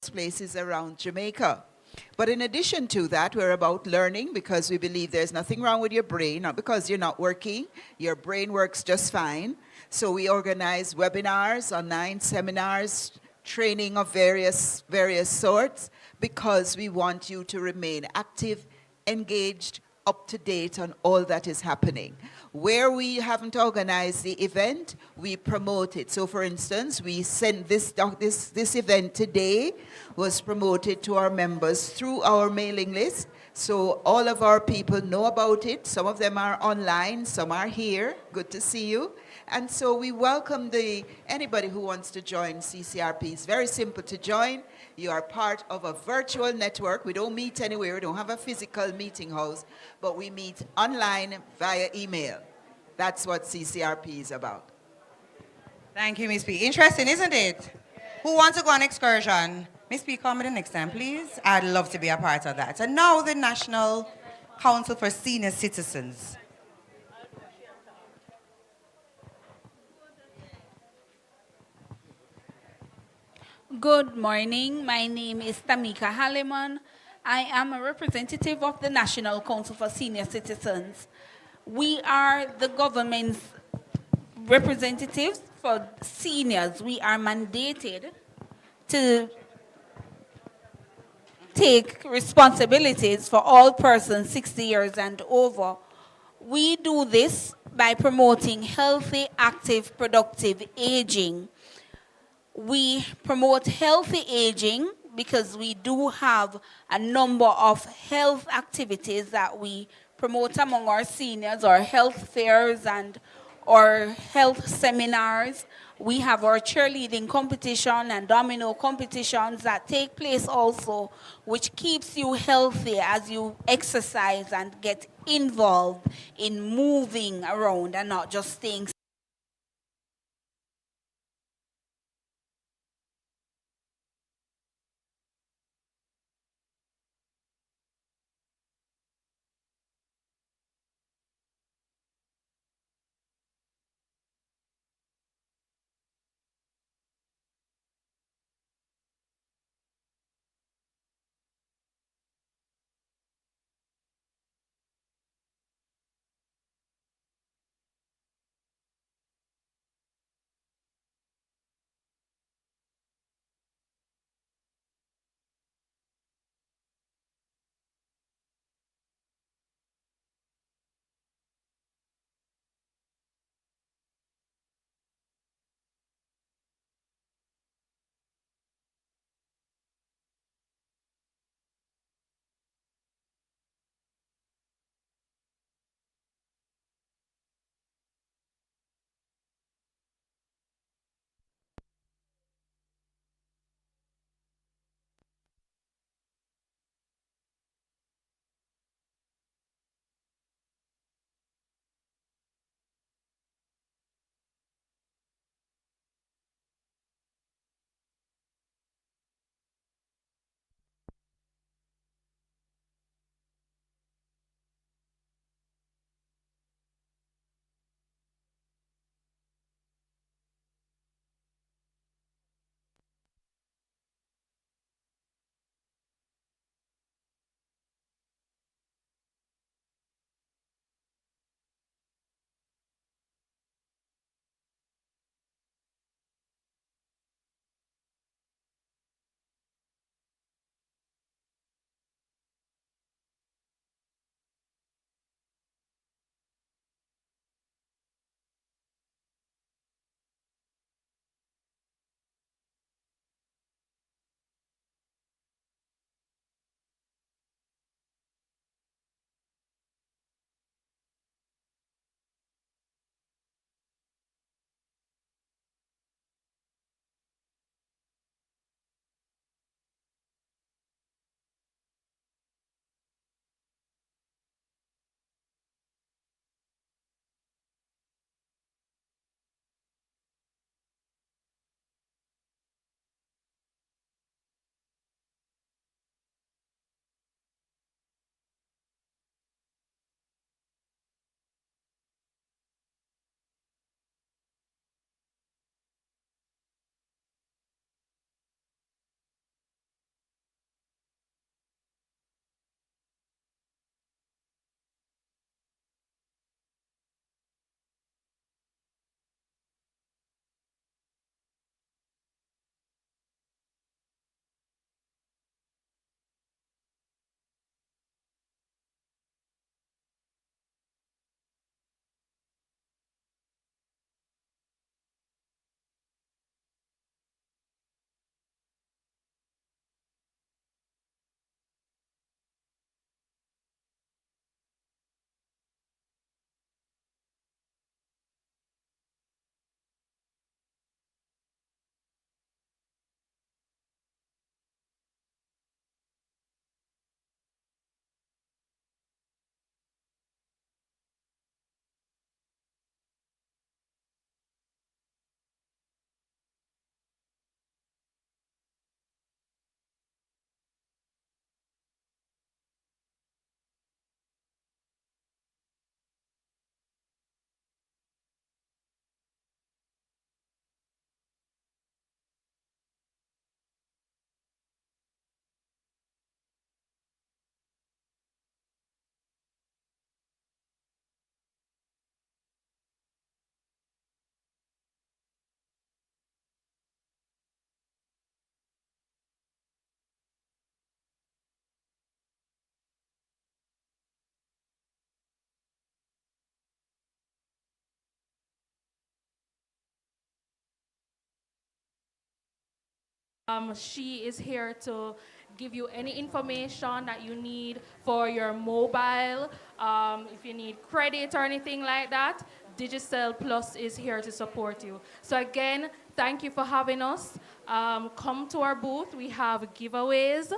places around Jamaica. But in addition to that, we're about learning because we believe there's nothing wrong with your brain, not because you're not working, your brain works just fine. So we organize webinars, online seminars, training of various sorts because we want you to remain active, engaged, up to date on all that is happening. Where we haven't organized the event, we promote it. So for instance, we sent this event today was promoted to our members through our mailing list. So all of our people know about it. Some of them are online, some are here. Good to see you. And so we welcome anybody who wants to join CCRP. It's very simple to join. You are part of a virtual network. We don't meet anywhere. We don't have a physical meeting house, but we meet online via email. That's what CCRP is about. Thank you, Ms. P. Interesting, isn't it? Who wants to go on excursion? Ms. P, come in the next time, please. I'd love to be a part of that. And now the National Council for Senior Citizens. Good morning. My name is Tamika Halliman. I am a representative of the National Council for Senior Citizens. We are the government's representatives for seniors. We are mandated to take responsibilities for all persons 60 years and over. We do this by promoting healthy, active, productive aging. We promote healthy aging because we do have a number of health activities that we promote among our seniors, our health fairs and our health seminars. We have our cheerleading competition and domino competitions that take place also, which keeps you healthy as you exercise and get involved in moving around and not just staying She is here to give you any information that you need for your mobile. If you need credit or anything like that, Digicel Plus is here to support you. So again, thank you for having us. Come to our booth. We have giveaways.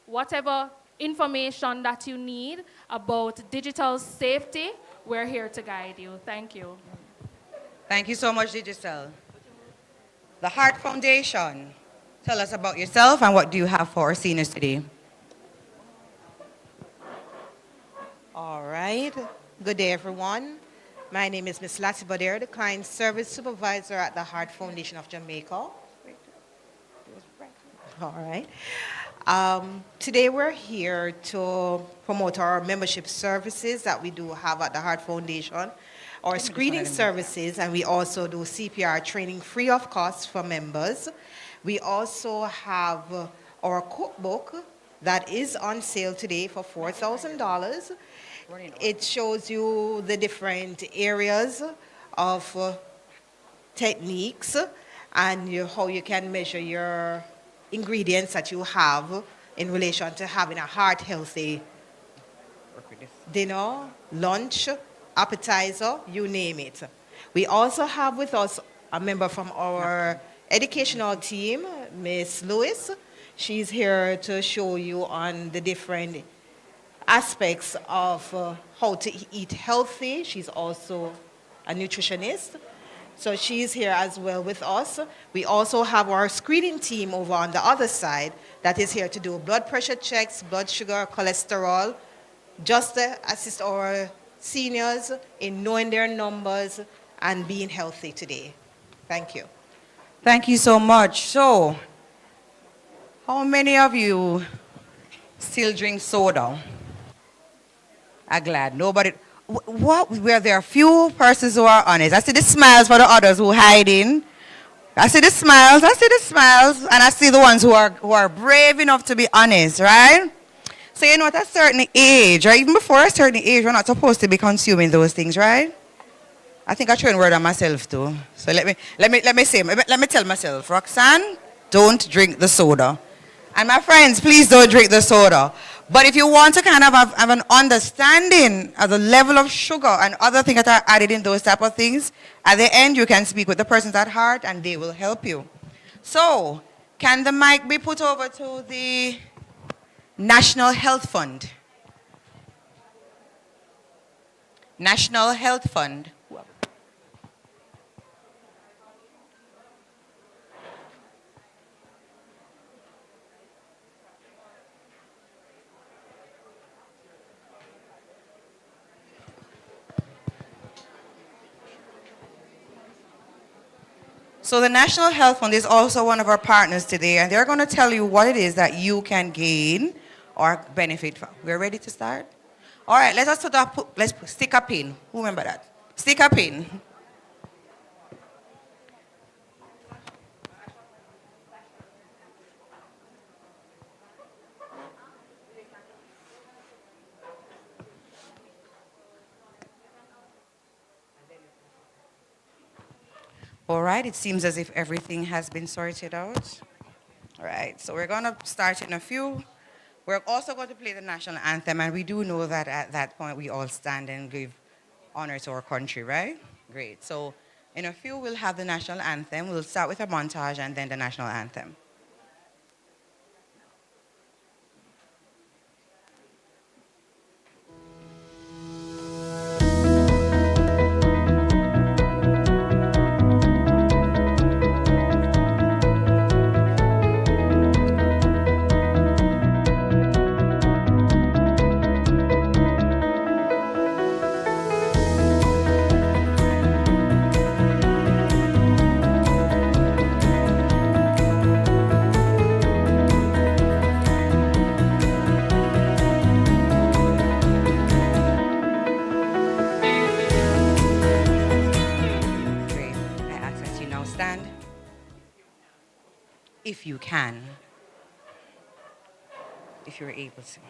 Whatever information that you need about digital safety, we're here to guide you. Thank you. Thank you so much, Digicel. The Heart Foundation. Tell us about yourself and what do you have for our seniors today? All right. Good day, everyone. My name is Ms. Lassie Bader, the Client Service Supervisor at the Heart Foundation of Jamaica. All right. Today we're here to promote our membership services that we do have at the Heart Foundation, our screening services, and we also do CPR training free of cost for members. We also have our cookbook that is on sale today for $4,000. It shows you the different areas of techniques and how you can measure your ingredients that you have in relation to having a heart-healthy dinner, lunch, appetizer, you name it. We also have with us a member from our educational team, Miss Lewis. She's here to show you on the different aspects of how to eat healthy. She's also a nutritionist. So she's here as well with us. We also have our screening team over on the other side that is here to do blood pressure checks, blood sugar, cholesterol, just to assist our seniors in knowing their numbers and being healthy today. Thank you. Thank you so much. So, how many of you still drink soda? I'm glad nobody. What? Were there a few persons who are honest? I see the smiles for the others who are hiding. I see the smiles. And I see the ones who are brave enough to be honest, right? So you know, at a certain age, or even before a certain age, we're not supposed to be consuming those things, right? I think I train word on myself too. So let me tell myself, Roxanne, don't drink the soda. And my friends, please don't drink the soda. But if you want to kind of have an understanding of the level of sugar and other things that are added in those type of things, at the end you can speak with the persons at heart and they will help you. So, can the mic be put over to the National Health Fund? National Health Fund. So the National Health Fund is also one of our partners today, and they're going to tell you what it is that you can gain or benefit from. We're ready to start? All right, let's stick a pin. Who remember that? Stick a pin. All right, it seems as if everything has been sorted out. All right, so we're going to start in a few. We're also going to play the national anthem, and we do know that at that point we all stand and give honor to our country, right? Great. So in a few, we'll have the national anthem. We'll start with a montage and then the national anthem. If you can, if you're able to.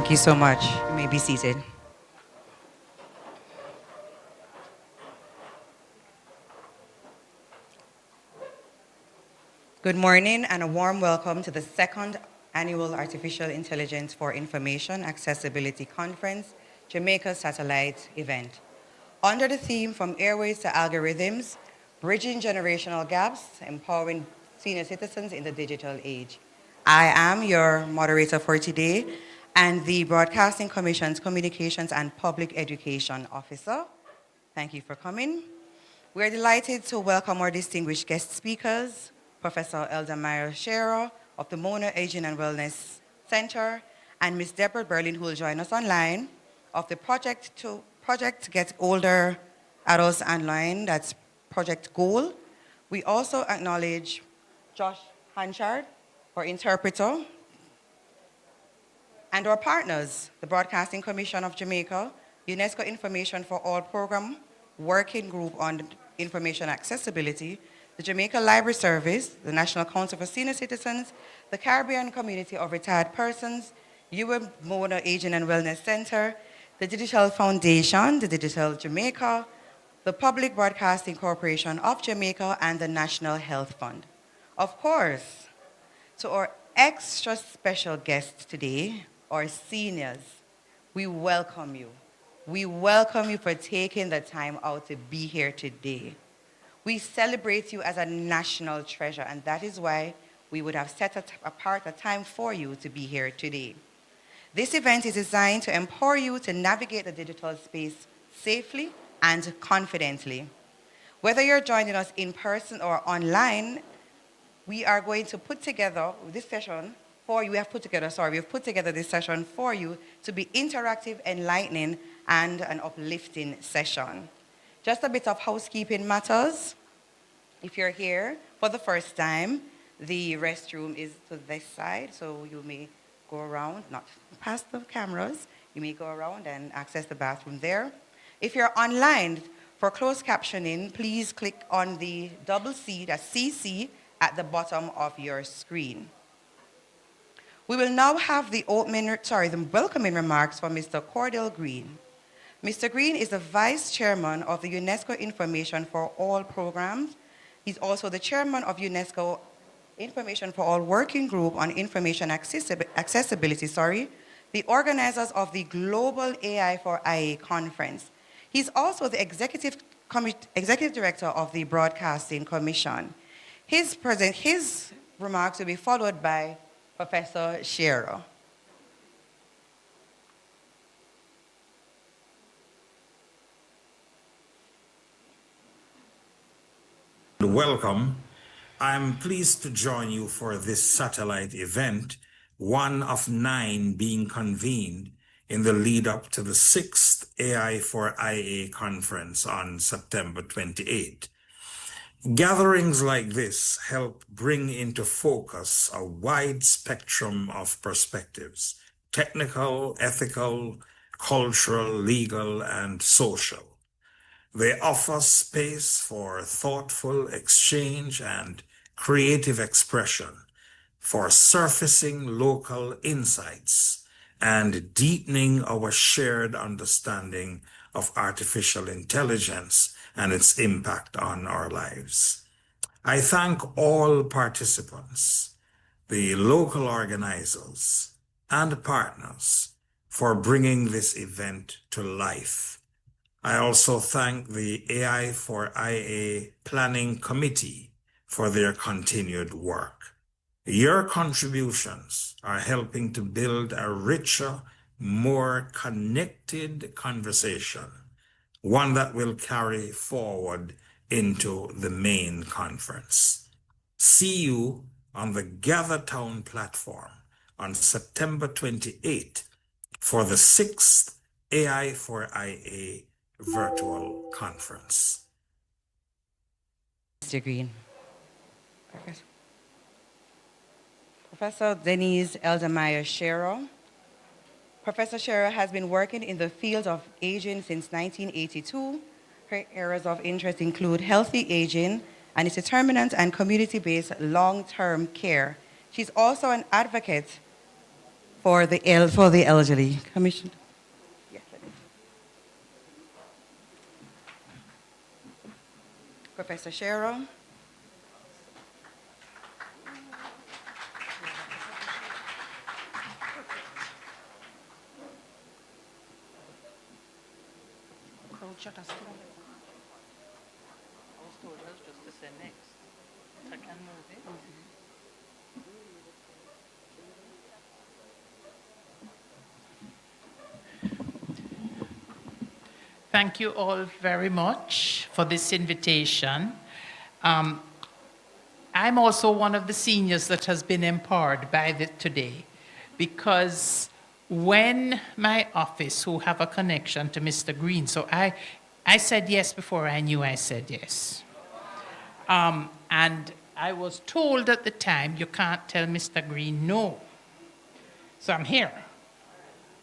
Thank you so much. You may be seated. Good morning and a warm welcome to the second annual Artificial Intelligence for Information Accessibility Conference, Jamaica Satellite event. Under the theme From Airwaves to Algorithms, Bridging Generational Gaps, Empowering Senior Citizens in the Digital Age. I am your moderator for today and the Broadcasting Commission's Communications and Public Education Officer. Thank you for coming. We're delighted to welcome our distinguished guest speakers, Professor Elder Meyer Shearer of the Mona Aging and Wellness Center, and Ms. Deborah Berlin, who will join us online, of the Project to Get Older Adults Online, that's Project Goal. We also acknowledge Josh Hanchard, our interpreter, and our partners, the Broadcasting Commission of Jamaica, UNESCO Information for All Program, Working Group on Information Accessibility, the Jamaica Library Service, the National Council for Senior Citizens, the Caribbean Community of Retired Persons, UM Mona Aging and Wellness Center, the Digital Foundation, the Digital Jamaica, the Public Broadcasting Corporation of Jamaica, and the National Health Fund. Of course, to our extra special guests today, our seniors, we welcome you. We welcome you for taking the time out to be here today. We celebrate you as a national treasure, and that is why we would have set apart a time for you to be here today. This event is designed to empower you to navigate the digital space safely and confidently. Whether you're joining us in person or online, we are going to put together this session for you. We've put together this session for you to be interactive, enlightening, and an uplifting session. Just a bit of housekeeping matters. If you're here for the first time, the restroom is to this side, so you may go around, not past the cameras. You may go around and access the bathroom there. If you're online, for closed captioning, please click on the double C, that's CC, at the bottom of your screen. We will now have the welcoming remarks from Mr. Cordell Green. Mr. Green is the Vice Chairman of the UNESCO Information for All Programs. He's also the Chairman of UNESCO Information for All Working Group on Information Accessibility, the organizers of the Global AI for IA Conference. He's also the Executive Director of the Broadcasting Commission. His remarks will be followed by Professor Shearer. Welcome. I'm pleased to join you for this satellite event, one of 9 being convened in the lead up to the 6th AI for IA conference on September 28. Gatherings like this help bring into focus a wide spectrum of perspectives: technical, ethical, cultural, legal, and social. They offer space for thoughtful exchange and creative expression, for surfacing local insights and deepening our shared understanding of artificial intelligence and its impact on our lives. I thank all participants, the local organizers, and partners for bringing this event to life. I also thank the AI for IA Planning Committee for their continued work. Your contributions are helping to build a richer, more connected conversation, one that will carry forward into the main conference. See you on the GatherTown platform on September 28th for the 6th AI for IA virtual conference. Mr. Green. Professor Denise Eldermeyer Shearer. Professor Shearer has been working in the field of aging since 1982. Her areas of interest include healthy aging and its determinant and community-based long-term care. She's also an advocate for the elderly. Commissioner. Professor Shero. Thank you all very much for this invitation. I'm also one of the seniors that has been empowered by today, because when my office, who have a connection to Mr. Green, so I said yes before I knew I said yes. And I was told at the time, you can't tell Mr. Green no. So I'm here.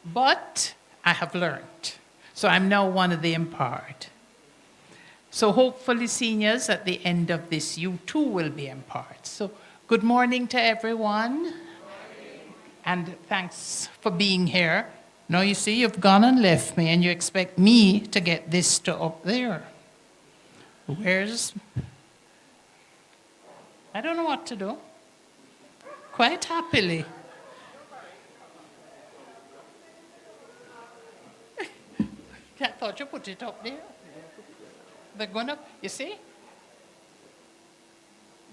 But I have learned. So I'm now one of the empowered. So hopefully, seniors, at the end of this, you too will be empowered. So good morning to everyone. And thanks for being here. Now you see, you've gone and left me, and you expect me to get this to up there. I don't know what to do. Quite happily. I thought you put it up there. They're gonna, you see?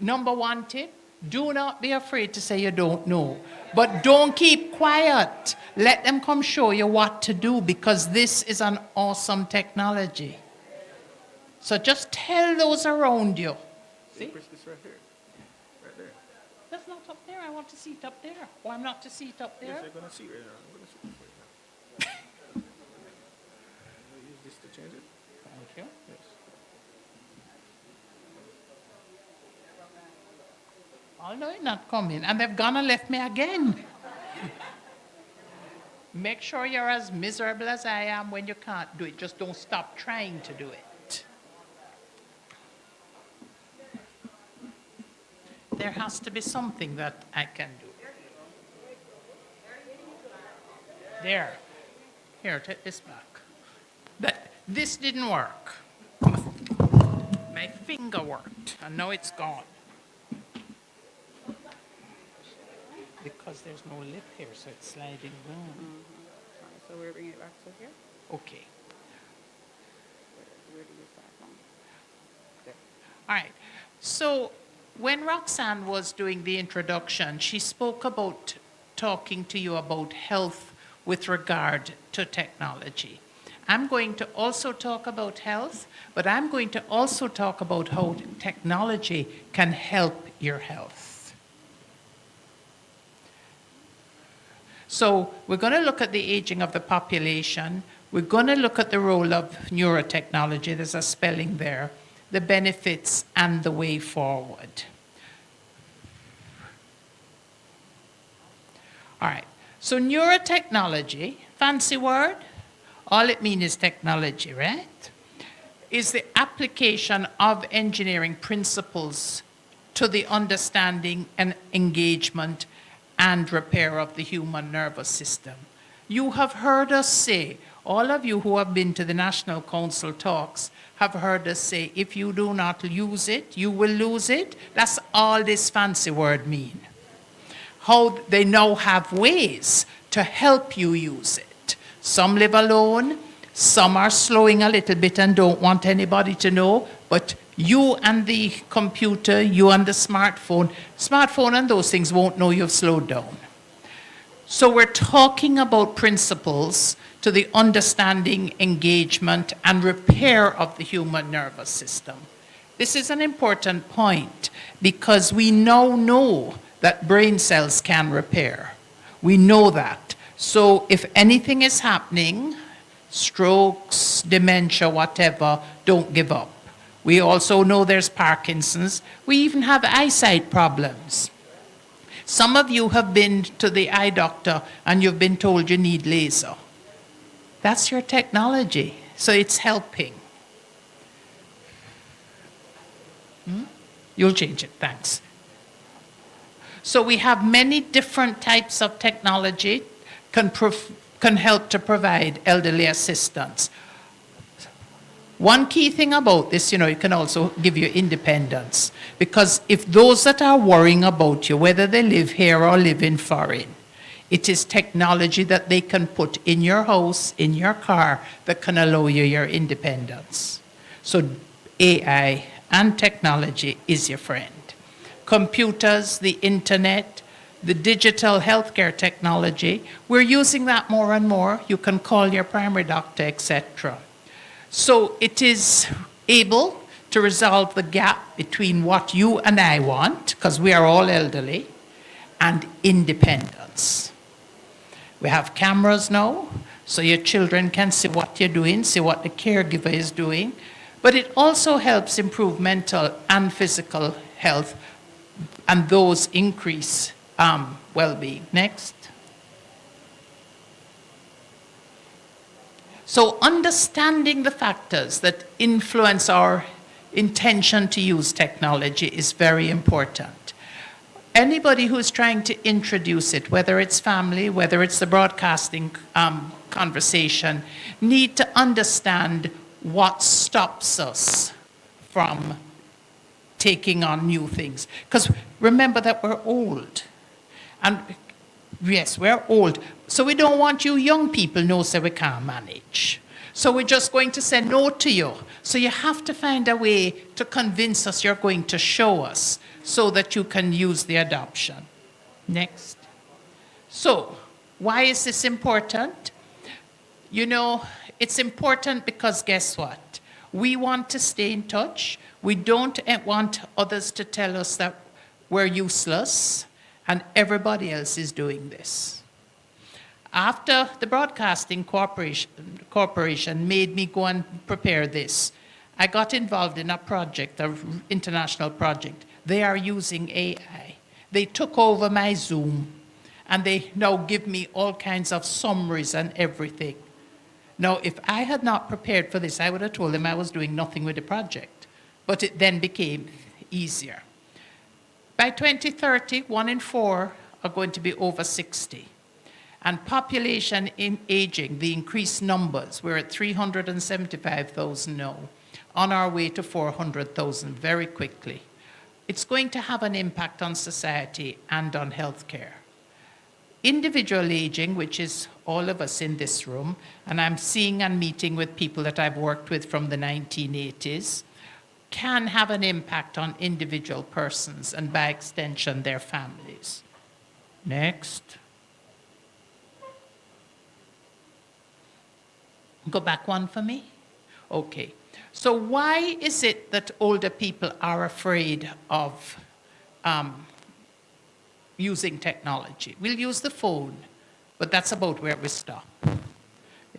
Number one tip, do not be afraid to say you don't know. But don't keep quiet. Let them come show you what to do, because this is an awesome technology. So just tell those around you. See? It's right here. Right there. That's not up there. I want to see it up there. Oh, I'm not to see it up there? Yes, you're going to see it right now. I'm going to see it for you now. Use this to change it. Thank you. Yes. Oh, no, it's not coming. And they've gone and left me again. Make sure you're as miserable as I am when you can't do it. Just don't stop trying to do it. There has to be something that I can do. There. Here, take this back. This didn't work. My finger worked, and now it's gone. Because there's no lip here, so it's sliding down. So we're bringing it back to here? Okay. Where do you start from? There. All right. So when Roxanne was doing the introduction, she spoke about talking to you about health with regard to technology. I'm going to also talk about health, but I'm going to also talk about how technology can help your health. So we're going to look at the aging of the population. We're going to look at the role of neurotechnology. There's a spelling there. The benefits and the way forward. All right. So neurotechnology, fancy word. All it means is technology, right? Is the application of engineering principles to the understanding and engagement and repair of the human nervous system. You have heard us say, all of you who have been to the National Council talks have heard us say, if you do not use it, you will lose it. That's all this fancy word mean. How they now have ways to help you use it. Some live alone, some are slowing a little bit and don't want anybody to know, but you and the computer, you and the smartphone and those things won't know you've slowed down. So we're talking about principles to the understanding, engagement, and repair of the human nervous system. This is an important point because we now know that brain cells can repair. We know that. So if anything is happening, strokes, dementia, whatever, don't give up. We also know there's Parkinson's. We even have eyesight problems. Some of you have been to the eye doctor and you've been told you need laser. That's your technology, so it's helping. You'll change it, thanks. So we have many different types of technology can help to provide elderly assistance. One key thing about this, it can also give you independence. Because if those that are worrying about you, whether they live here or live in foreign, it is technology that they can put in your house, in your car, that can allow you your independence. So AI and technology is your friend. Computers, the internet, the digital healthcare technology, we're using that more and more. You can call your primary doctor, etc. So it is able to resolve the gap between what you and I want, because we are all elderly, and independence. We have cameras now, so your children can see what you're doing, see what the caregiver is doing. But it also helps improve mental and physical health, and those increase well-being. Next. So understanding the factors that influence our intention to use technology is very important. Anybody who's trying to introduce it, whether it's family, whether it's the broadcasting conversation, need to understand what stops us from taking on new things. Because remember that we're old. And yes, we're old. So we don't want you young people know so we can't manage. So we're just going to say no to you. So you have to find a way to convince us you're going to show us so that you can use the adoption. Next. So why is this important? It's important because guess what? We want to stay in touch. We don't want others to tell us that we're useless and everybody else is doing this. After the Broadcasting Corporation made me go and prepare this, I got involved in a project, an international project. They are using AI. They took over my Zoom, and they now give me all kinds of summaries and everything. Now, if I had not prepared for this, I would have told them I was doing nothing with the project. But it then became easier. By 2030, 1 in 4 are going to be over 60. And population in aging, the increased numbers, we're at 375,000 now, on our way to 400,000 very quickly. It's going to have an impact on society and on healthcare. Individual aging, which is all of us in this room, and I'm seeing and meeting with people that I've worked with from the 1980s, can have an impact on individual persons and by extension their families. Next. Go back one for me. Okay. So why is it that older people are afraid of using technology? We'll use the phone, but that's about where we stop.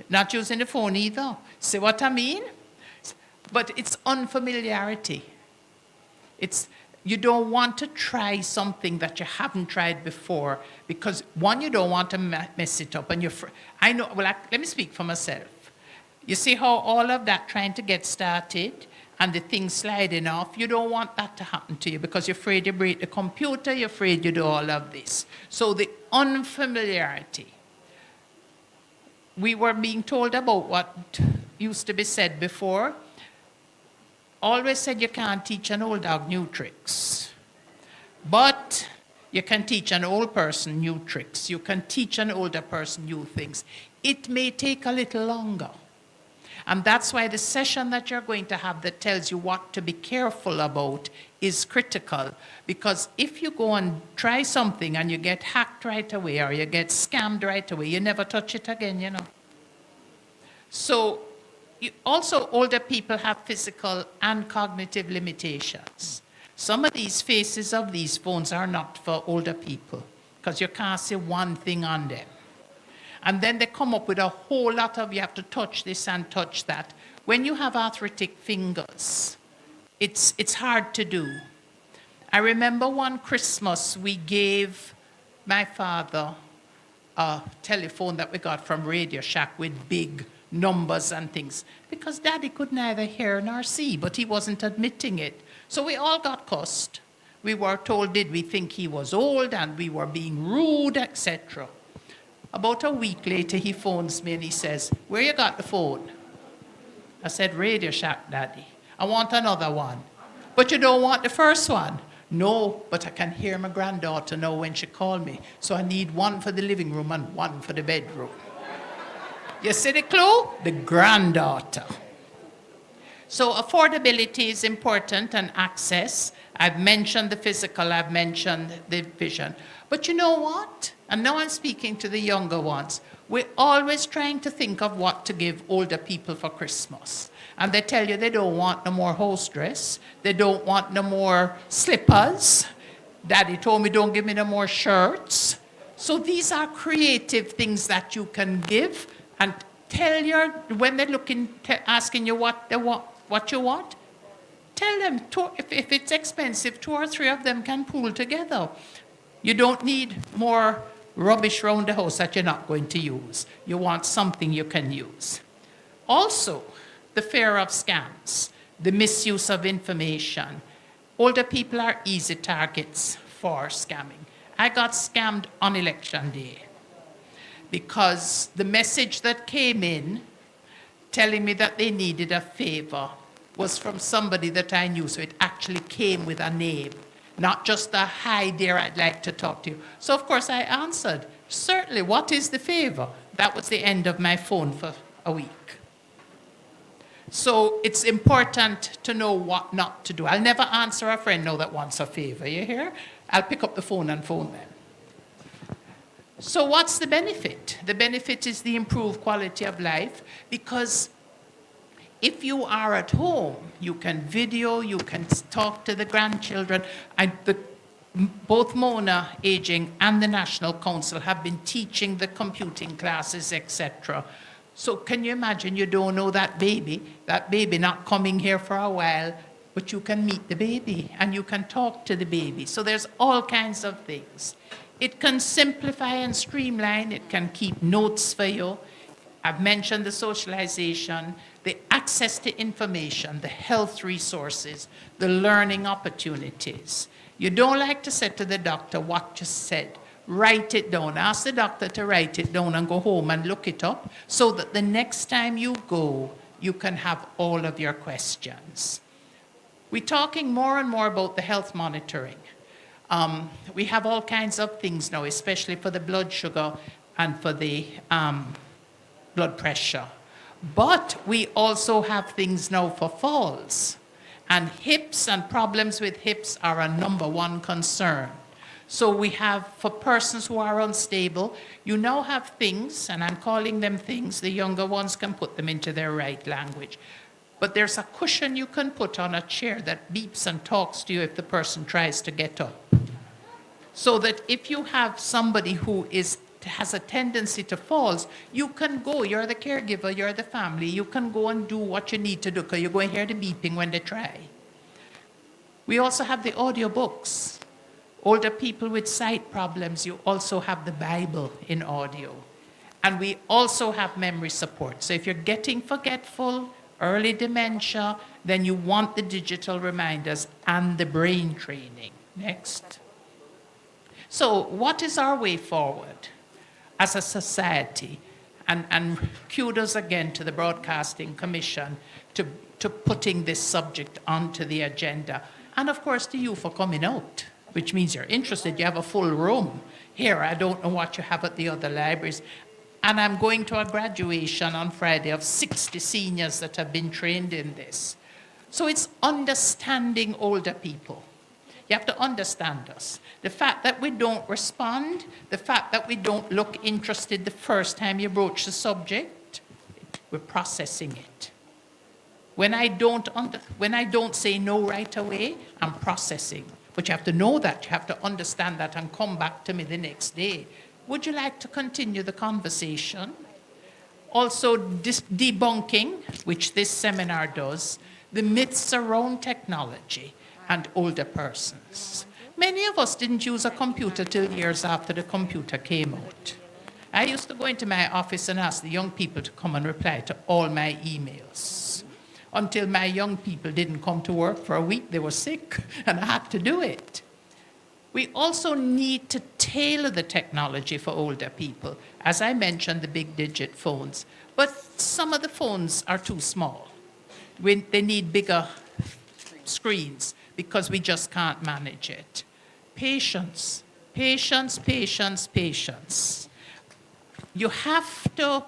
Not using the phone either. See what I mean? But it's unfamiliarity. You don't want to try something that you haven't tried before because, one, you don't want to mess it up. And let me speak for myself. You see how all of that trying to get started and the thing sliding off, you don't want that to happen to you because you're afraid you break the computer, you're afraid you do all of this. So the unfamiliarity. We were being told about what used to be said before. Always said you can't teach an old dog new tricks. But you can teach an old person new tricks. You can teach an older person new things. It may take a little longer. And that's why the session that you're going to have that tells you what to be careful about is critical. Because if you go and try something and you get hacked right away or you get scammed right away, you never touch it again, So also older people have physical and cognitive limitations. Some of these faces of these phones are not for older people because you can't see one thing on them. And then they come up with a whole lot of, you have to touch this and touch that. When you have arthritic fingers, it's hard to do. I remember one Christmas we gave my father a telephone that we got from Radio Shack with big numbers and things, because Daddy could neither hear nor see, but he wasn't admitting it. So we all got cussed. We were told, did we think he was old, and we were being rude, etc. About a week later, he phones me and he says, "Where you got the phone?" I said, "Radio Shack, Daddy. I want another one." "But you don't want the first one?" "No, but I can hear my granddaughter know when she called me. So I need one for the living room and one for the bedroom." You see the clue? The granddaughter. So affordability is important, and access. I've mentioned the physical, I've mentioned the vision. But you know what? And now I'm speaking to the younger ones. We're always trying to think of what to give older people for Christmas. And they tell you they don't want no more house dress. They don't want no more slippers. Daddy told me don't give me no more shirts. So these are creative things that you can give, and tell your, when they're looking, asking you what they want, what you want, tell them, if it's expensive, 2 or 3 of them can pool together. You don't need more rubbish around the house that you're not going to use. You want something you can use. Also, the fear of scams, the misuse of information. Older people are easy targets for scamming. I got scammed on election day because the message that came in telling me that they needed a favor was from somebody that I knew, so it actually came with a name, not just a "Hi dear, I'd like to talk to you." So of course I answered, "Certainly, what is the favor?" That was the end of my phone for a week. So it's important to know what not to do. I'll never answer a friend now that wants a favor, you hear? I'll pick up the phone and phone them. So what's the benefit? The benefit is the improved quality of life, because if you are at home, you can video, you can talk to the grandchildren. Both Mona Aging and the National Council have been teaching the computing classes, etc. So can you imagine, you don't know that baby not coming here for a while, but you can meet the baby and you can talk to the baby. So there's all kinds of things. It can simplify and streamline. It can keep notes for you. I've mentioned the socialization, the access to information, the health resources, the learning opportunities. You don't like to say to the doctor what you said. Write it down. Ask the doctor to write it down and go home and look it up so that the next time you go, you can have all of your questions. We're talking more and more about the health monitoring. We have all kinds of things now, especially for the blood sugar and for the blood pressure. But we also have things now for falls. And hips and problems with hips are a #1 concern. So we have, for persons who are unstable, you now have things, and I'm calling them things, the younger ones can put them into their right language. But there's a cushion you can put on a chair that beeps and talks to you if the person tries to get up. So that if you have somebody who has a tendency to falls, you can go, you're the caregiver, you're the family, you can go and do what you need to do, because you're going to hear the beeping when they try. We also have the audiobooks. Older people with sight problems, you also have the Bible in audio. And we also have memory support. So if you're getting forgetful, early dementia, then you want the digital reminders and the brain training. Next. So what is our way forward as a society? And kudos again to the Broadcasting Commission to putting this subject onto the agenda. And of course to you for coming out, which means you're interested. You have a full room. Here, I don't know what you have at the other libraries. And I'm going to a graduation on Friday of 60 seniors that have been trained in this. So it's understanding older people. You have to understand us. The fact that we don't respond, the fact that we don't look interested the first time you broach the subject, we're processing it. When I don't say no right away, I'm processing. But you have to know that, you have to understand that, and come back to me the next day. Would you like to continue the conversation? Also, debunking, which this seminar does, the myths around technology and older persons. Many of us didn't use a computer till years after the computer came out. I used to go into my office and ask the young people to come and reply to all my emails. Until my young people didn't come to work for a week, they were sick, and I had to do it. We also need to tailor the technology for older people. As I mentioned, the big digit phones. But some of the phones are too small. They need bigger screens because we just can't manage it. Patience, patience, patience, patience. You have to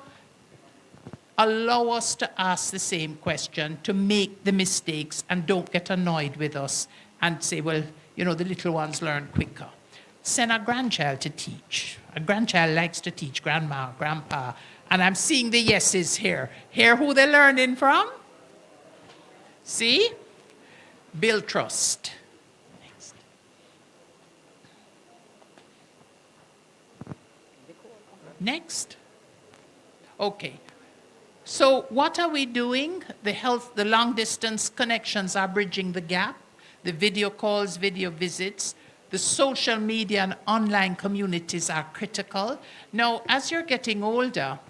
allow us to ask the same question, to make the mistakes, and don't get annoyed with us and say, well, you know, the little ones learn quicker. Send a grandchild to teach. A grandchild likes to teach grandma, grandpa, and I'm seeing the yeses here. Hear who they're learning from? See? Build trust. Next. Next. Okay. So what are we doing? The long distance connections are bridging the gap. The video calls, video visits, the social media and online communities are critical. Now, as you're getting older,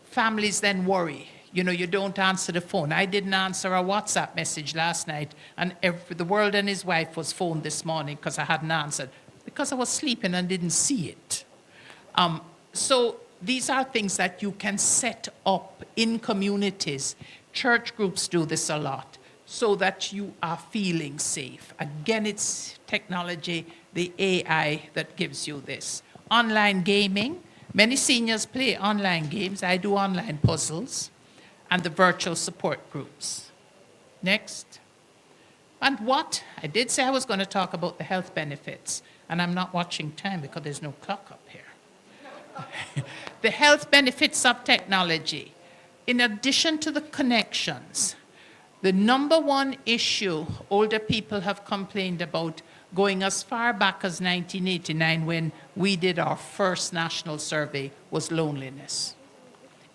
families then worry. You know, you don't answer the phone. I didn't answer a WhatsApp message last night, and the world and his wife was phoned this morning because I hadn't answered, because I was sleeping and didn't see it. So these are things that you can set up in communities. Church groups do this a lot, so that you are feeling safe. Again, it's technology, the AI that gives you this. Online gaming. Many seniors play online games. I do online puzzles. And the virtual support groups. Next. And what? I did say I was going to talk about the health benefits, and I'm not watching time because there's no clock up here. The health benefits of technology. In addition to the connections, the number one issue older people have complained about, going as far back as 1989 when we did our first national survey, was loneliness.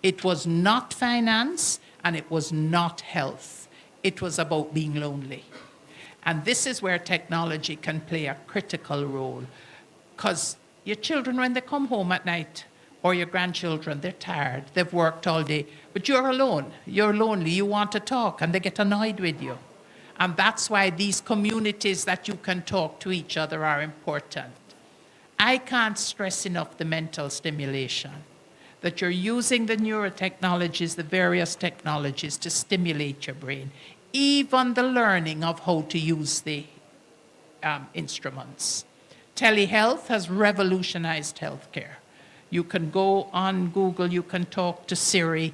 It was not finance and it was not health. It was about being lonely. And this is where technology can play a critical role, because your children, when they come home at night, or your grandchildren, they're tired, they've worked all day, but you're alone, you're lonely, you want to talk, and they get annoyed with you. And that's why these communities that you can talk to each other are important. I can't stress enough the mental stimulation, that you're using the neurotechnologies, the various technologies to stimulate your brain, even the learning of how to use the instruments. Telehealth has revolutionized healthcare. You can go on Google, you can talk to Siri,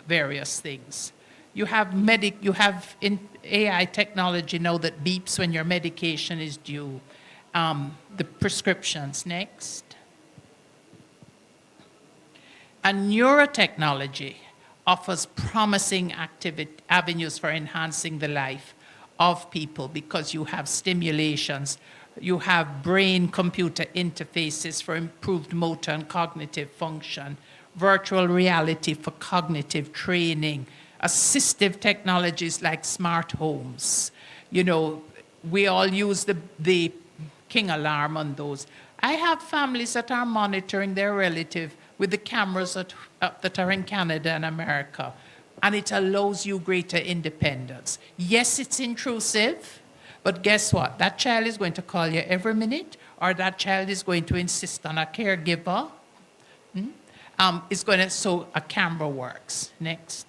various things. You have in AI technology now that beeps when your medication is due. The prescriptions, next. And neurotechnology offers promising avenues for enhancing the life of people, because you have stimulations, you have brain-computer interfaces for improved motor and cognitive function, virtual reality for cognitive training, assistive technologies like smart homes. You know, we all use the King alarm on those. I have families that are monitoring their relative with the cameras that are in Canada and America, and it allows you greater independence. Yes, it's intrusive, but guess what? That child is going to call you every minute, or that child is going to insist on a caregiver. So a camera works. Next.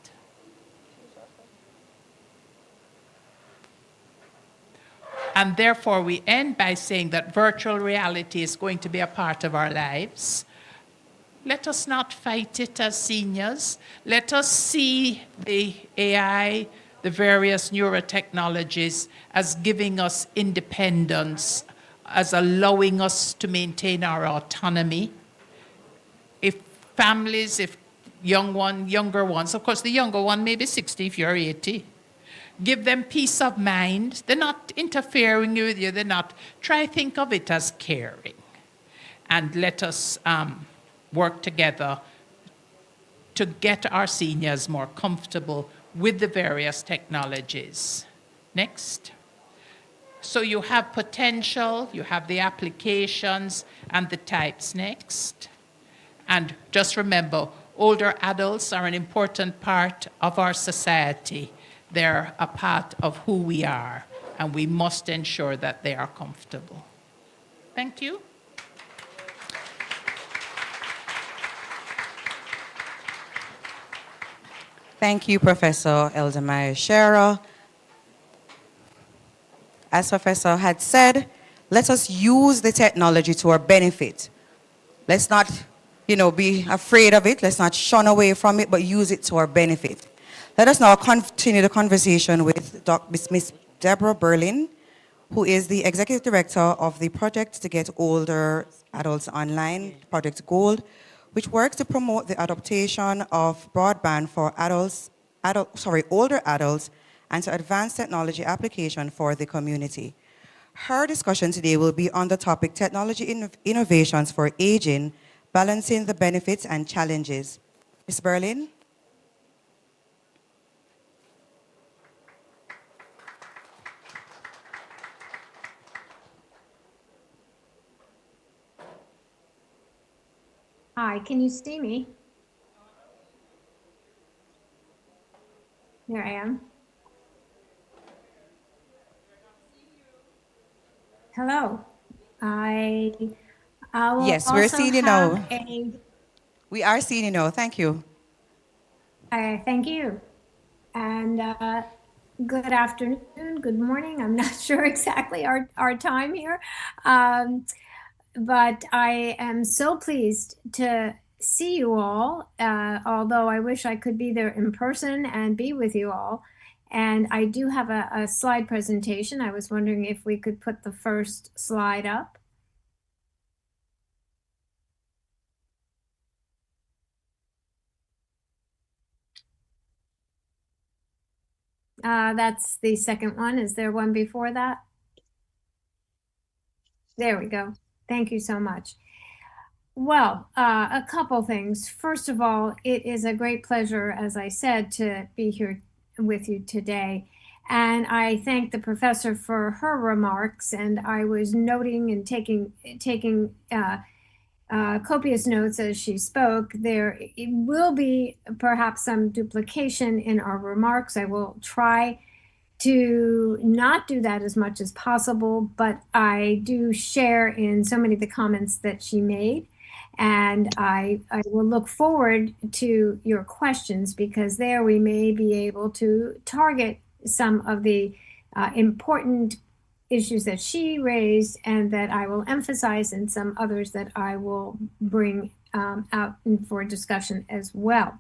And therefore, we end by saying that virtual reality is going to be a part of our lives. Let us not fight it as seniors. Let us see the AI, the various neurotechnologies, as giving us independence, as allowing us to maintain our autonomy. If families, if younger ones, of course the younger one may be 60 if you're 80, give them peace of mind. They're not interfering with you. Think of it as caring. And let us work together to get our seniors more comfortable with the various technologies. Next. So you have potential, you have the applications and the types. Next. And just remember, older adults are an important part of our society. They're a part of who we are. and we must ensure that they are comfortable. Thank you. Thank you, Professor Eldemeyer Scherer. As Professor had said, let us use the technology to our benefit. Let's not, be afraid of it. Let's not shun away from it, but use it to our benefit. Let us now continue the conversation with Ms. Deborah Berlin, who is the Executive Director of the Project to Get Older Adults Online, Project Gold, which works to promote the adoption of broadband for older adults and to advance technology application for the community. Her discussion today will be on the topic Technology Innovations for Aging, Balancing the Benefits and Challenges. Ms. Berlin? Hi, can you see me? There I am. Hello. I will Yes, we're also seeing you have now. We are seeing you now. Thank you. Thank you. And good afternoon, good morning. I'm not sure exactly our time here. But I am so pleased to see you all, although I wish I could be there in person and be with you all. And I do have a slide presentation. I was wondering if we could put the first slide up. That's the second one. Is there one before that? There we go. Thank you so much. Well, a couple things. First of all, it is a great pleasure, as I said, to be here with you today. And I thank the professor for her remarks. And I was noting and taking copious notes as she spoke. There will be perhaps some duplication in our remarks. I will try to not do that as much as possible, but I do share in so many of the comments that she made. And I will look forward to your questions, because there we may be able to target some of the important issues that she raised and that I will emphasize, and some others that I will bring out for discussion as well.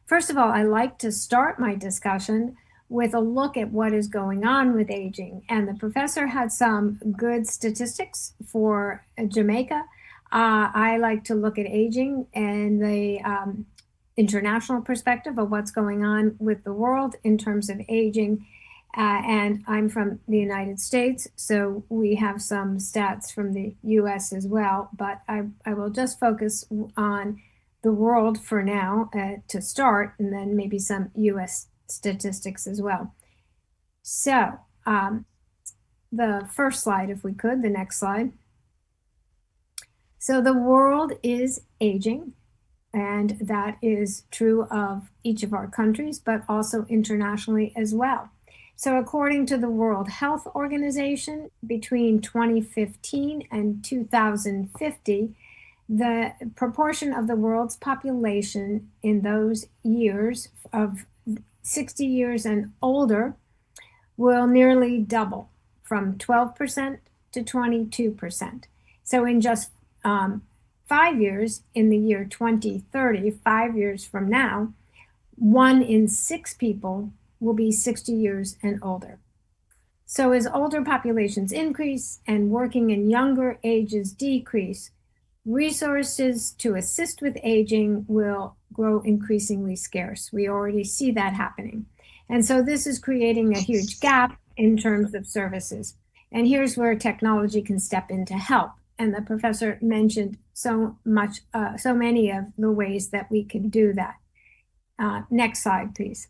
First of all, I like to start my discussion with a look at what is going on with aging. And the professor had some good statistics for Jamaica. I like to look at aging and the international perspective of what's going on with the world in terms of aging. And I'm from the United States, so we have some stats from the US as well, but I will just focus on the world for now to start, and then maybe some US statistics as well. So the first slide, if we could, the next slide. So the world is aging, and that is true of each of our countries, but also internationally as well. So according to the World Health Organization, between 2015 and 2050, the proportion of the world's population in those years of 60 years and older will nearly double, from 12% to 22%. So in just 5 years, in the year 2030, 5 years from now, 1 in 6 people will be 60 years and older. So as older populations increase and working in younger ages decrease, resources to assist with aging will grow increasingly scarce. We already see that happening. And so this is creating a huge gap in terms of services. And here's where technology can step in to help. And the professor mentioned so many of the ways that we can do that. Next slide, please.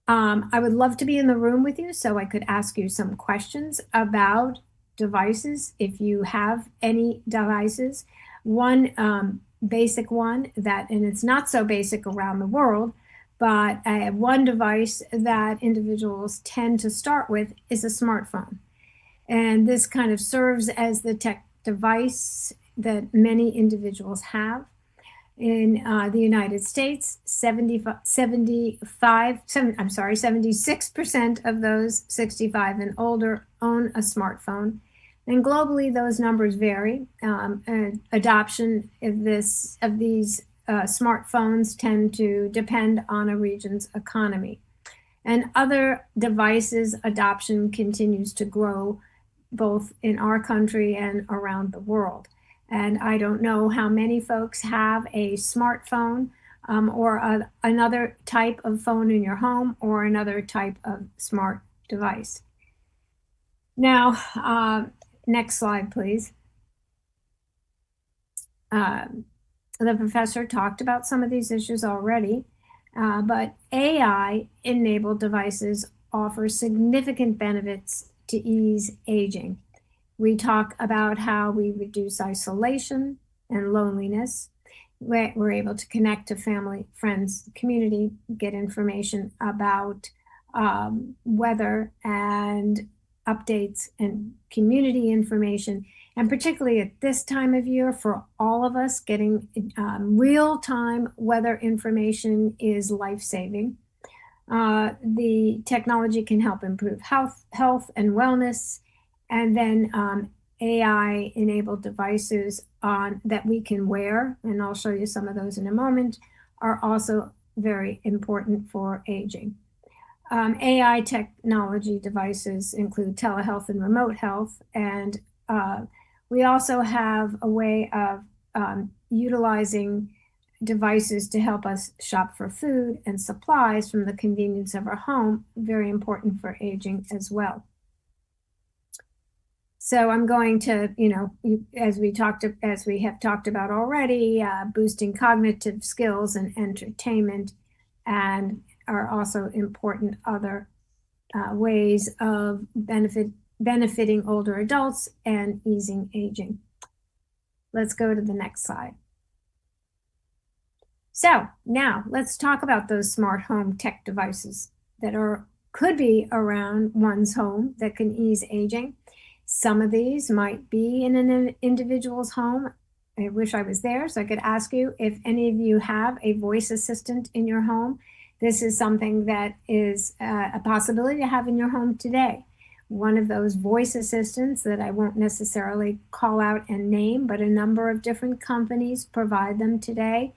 I would love to be in the room with you so I could ask you some questions about devices, if you have any devices. One basic one that, and it's not so basic around the world, but one device that individuals tend to start with is a smartphone. And this kind of serves as the tech device that many individuals have. In the United States, 76% of those 65 and older own a smartphone. And globally, those numbers vary. Adoption of these smartphones tend to depend on a region's economy. And other devices adoption continues to grow both in our country and around the world. And I don't know how many folks have a smartphone or another type of phone in your home or another type of smart device. Now, next slide, please. The professor talked about some of these issues already, but AI-enabled devices offer significant benefits to ease aging. We talk about how we reduce isolation and loneliness. We're able to connect to family, friends, community, get information about weather and updates and community information. And particularly at this time of year, for all of us, getting real-time weather information is life-saving. The technology can help improve health and wellness. And then AI-enabled devices that we can wear, and I'll show you some of those in a moment, are also very important for aging. AI technology devices include telehealth and remote health, and we also have a way of utilizing devices to help us shop for food and supplies from the convenience of our home, very important for aging as well. So I'm going to, as we have talked about already, boosting cognitive skills and entertainment, and are also important other ways of benefiting older adults and easing aging. Let's go to the next slide. So now let's talk about those smart home tech devices that could be around one's home that can ease aging. Some of these might be in an individual's home. I wish I was there so I could ask you if any of you have a voice assistant in your home. This is something that is a possibility to have in your home today. One of those voice assistants that I won't necessarily call out and name, but a number of different companies provide them today.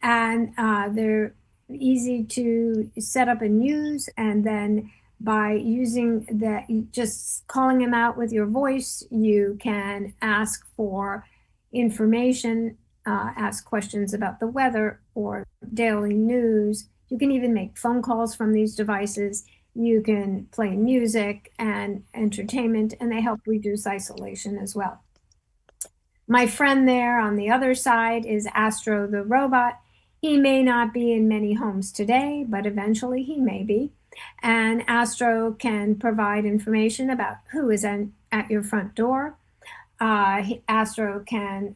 And they're easy to set up and use, and then by using that, just calling them out with your voice, you can ask for information, ask questions about the weather or daily news. You can even make phone calls from these devices. You can play music and entertainment, and they help reduce isolation as well. My friend there on the other side is Astro the robot. He may not be in many homes today, but eventually he may be. And Astro can provide information about who is at your front door. Astro can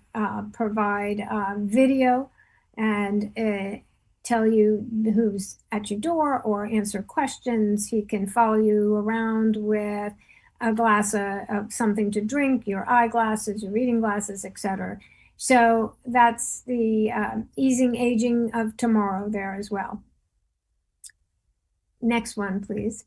provide video and tell you who's at your door or answer questions. He can follow you around with a glass of something to drink, your eyeglasses, your reading glasses, etc. So that's the easing aging of tomorrow there as well. Next one, please.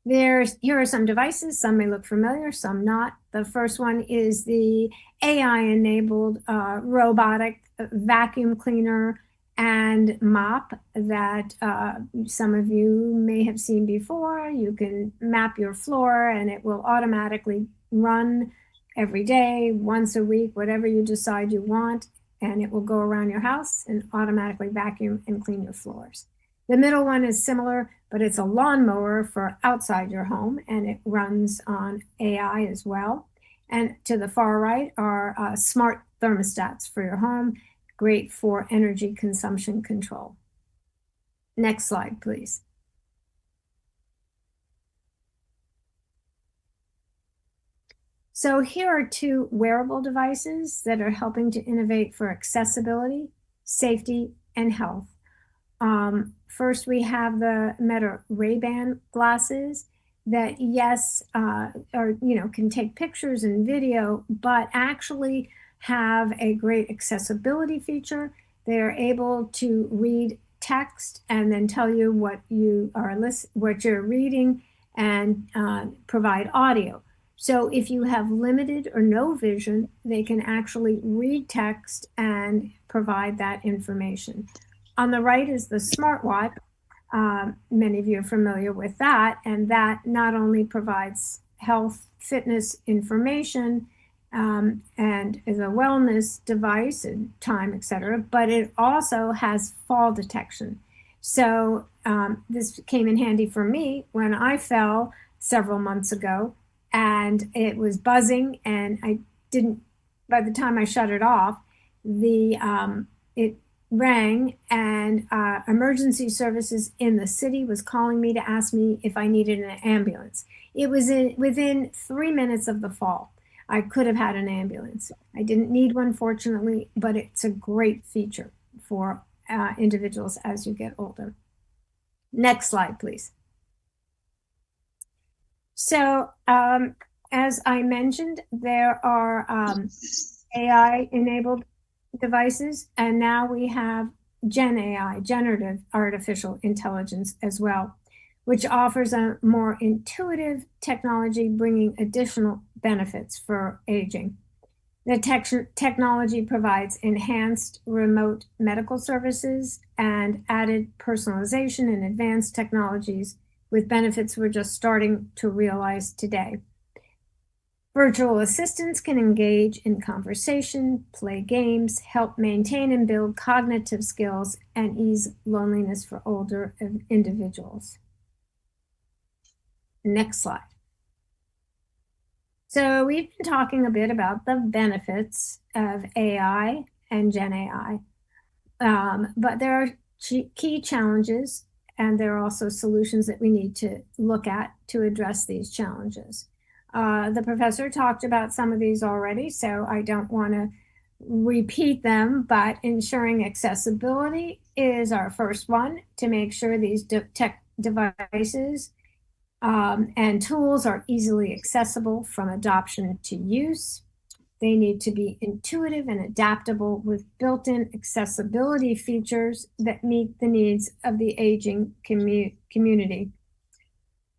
Here are some devices. Some may look familiar, some not. The first one is the AI-enabled robotic vacuum cleaner and mop that some of you may have seen before. You can map your floor and it will automatically run every day, once a week, whatever you decide you want, and it will go around your house and automatically vacuum and clean your floors. The middle one is similar, but it's a lawnmower for outside your home, and it runs on AI as well. And to the far right are smart thermostats for your home, great for energy consumption control. Next slide, please. So here are two wearable devices that are helping to innovate for accessibility safety, and health. First, we have the Meta Ray-Ban glasses that, yes, can take pictures and video, but actually have a great accessibility feature. They're able to read text and then tell you what you're reading, and provide audio. So if you have limited or no vision, they can actually read text and provide that information. On the right is the smartwatch. Many of you are familiar with that, and that not only provides health, fitness information, and is a wellness device and time, etc., but it also has fall detection. So this came in handy for me when I fell several months ago, and it was buzzing, and I didn't. By the time I shut it off, it rang, and emergency services in the city was calling me to ask me if I needed an ambulance. It was within 3 minutes of the fall. I could have had an ambulance. I didn't need one, fortunately, but it's a great feature for individuals as you get older. Next slide, please. So, as I mentioned, there are AI-enabled devices, and now we have Gen AI, generative artificial intelligence as well, which offers a more intuitive technology, bringing additional benefits for aging. The technology provides enhanced remote medical services and added personalization and advanced technologies with benefits we're just starting to realize today. Virtual assistants can engage in conversation, play games, help maintain and build cognitive skills, and ease loneliness for older individuals. Next slide. So we've been talking a bit about the benefits of AI and Gen AI, but there are key challenges, and there are also solutions that we need to look at to address these challenges. The professor talked about some of these already, so I don't want to repeat them, but ensuring accessibility is our first one, to make sure these tech devices and tools are easily accessible from adoption to use. They need to be intuitive and adaptable with built-in accessibility features that meet the needs of the aging community.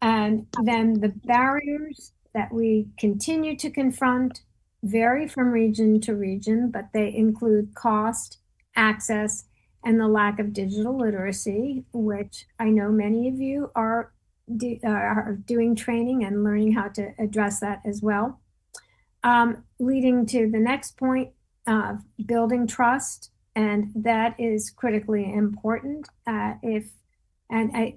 And then the barriers that we continue to confront vary from region to region, but they include cost, access, and the lack of digital literacy, which I know many of you are doing training and learning how to address that as well. Leading to the next point of building trust, and that is critically important.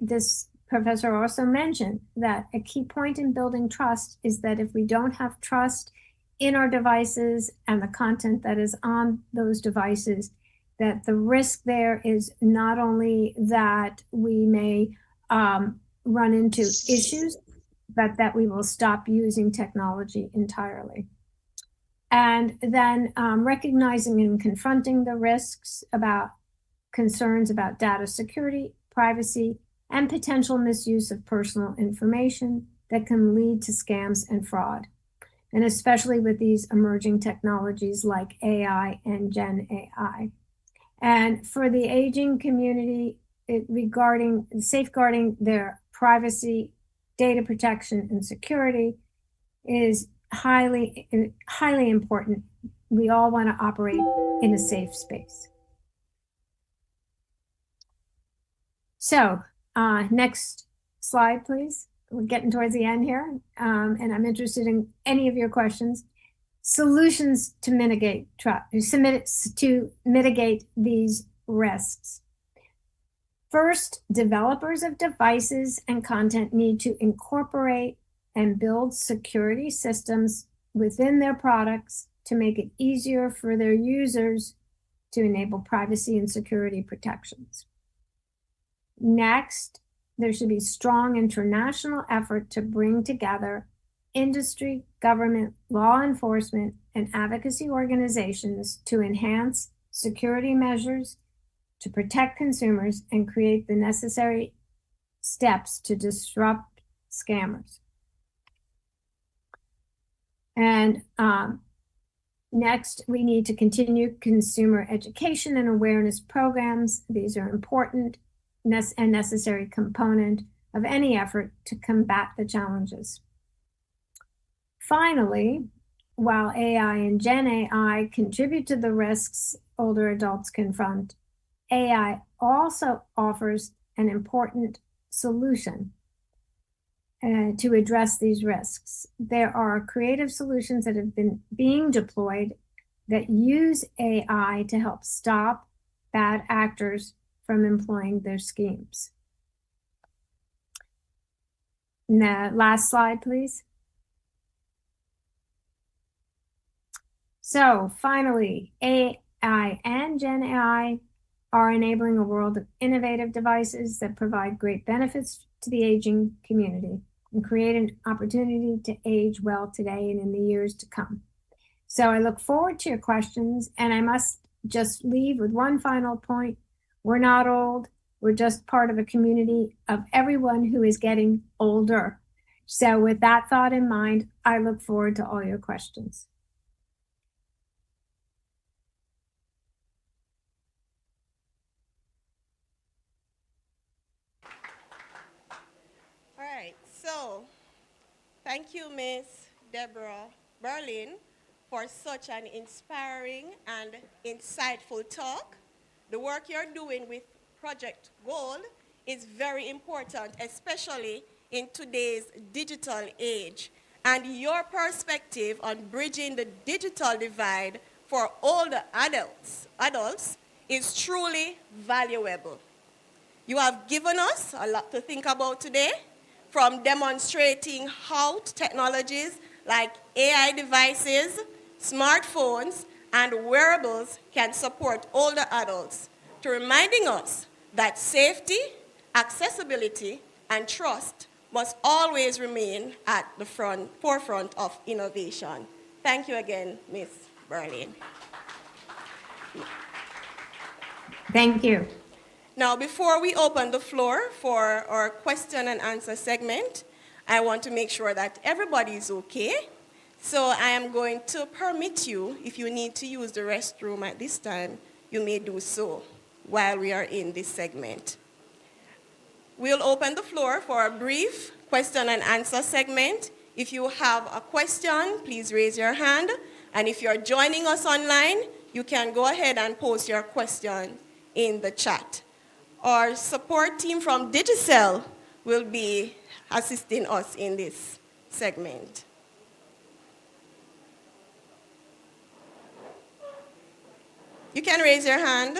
This professor also mentioned that a key point in building trust is that if we don't have trust in our devices and the content that is on those devices, that the risk there is not only that we may run into issues, but that we will stop using technology entirely. And then recognizing and confronting the risks about concerns about data security, privacy, and potential misuse of personal information that can lead to scams and fraud. And especially with these emerging technologies like AI and Gen AI. And for the aging community, regarding safeguarding their privacy, data protection, and security is highly important. We all want to operate in a safe space. So next slide, please. We're getting towards the end here, and I'm interested in any of your questions. Solutions to mitigate these risks. First, developers of devices and content need to incorporate and build security systems within their products to make it easier for their users to enable privacy and security protections. Next, there should be strong international effort to bring together industry, government, law enforcement, and advocacy organizations to enhance security measures to protect consumers and create the necessary steps to disrupt scammers. And next, we need to continue consumer education and awareness programs. These are important and necessary component of any effort to combat the challenges. Finally, while AI and Gen AI contribute to the risks older adults confront, AI also offers an important solution to address these risks. There are creative solutions that have been being deployed that use AI to help stop bad actors from employing their schemes. Now, last slide, please. So finally, AI and Gen AI are enabling a world of innovative devices that provide great benefits to the aging community and create an opportunity to age well today and in the years to come. So I look forward to your questions, and I must just leave with one final point. We're not old. We're just part of a community of everyone who is getting older. So with that thought in mind, I look forward to all your questions. All right, so thank you, Ms. Deborah Berlin, for such an inspiring and insightful talk. The work you're doing with Project Gold is very important, especially in today's digital age. And your perspective on bridging the digital divide for older adults is truly valuable. You have given us a lot to think about today, from demonstrating how technologies like AI devices, smartphones, and wearables can support older adults, to reminding us that safety, accessibility, and trust must always remain at the forefront of innovation. Thank you again, Ms. Berlin. Thank you. Now, before we open the floor for our question and answer segment, I want to make sure that everybody is okay. So I am going to permit you, if you need to use the restroom at this time, you may do so while we are in this segment. We'll open the floor for a brief question and answer segment. If you have a question, please raise your hand. And if you're joining us online, you can go ahead and post your question in the chat. Our support team from Digicel will be assisting us in this segment. You can raise your hand.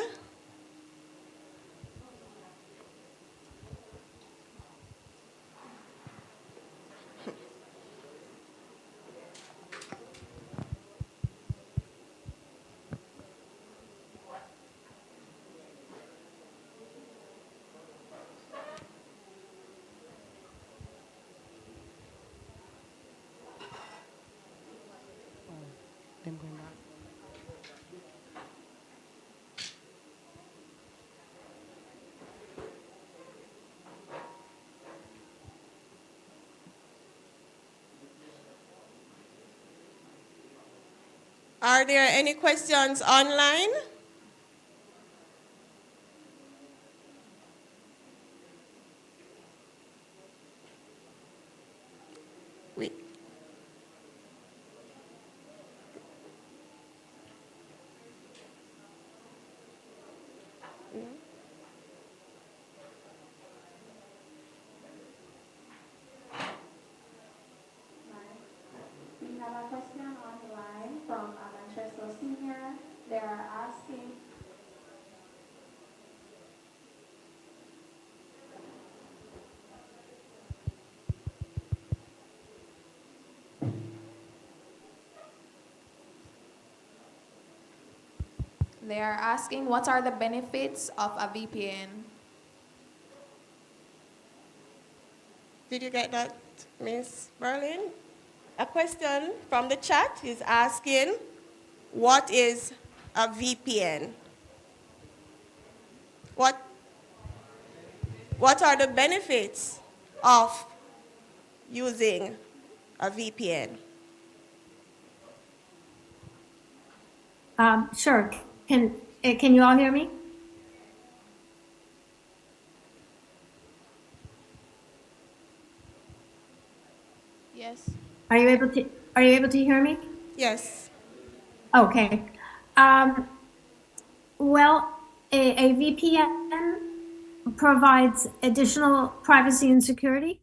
Are there any questions online? Oui. We have a question on the line from Manchester Senior. They are asking, what are the benefits of a VPN? Did you get that, Ms. Berlin? A question from the chat is asking, what is a VPN? What are the benefits of using a VPN? Sure. Can you all hear me? Yes. Are you able to hear me? Yes. Okay. Well, a VPN provides additional privacy and security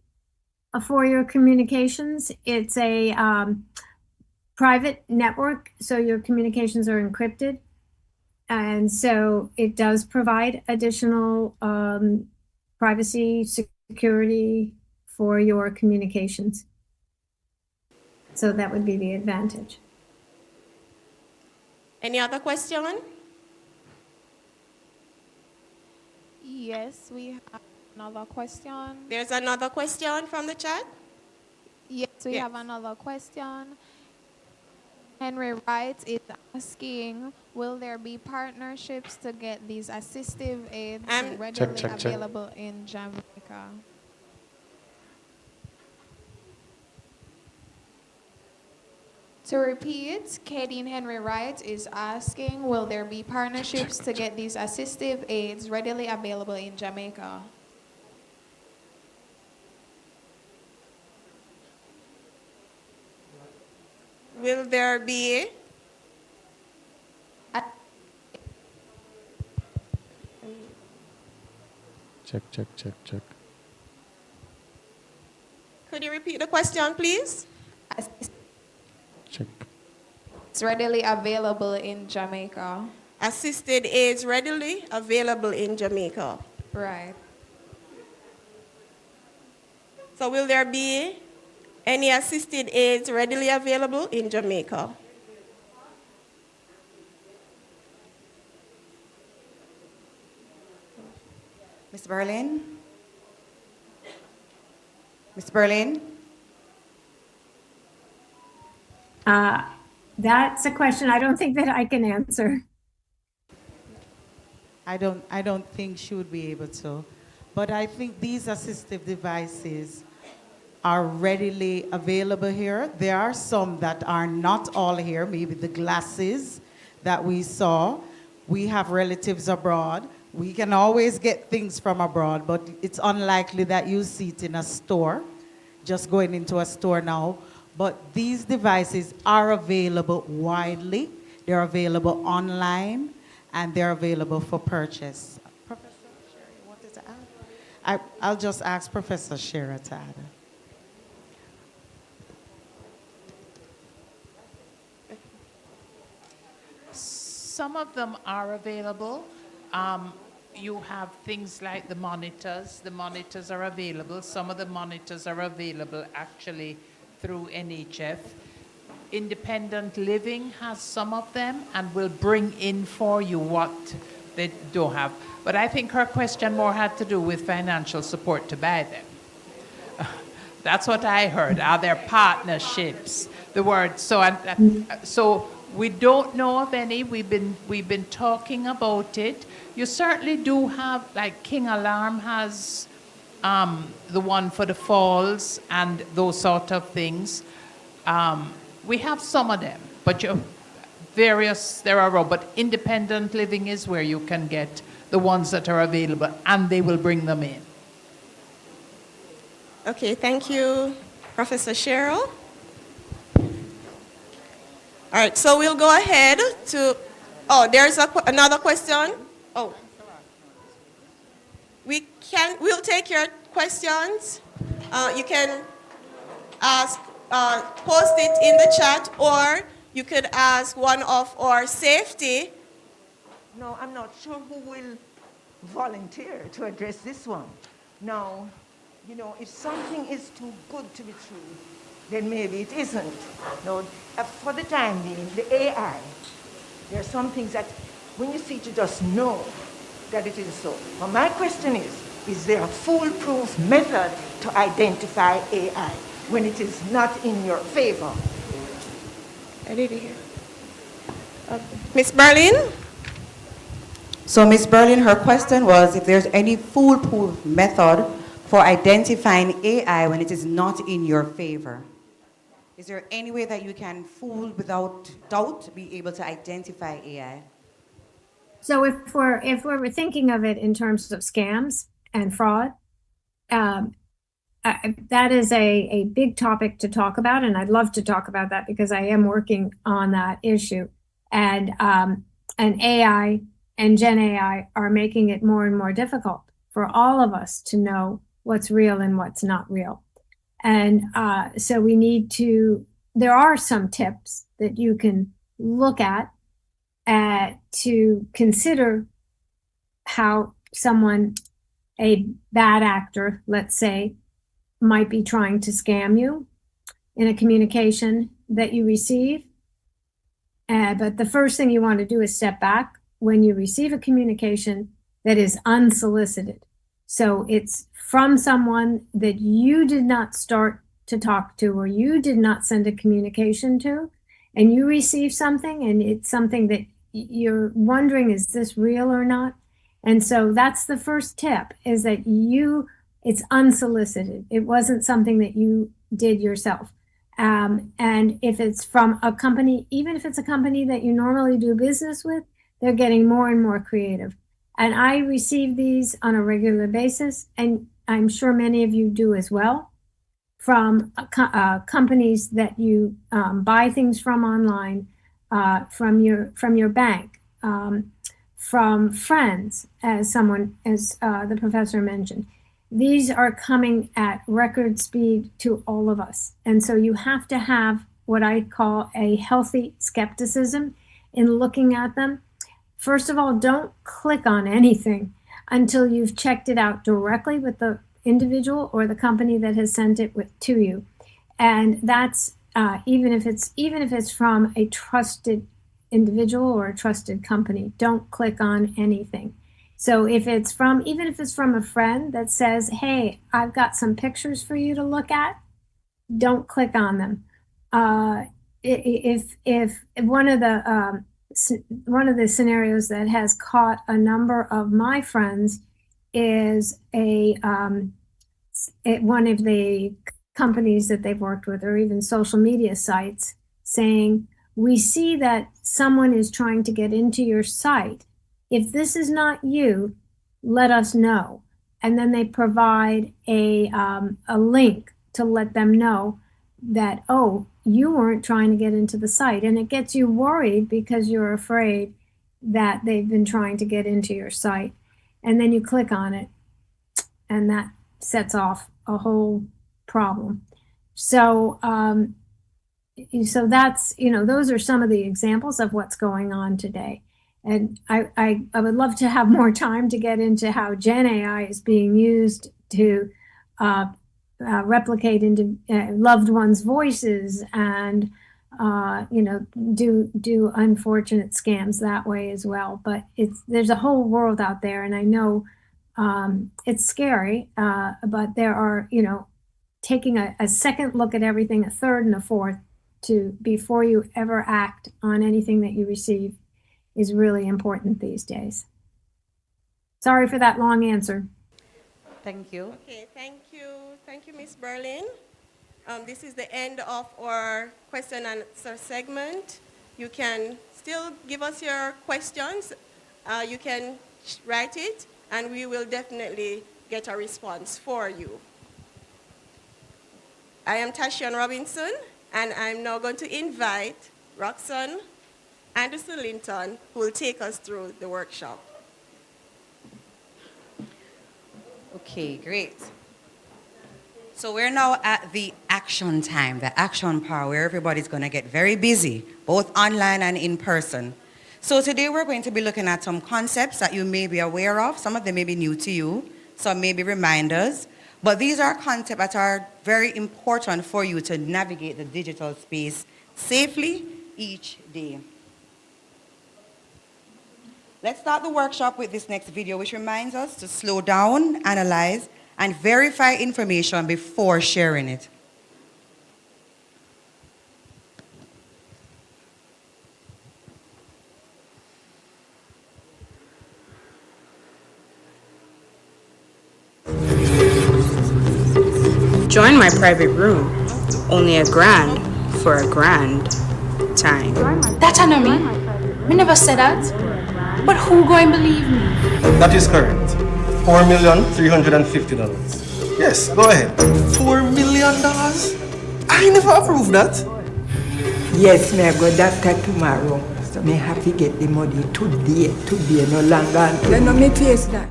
for your communications. It's a private network, so your communications are encrypted. And so it does provide additional privacy, security for your communications. So that would be the advantage. Any other question? Yes, we have another question. There's another question from the chat? Yes, we have another question. Henry Wright is asking, will there be partnerships to get these assistive aids readily available in Jamaica? To repeat, Kadeen Henry Wright is asking, will there be partnerships to get these assistive aids readily available in Jamaica? Will there be? Check. Could you repeat the question, please? Check. It's readily available in Jamaica. Assisted aids readily available in Jamaica. Right. So will there be any assisted aids readily available in Jamaica? Ms. Berlin? Ms. Berlin? That's a question I don't think that I can answer. I don't think she would be able to. But I think these assistive devices are readily available here. There are some that are not all here, maybe the glasses that we saw. We have relatives abroad. We can always get things from abroad, but it's unlikely that you see it in a store, just going into a store now. But these devices are available widely. They're available online, and they're available for purchase. Professor Sherry, what is that? I'll just ask Professor Sherry to add. Some of them are available. You have things like the monitors. The monitors are available. Some of the monitors are available actually through NHF. Independent Living has some of them and will bring in for you what they don't have. But I think her question more had to do with financial support to buy them. That's what I heard. Are there partnerships? The word. So we don't know of any. We've been talking about it. You certainly do have, like King Alarm has the one for the falls and those sort of things. We have some of them, but there are, but Independent Living is where you can get the ones that are available, and they will bring them in. Okay, thank you, Professor Cheryl. All right, so we'll go ahead to, there's another question. We'll take your questions. You can ask, post it in the chat, or you could ask one of our safety. No, I'm not sure who will volunteer to address this one. Now, if something is too good to be true, then maybe it isn't. No, for the time being, the AI, there are some things that when you see, you just know that it is so. But my question is there a foolproof method to identify AI when it is not in your favor? I didn't hear. Ms. Berlin? So Ms. Berlin, her question was if there's any foolproof method for identifying AI when it is not in your favor. Is there any way that you can fool without doubt, be able to identify AI? So if we're thinking of it in terms of scams and fraud, that is a big topic to talk about, and I'd love to talk about that because I am working on that issue. And AI and Gen AI are making it more and more difficult for all of us to know what's real and what's not real. And so we need to, there are some tips that you can look at to consider how someone, a bad actor, let's say, might be trying to scam you in a communication that you receive. But the first thing you want to do is step back when you receive a communication that is unsolicited. So it's from someone that you did not start to talk to or you did not send a communication to, and you receive something and it's something that you're wondering, is this real or not? And so that's the first tip, is that it's unsolicited. It wasn't something that you did yourself. And if it's from a company, even if it's a company that you normally do business with, they're getting more and more creative. And I receive these on a regular basis, and I'm sure many of you do as well, from companies that you buy things from online, from your bank, from friends, as the professor mentioned. These are coming at record speed to all of us. And so you have to have what I call a healthy skepticism in looking at them. First of all, don't click on anything until you've checked it out directly with the individual or the company that has sent it to you. And that's even if it's from a trusted individual or a trusted company, don't click on anything. So even if it's from a friend that says, hey, I've got some pictures for you to look at, don't click on them. If one of the scenarios that has caught a number of my friends is one of the companies that they've worked with, or even social media sites, saying, we see that someone is trying to get into your site. If this is not you, let us know. And then they provide a link to let them know that, oh, you weren't trying to get into the site. And it gets you worried because you're afraid that they've been trying to get into your site. And then you click on it, and that sets off a whole problem. So that's, those are some of the examples of what's going on today. And I would love to have more time to get into how Gen AI is being used to replicate into loved ones' voices and do unfortunate scams that way as well. But there's a whole world out there, and I know it's scary, but there are, taking a second look at everything, a third and a fourth, before you ever act on anything that you receive, is really important these days. Sorry for that long answer. Thank you. Okay, thank you. Thank you, Ms. Berlin. This is the end of our question and answer segment. You can still give us your questions. You can write it, and we will definitely get a response for you. I am Tashion Robinson, and I'm now going to invite Roxanne Anderson Linton, who will take us through the workshop. Okay, great. So we're now at the action time, the action part, where everybody's going to get very busy, both online and in person. So today we're going to be looking at some concepts that you may be aware of. Some of them may be new to you, some may be reminders. But these are concepts that are very important for you to navigate the digital space safely each day. Let's start the workshop with this next video, which reminds us to slow down, analyze, and verify information before sharing it. Join my private room. Only $1,000 for a grand time. That I know me. Me never said that. But who going believe me? That is correct. $4,350,000. Yes, go ahead. $4 million? I never approved that. Yes, me I go doctor tomorrow. So me have to get the money today, no longer. Then no me face that.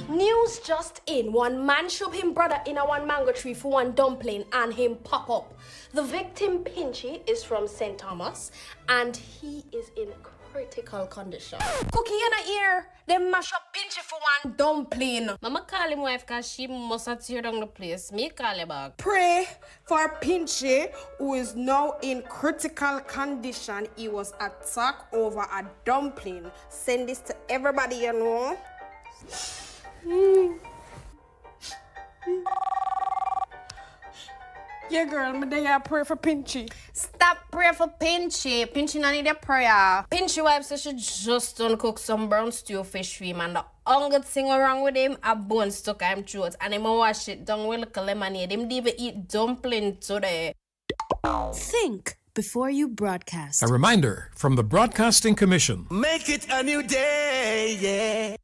News just in. One man shove him brother in a one mango tree for one dumpling and him pop up. The victim, Pinchy, is from St. Thomas and he is in critical condition. Cookie in a ear, they mash up Pinchy for one dumpling. Mama call him wife cause she must have tear down the place. Me call her back. Pray for Pinchy, who is now in critical condition. He was attacked over a dumpling. Send this to everybody you know. Yeah, girl, me there pray for Pinchy. Stop praying for Pinchy. Pinchy not need a prayer. Pinchy wife says she just done cook some brown stew fish for him and the only thing wrong with him, a bone stuck in him throat and him wash it down with little lemonade. Him even eat dumpling today. Think before you broadcast. A reminder from the Broadcasting Commission. Make it a new day, yeah.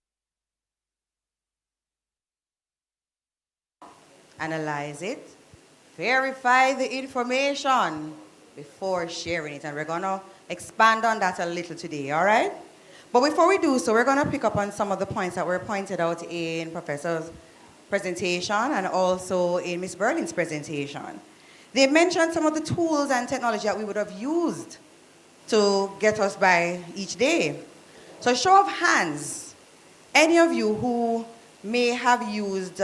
Analyze it, verify the information before sharing it. And we're going to expand on that a little today, all right? But before we do so, we're going to pick up on some of the points that were pointed out in Professor's presentation and also in Ms. Berlin's presentation. They mentioned some of the tools and technology that we would have used to get us by each day. So show of hands, any of you who may have used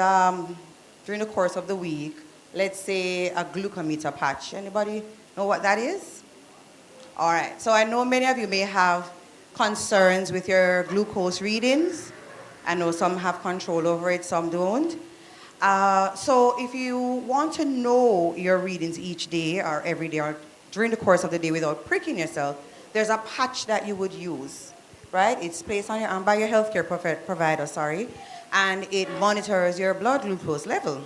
during the course of the week, let's say a glucometer patch. Anybody know what that is? All right, so I know many of you may have concerns with your glucose readings. I know some have control over it, some don't. So if you want to know your readings each day or every day or during the course of the day without pricking yourself, there's a patch that you would use, right? It's placed on your arm by your healthcare provider, and it monitors your blood glucose level.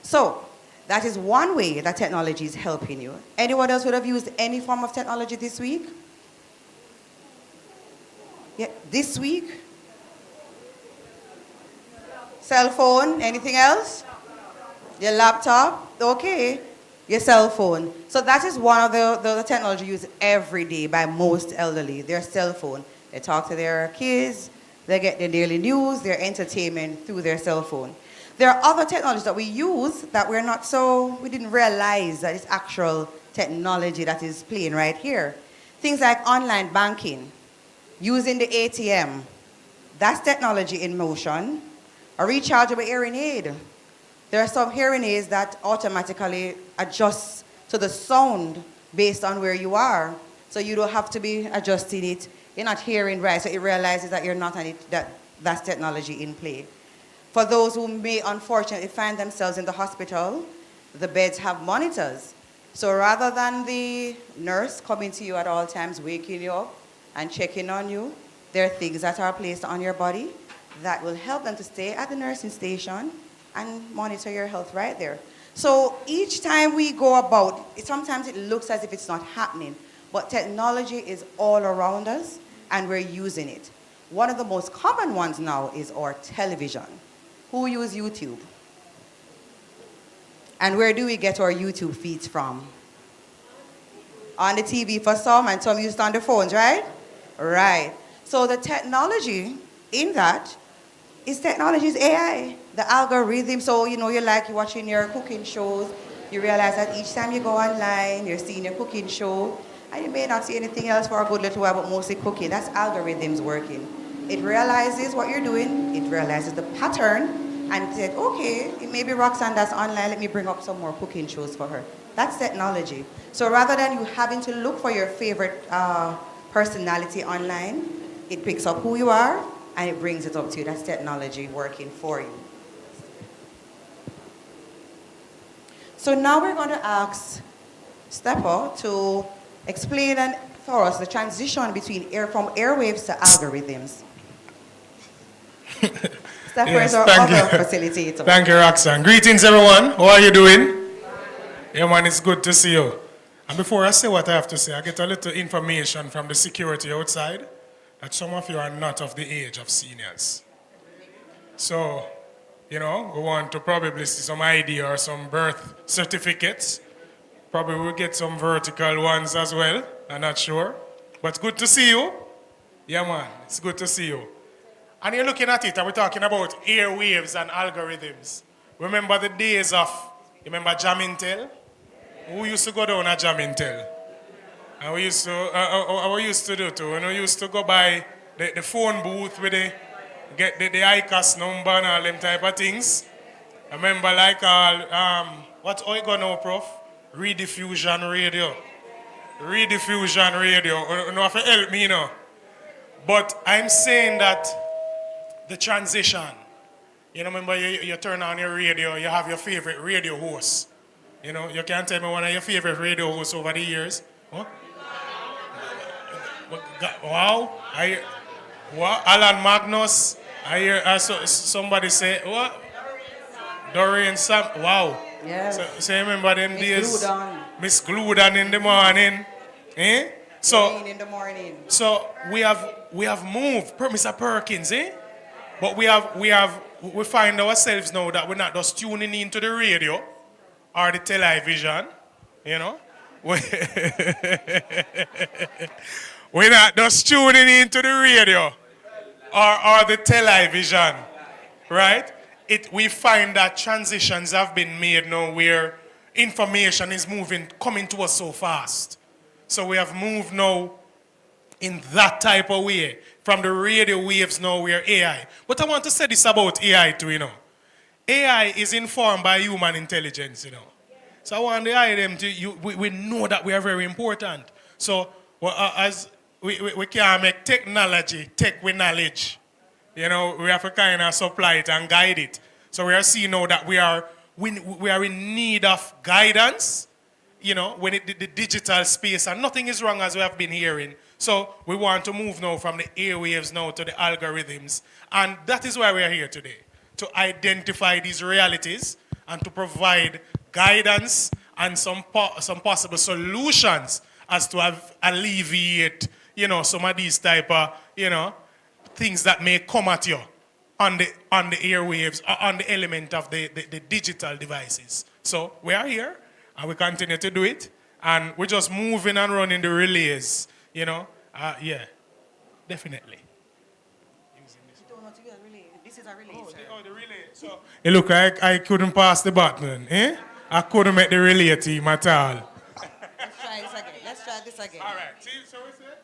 So that is one way that technology is helping you. Anyone else would have used any form of technology this week? Yeah, this week? Cell phone, anything else? Your laptop, okay. Your cell phone. So that is one of the technology used every day by most elderly, their cell phone. They talk to their kids, they get their daily news, their entertainment through their cell phone. There are other technologies that we use that we didn't realize that it's actual technology that is playing right here. Things like online banking, using the ATM, that's technology in motion. A rechargeable hearing aid. There are some hearing aids that automatically adjust to the sound based on where you are. So you don't have to be adjusting it. You're not hearing right, so it realizes that you're not on it, that's technology in play. For those who may unfortunately find themselves in the hospital, the beds have monitors. So rather than the nurse coming to you at all times, waking you up and checking on you, there are things that are placed on your body that will help them to stay at the nursing station and monitor your health right there. So each time we go about, sometimes it looks as if it's not happening, but technology is all around us and we're using it. One of the most common ones now is our television. Who use YouTube? And where do we get our YouTube feeds from? On the TV for some, and some used on the phones, right? Right. So the technology in that is AI, the algorithm. So, you're watching your cooking shows. You realize that each time you go online, you're seeing your cooking show, and you may not see anything else for a good little while, but mostly cooking. That's algorithms working. It realizes what you're doing, it realizes the pattern, and it said, okay, it may be Roxanne that's online, let me bring up some more cooking shows for her. That's technology. So rather than you having to look for your favorite personality online, it picks up who you are, and it brings it up to you. That's technology working for you. So now we're going to ask Stepper to explain for us the transition between from airwaves to algorithms. Stepper is our thank other you. facilitator. Thank you, Roxanne. Greetings, everyone. How are you doing? Yeah, man, it's good to see you. And before I say what I have to say, I get a little information from the security outside that some of you are not of the age of seniors. So, we want to probably see some ID or some birth certificates. Probably we'll get some vertical ones as well. I'm not sure. But good to see you. Yeah, man, it's good to see you. And you're looking at it, and we're talking about airwaves and algorithms. Remember the days of, Jamintel? Who used to go down at Jamintel? And we used to do too. We used to go by the phone booth with get the ICAS number and all them type of things. I remember what's all you got now, Prof? Rediffusion radio. Rediffusion radio. You know, have to help me, But I'm saying that the transition, remember you turn on your radio, you have your favorite radio host. You can't tell me one of your favorite radio hosts over the years. Huh? Wow. What? Alan Magnus. I hear somebody say, what? Dorian Sam. Wow. Yes. So you remember them days? Miss Gludan in the morning. So, in the morning. So we have moved, Mr. Perkins, But we find ourselves now that we're not just tuning into the radio or the television, We're not just tuning into the radio or the television, right? We find that transitions have been made now where information is coming to us so fast. So we have moved now in that type of way. From the radio waves now we're AI. But I want to say this about AI too, AI is informed by human intelligence, So I want the item we know that we are very important. So as we can't make technology tech with knowledge. We have to kind of supply it and guide it. So we are seeing now that we are in need of guidance, when the digital space, and nothing is wrong as we have been hearing. So we want to move now from the airwaves now to the algorithms. And that is why we are here today, to identify these realities and to provide guidance and some possible solutions as to alleviate, some of these type of, things that may come at you on the airwaves, on the element of the digital devices. So we are here, and we continue to do it, and we're just moving and running the relays, yeah, definitely. This is a relay, sir. The relay. So, look, I couldn't pass the button, I couldn't make the relay team at all. Let's try this again. All right, see, so we said,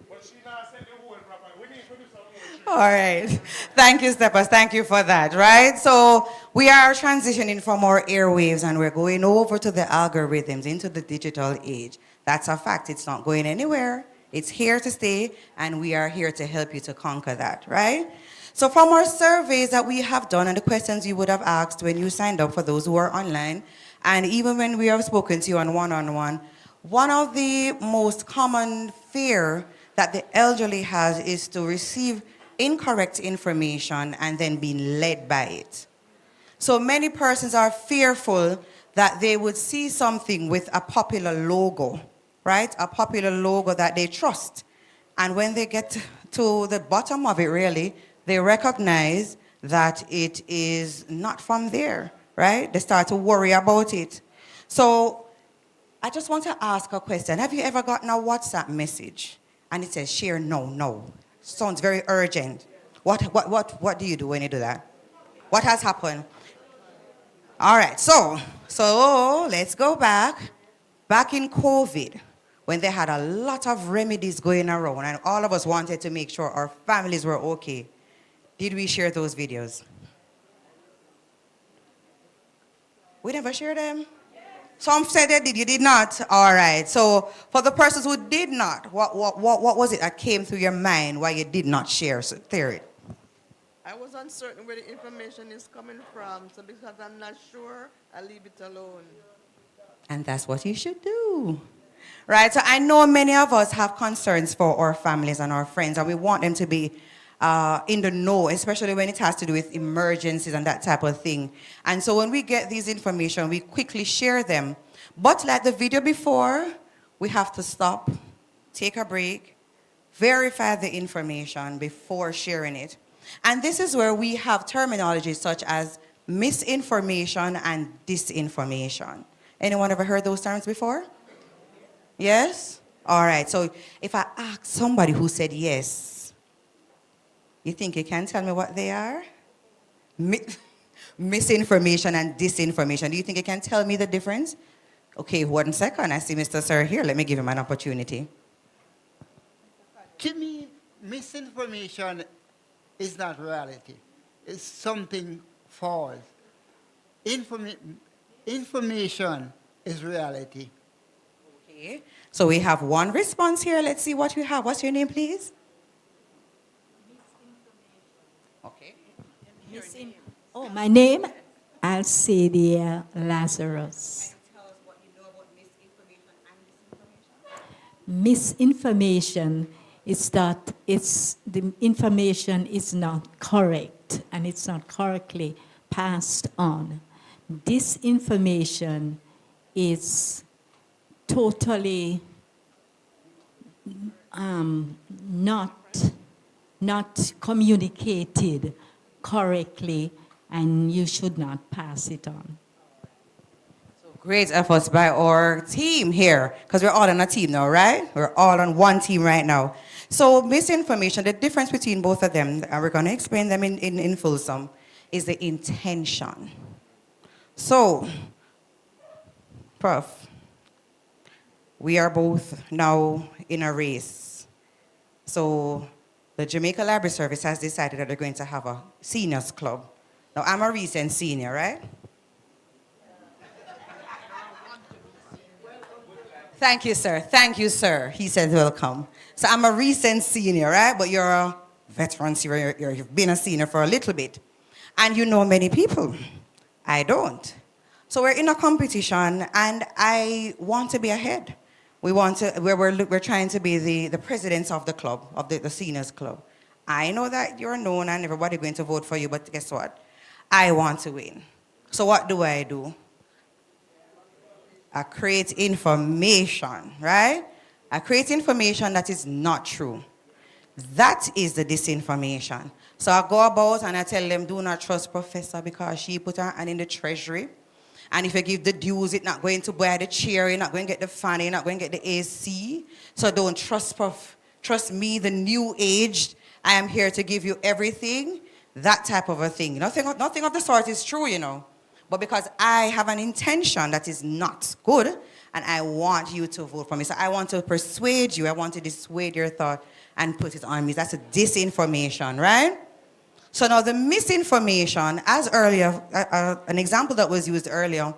but she now said the whole proper. We need to do some more. All right. Thank you, Steppers. Thank you for that, right? So we are transitioning from our airwaves and we're going over to the algorithms, into the digital age. That's a fact. It's not going anywhere. It's here to stay, and we are here to help you to conquer that, right? So from our surveys that we have done and the questions you would have asked when you signed up, for those who are online, and even when we have spoken to you on one-on-one, one of the most common fear that the elderly has is to receive incorrect information and then being led by it. So many persons are fearful that they would see something with a popular logo, right? A popular logo that they trust. And when they get to the bottom of it, really, they recognize that it is not from there, right? They start to worry about it. So I just want to ask a question. Have you ever gotten a WhatsApp message and it says share no? Sounds very urgent. What do you do when you do that? What has happened? All right, so let's go back. Back in COVID, when they had a lot of remedies going around and all of us wanted to make sure our families were okay, did we share those videos? We never shared them? Some said they did, you did not? All right, so for the persons who did not, what was it that came through your mind why you did not share? So, theory. I was uncertain where the information is coming from, so because I'm not sure, I leave it alone. And that's what you should do. Right, so I know many of us have concerns for our families and our friends, and we want them to be in the know, especially when it has to do with emergencies and that type of thing. And so when we get these information, we quickly share them. But like the video before, we have to stop, take a break, verify the information before sharing it. And this is where we have terminologies such as misinformation and disinformation. Anyone ever heard those terms before? Yes? All right, so if I ask somebody who said yes, you think you can tell me what they are? Misinformation and disinformation. Do you think you can tell me the difference? Okay, 1 second. I see Mr. Sir here. Let me give him an opportunity. To me, misinformation is not reality. It's something false. Information is reality. Okay. So we have one response here. Let's see what we have. What's your name, please? Okay. Oh, my name? Alcedia Lazarus. Misinformation is that the information is not correct and it's not correctly passed on. Disinformation is totally not communicated correctly, and you should not pass it on. Great efforts by our team here, because we're all on a team now, right? We're all on one team right now. So misinformation, the difference between both of them, and we're going to explain them in fulsome, is the intention. So, Prof, we are both now in a race. So the Jamaica Library Service has decided that they're going to have a seniors club. Now, I'm a recent senior, right? Thank you, sir. Thank you, sir. He said welcome. So I'm a recent senior, right? But you're a veteran senior. You've been a senior for a little bit. And you know many people. I don't. So we're in a competition, and I want to be ahead. We're trying to be the presidents of the club, of the seniors club. I know that you're known and everybody's going to vote for you, but guess what? I want to win. So what do? I create information, right? I create information that is not true. That is the disinformation. So I go about and I tell them, do not trust Professor because she put her hand in the treasury. And if you give the dues, it's not going to buy the chair, you're not going to get the fan, you're not going to get the AC. So don't trust Prof. Trust me, the new age. I am here to give you everything. That type of a thing. Nothing of the sort is true, you know. But because I have an intention that is not good, and I want you to vote for me. So I want to persuade you. I want to dissuade your thought and put it on me. That's a disinformation, right? So now the misinformation, as earlier, an example that was used earlier,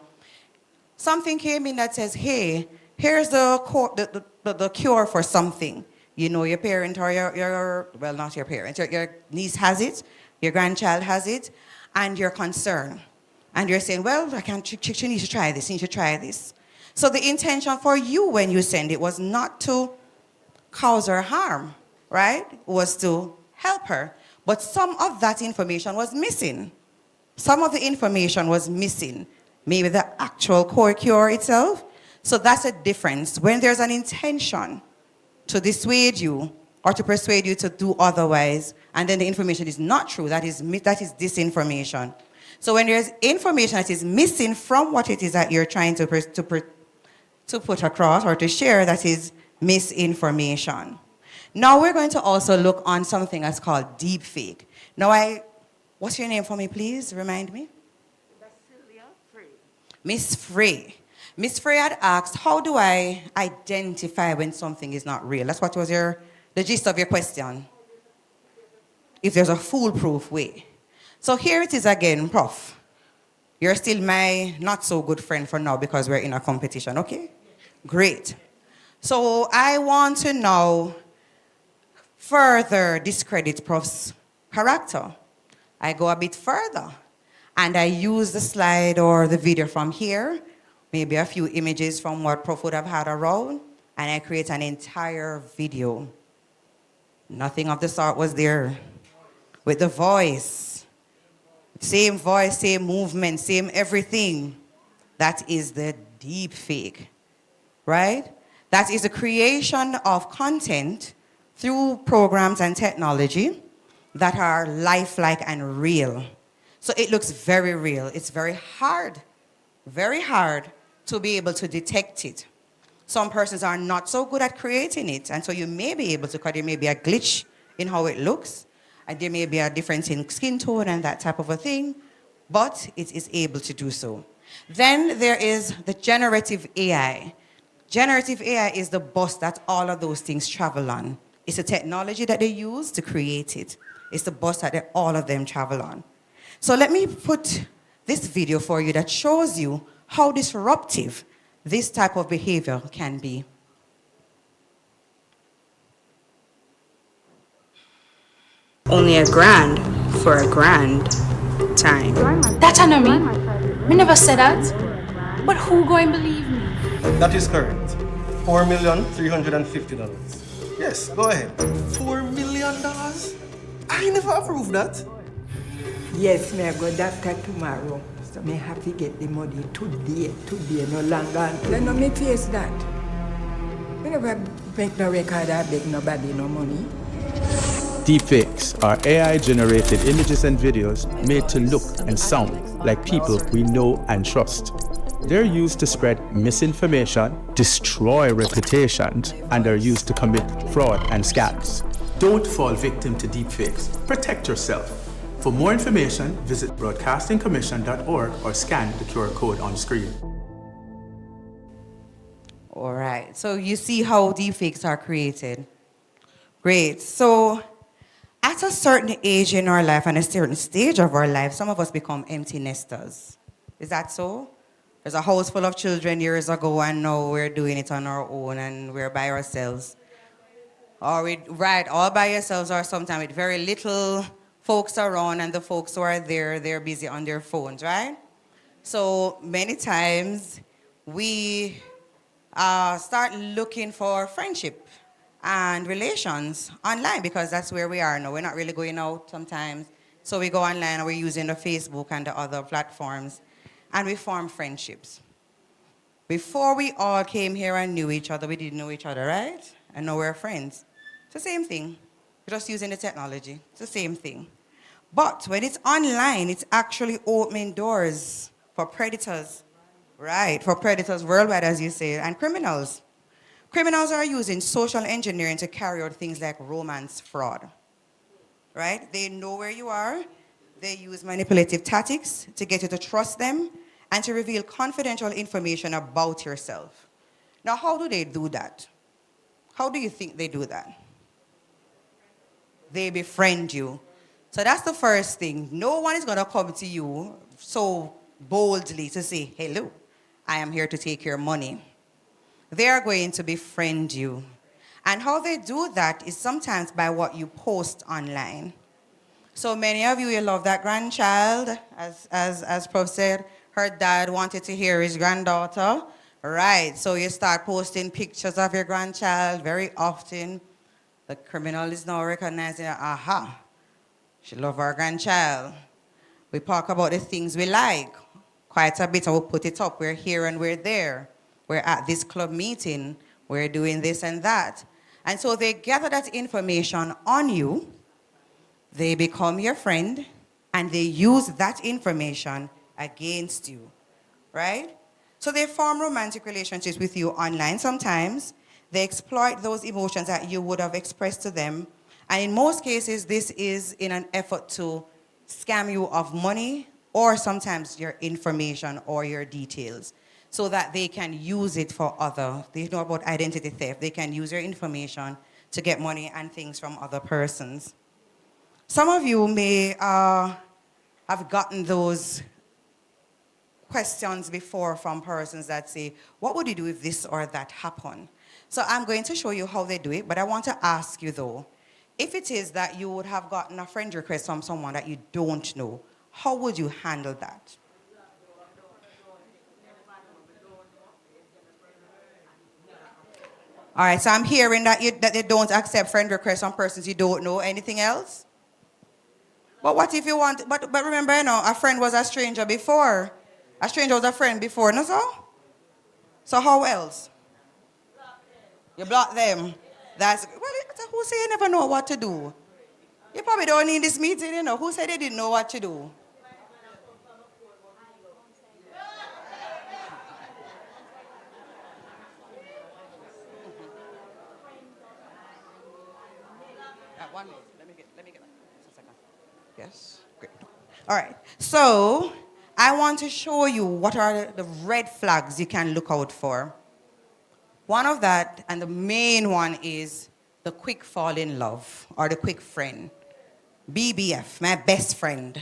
something came in that says, hey, here's the cure for something. You know your parent or well, not your parent, your niece has it, your grandchild has it, and you're concerned. And you're saying, well, she needs to try this, she needs to try this. So the intention for you when you send it was not to cause her harm, right? It was to help her. But some of that information was missing. Some of the information was missing. Maybe the actual core cure itself. So that's a difference. When there's an intention to dissuade you or to persuade you to do otherwise, and then the information is not true, that is disinformation. So when there's information that is missing from what it is that you're trying to put across or to share, that is misinformation. Now we're going to also look on something that's called deepfake. Now what's your name for me, please? Remind me. Miss Frey. Miss Frey had asked, how do I identify when something is not real? That's what was the gist of your question. If there's a foolproof way. So here it is again, Prof. You're still my not so good friend for now because we're in a competition, okay? Great. So I want to now further discredit Prof's character. I go a bit further and I use the slide or the video from here, maybe a few images from what Prof would have had around, and I create an entire video. Nothing of the sort was there. with the voice. Same voice, same movement, same everything. That is the deep fake, right? That is the creation of content through programs and technology that are lifelike and real. So it looks very real. It's very hard to be able to detect it. Some persons are not so good at creating it, and so you may be able to, because there may be a glitch in how it looks, and there may be a difference in skin tone and that type of a thing, but it is able to do so. Then there is the generative AI. Generative AI is the bus that all of those things travel on. It's the technology that they use to create it. It's the bus that all of them travel on. So let me put this video for you that shows you how disruptive this type of behavior can be. Only a grand for a grand time. That I know me. Me never said that. But who going believe me? That is correct. $4,350,000. Yes, go ahead. $4 million? I never approved that. Yes, me I go doctor tomorrow. So me have to get the money today, no longer. Then no me face that. Me never make no record or beg nobody no money. Deepfakes are AI-generated images and videos made to look and sound like people we know and trust. They're used to spread misinformation, destroy reputations, and are used to commit fraud and scams. Don't fall victim to deepfakes. Protect yourself. For more information, visit broadcastingcommission.org or scan the QR code on screen. All right, so you see how deepfakes are created. Great, so at a certain age in our life and a certain stage of our life, some of us become empty nesters. Is that so? There's a house full of children years ago, and now we're doing it on our own and we're by ourselves. Or all by yourselves, or sometimes with very little folks around, and the folks who are there, they're busy on their phones, right? So many times we start looking for friendship and relations online, because that's where we are now. We're not really going out sometimes. So we go online and we're using the Facebook and the other platforms, and we form friendships. Before we all came here and knew each other, we didn't know each other, right? And now we're friends. It's the same thing. We're just using the technology. It's the same thing. But when it's online, it's actually opening doors for predators, right? For predators worldwide, as you say, and criminals. Criminals are using social engineering to carry out things like romance fraud, right? They know where you are. They use manipulative tactics to get you to trust them and to reveal confidential information about yourself. Now, how do they do that? How do you think they do that? They befriend you. So that's the first thing. No one is going to come to you so boldly to say, hello, I am here to take your money. They are going to befriend you. And how they do that is sometimes by what you post online. So many of you, you love that grandchild. As Prof said, her dad wanted to hear his granddaughter. Right, so you start posting pictures of your grandchild very often. The criminal is now recognizing, aha, she loves our grandchild. We talk about the things we like quite a bit, and we'll put it up. We're here and we're there. We're at this club meeting. We're doing this and that. And so they gather that information on you. They become your friend, and they use that information against you, right? So they form romantic relationships with you online sometimes. They exploit those emotions that you would have expressed to them. And in most cases, this is in an effort to scam you of money, or sometimes your information or your details, so that they can use it for they know about identity theft. They can use your information to get money and things from other persons. Some of you may have gotten those questions before from persons that say, what would you do if this or that happened? So I'm going to show you how they do it, but I want to ask you though, if it is that you would have gotten a friend request from someone that you don't know, how would you handle that? All right, so I'm hearing that they don't accept friend requests from persons you don't know. Anything else? But what if you want, but remember, you know, a friend was a stranger before. A stranger was a friend before, no so? So how else? You block them. That's, well, who say you never know what to do? You probably don't need this meeting, you know. Who said they didn't know what to do? One minute. Let me get just a second. Yes. Great. All right. So I want to show you what are the red flags you can look out for. One of that, and the main one, is the quick fall in love or the quick friend. BBF, my best friend.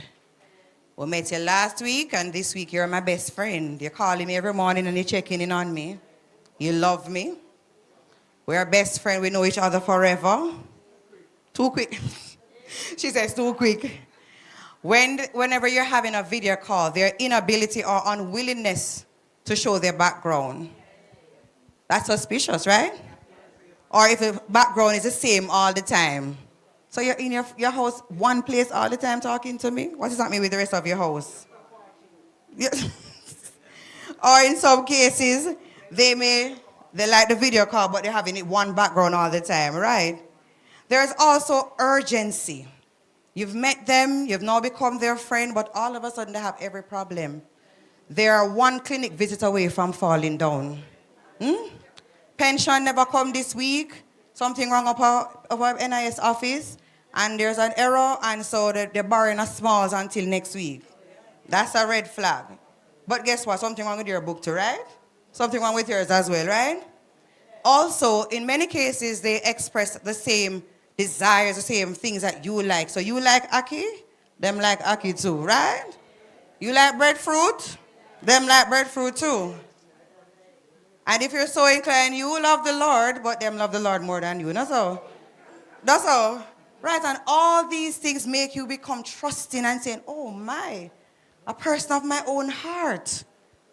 We met you last week, and this week you're my best friend. You're calling me every morning and you're checking in on me. You love me. We're best friends. We know each other forever. Too quick. She says too quick. Whenever you're having a video call, their inability or unwillingness to show their background. That's suspicious, right? Or if the background is the same all the time. So you're in your house, one place all the time talking to me? What does that mean with the rest of your house? Or in some cases, they like the video call, but they're having it one background all the time, right? There's also urgency. You've met them, you've now become their friend, but all of a sudden they have every problem. They are one clinic visit away from falling down. Pension never come this week. Something wrong up our NIS office, and there's an error, and so they're borrowing a smalls until next week. That's a red flag. But guess what? Something wrong with your book too, right? Something wrong with yours as well, right? Also, in many cases, they express the same desires, the same things that you like. So you like ackee, them like ackee too, right? You like breadfruit, them like breadfruit too. And if you're so inclined, you love the Lord, but them love the Lord more than you. That's all. That's all. Right? And all these things make you become trusting and saying, oh my, a person of my own heart.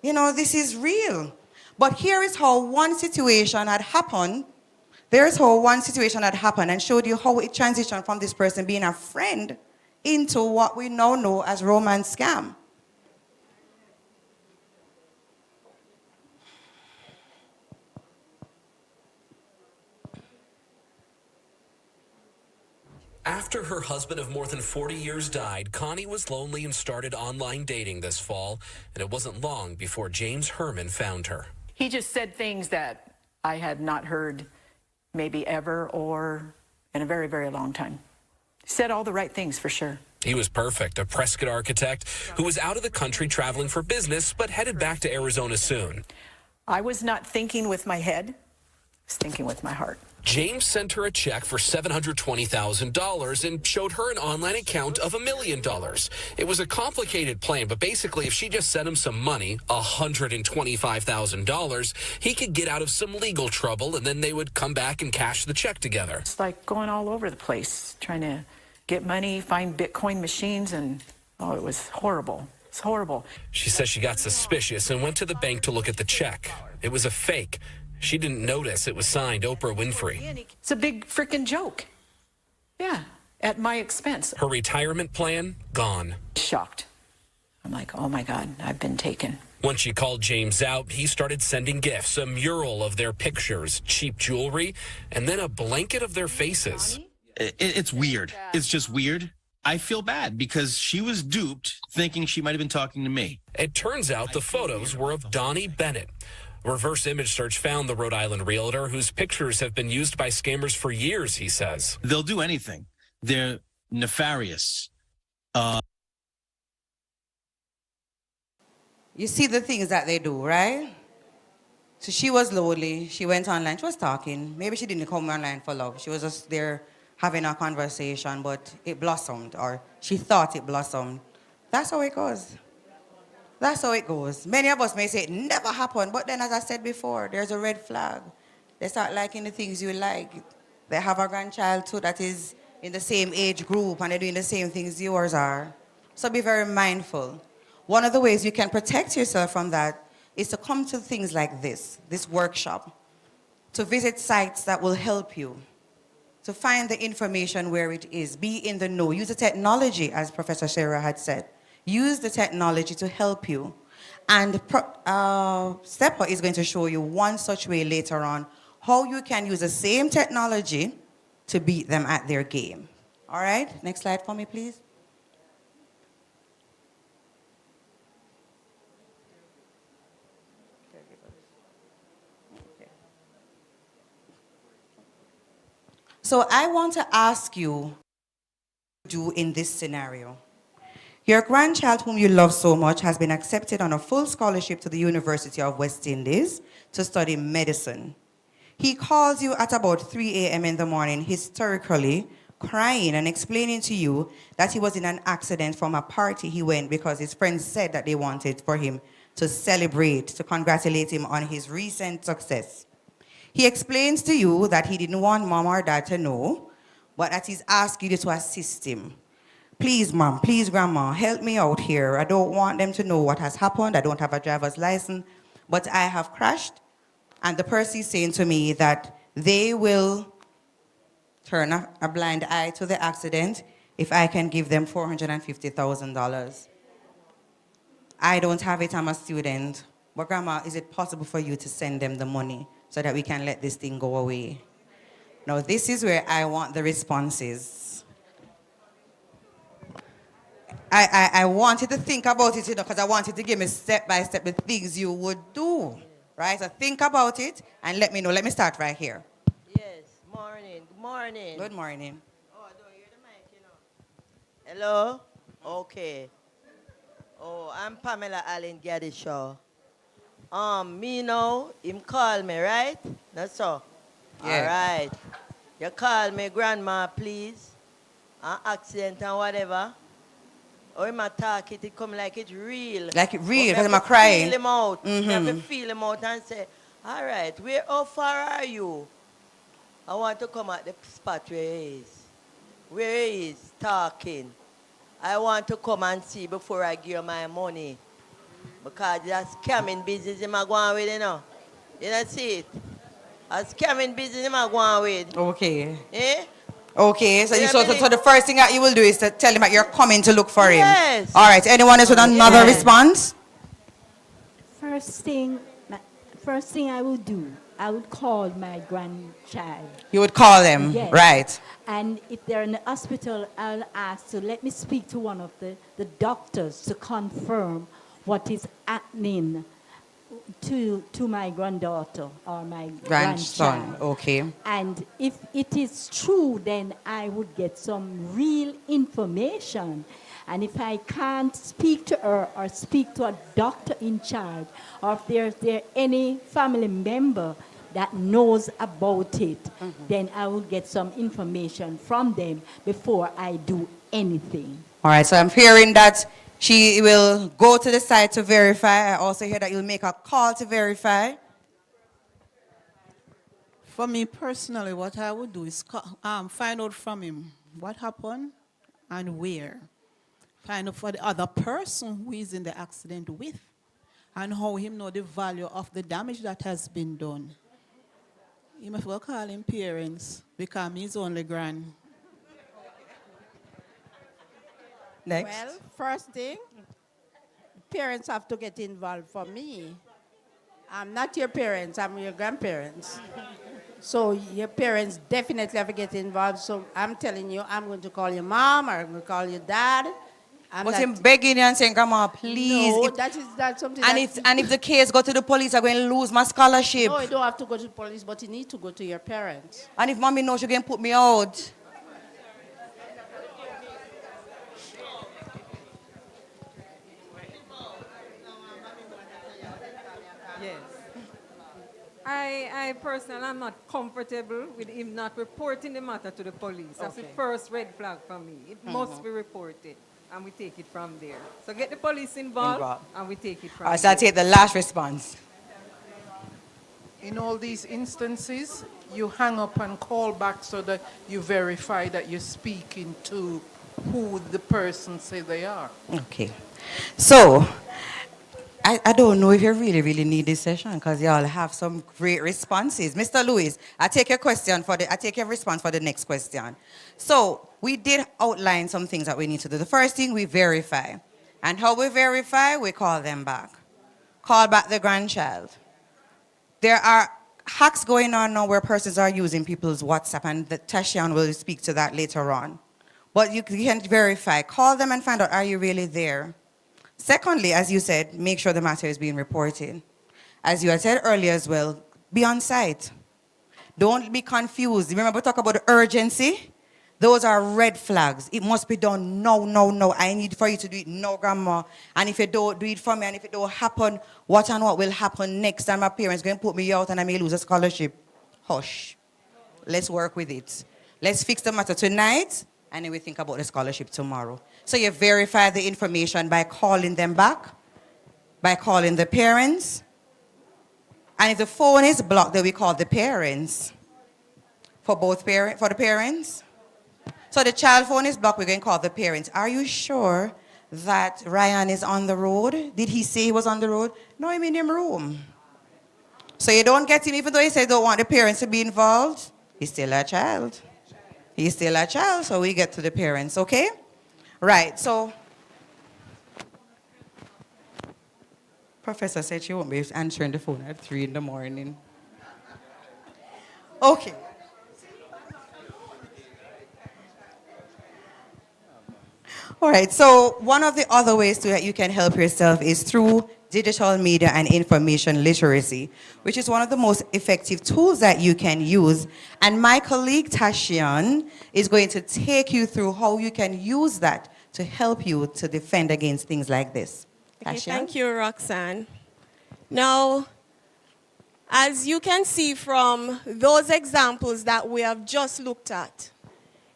You know, this is real. But here is how one situation had happened. There's how one situation had happened and showed you how it transitioned from this person being a friend into what we now know as romance scam. After her husband of more than 40 years died, Connie was lonely and started online dating this fall, and it wasn't long before James Herman found her. He just said things that I had not heard maybe ever or in a very, very long time. Said all the right things for sure. He was perfect, a Prescott architect who was out of the country traveling for business, but headed back to Arizona soon. I was not thinking with my head, I was thinking with my heart. James sent her a check for $720,000 and showed her an online account of $1 million. It was a complicated plan, but basically if she just sent him some money, $125,000, he could get out of some legal trouble, and then they would come back and cash the check together. It's like going all over the place, trying to get money, find Bitcoin machines, and oh, it was horrible. It's horrible. She says she got suspicious and went to the bank to look at the check. It was a fake. She didn't notice it was signed Oprah Winfrey. It's a big freaking joke. Yeah, at my expense. Her retirement plan, gone. Shocked. I'm like, oh my God, I've been taken. Once she called James out, he started sending gifts, a mural of their pictures, cheap jewelry, and then a blanket of their faces. It's weird. It's just weird. I feel bad because she was duped thinking she might have been talking to me. It turns out the photos were of Donnie Bennett. Reverse image search found the Rhode Island realtor, whose pictures have been used by scammers for years, he says. They'll do anything. They're nefarious. You see the things that they do, right? So she was lonely. She went online. She was talking. Maybe she didn't come online for love. She was just there having a conversation, but it blossomed, or she thought it blossomed. That's how it goes. That's how it goes. Many of us may say it never happened, but then as I said before, there's a red flag. They start liking the things you like. They have a grandchild too that is in the same age group and they're doing the same things yours are. So be very mindful. One of the ways you can protect yourself from that is to come to things like this workshop, to visit sites that will help you. to find the information where it is. Be in the know. Use the technology, as Professor Sarah had said. Use the technology to help you. And Stepper is going to show you one such way later on, how you can use the same technology to beat them at their game. All right, next slide for me, please. So I want to ask you what you do in this scenario. Your grandchild, whom you love so much, has been accepted on a full scholarship to the University of West Indies to study medicine. He calls you at about 3 a.m. in the morning, hysterically, crying and explaining to you that he was in an accident from a party he went because his friends said that they wanted for him to celebrate, to congratulate him on his recent success. He explains to you that he didn't want mom or dad to know, but that he's asking you to assist him. Please, mom, please, grandma, help me out here. I don't want them to know what has happened. I don't have a driver's license, but I have crashed. And the person is saying to me that they will turn a blind eye to the accident if I can give them $450,000. I don't have it, I'm a student. But grandma, is it possible for you to send them the money so that we can let this thing go away? Now, this is where I want the responses. I wanted to think about it, because I wanted to give me step by step the things you would do, right? So think about it and let me know. Let me start right here. Yes, morning. Good morning. Good morning. Oh, I don't hear the mic, Hello? Okay. Oh, I'm Pamela Allen Gaddishaw. Me now, him call me, right? That's so. Yeah. All right. You call me, grandma, please. An accident and whatever. Or him attack it come like it real. Like it real, Or because me I'm crying. Feel him out. Mm-hmm. Me have to feel him out and say, all right, how far are you? I want to come at the spot where he is. Where he is talking. I want to come and see before I give my money. Because that's scamming business him a going with, you know. You don't see it? A scamming business him a going with. Okay. Eh? Okay, so, so the first thing that you will do is to tell him that you're coming to look for him. Yes. All right, anyone else with another response? First thing I would do, I would call my grandchild. You would call them, Yes. right? And if they're in the hospital, I'll ask to let me speak to one of the doctors to confirm what is happening to my granddaughter or my Grandson, grandchild. okay. And if it is true, then I would get some real information. And if I can't speak to her or speak to a doctor in charge, or if there's any family member that knows about it, then I will get some information from them before I do anything. All right, so I'm hearing that she will go to the site to verify. I also hear that you'll make a call to verify. For me personally, what I would do is find out from him what happened and where. Find out for the other person who is in the accident with, and how him know the value of the damage that has been done. You must go call him parents, because he's only grand. Next. Well, first thing, parents have to get involved for me. I'm not your parents, I'm your grandparents. So your parents definitely have to get involved. So I'm telling you, I'm going to call your mom or I'm going to call your dad. But him begging you and saying, Grandma, please. No, that's something And if the case go to the police, I'm going to lose my scholarship. No, you don't have to go to the police, but you need to go to your parents. And if mommy knows, she's going to put me out. Yes. I personally am not comfortable with him not reporting the matter to the police. That's the first red flag for me. It must be reported, and we take it from there. So get the police involved. And we take it from All right, so there. I'll take the last response. In all these instances, you hang up and call back so that you verify that you're speaking to who the person say they are. Okay. So, I don't know if you really need this session because y'all have some great responses. Mr. Lewis, I take your response for the next question. So we did outline some things that we need to do. The first thing, we verify. And how we verify, we call them back. Call back the grandchild. There are hacks going on now where persons are using people's WhatsApp, and Tashian will speak to that later on. But you can verify. Call them and find out, are you really there? Secondly, as you said, make sure the matter is being reported. As you had said earlier as well, be on site. Don't be confused. Remember, we talk about the urgency? Those are red flags. It must be done no, no, no. I need for you to do it no, grandma. And if you don't do it for me, and if it don't happen, what and what will happen next? And my parents going to put me out and I may lose a scholarship. Hush. Let's work with it. Let's fix the matter tonight, and then we think about the scholarship tomorrow. So you verify the information by calling them back, by calling the parents. And if the phone is blocked, then we call the parents. For the parents. So the child phone is blocked, we're going to call the parents. Are you sure that Ryan is on the road? Did he say he was on the road? No, I'm in his room. So you don't get him, even though he said don't want the parents to be involved, he's still a child. He's still a child, so we get to the parents, okay? Right, so Professor said she won't be answering the phone at 3 in the morning. Okay. All right, so one of the other ways that you can help yourself is through digital media and information literacy, which is one of the most effective tools that you can use. And my colleague Tashian is going to take you through how you can use that to help you to defend against things like this. Okay, Tashian? thank you, Roxanne. Now, as you can see from those examples that we have just looked at,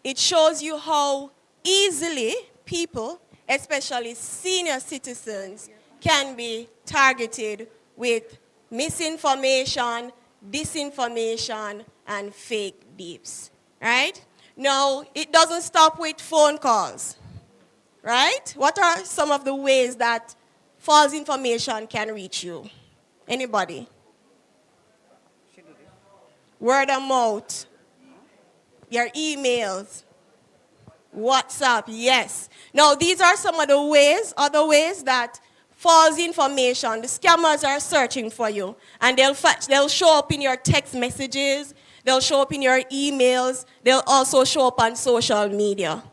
it shows you how easily people, especially senior citizens, can be targeted with misinformation, disinformation, and fake deeps, right? Now, it doesn't stop with phone calls, right? What are some of the ways that false information can reach you? Anybody? Word of mouth, your emails, WhatsApp, yes. Now, these are some of the ways, other ways that false information, the scammers are searching for you. And they'll show up in your text messages, they'll show up in your emails, they'll also show up on social media,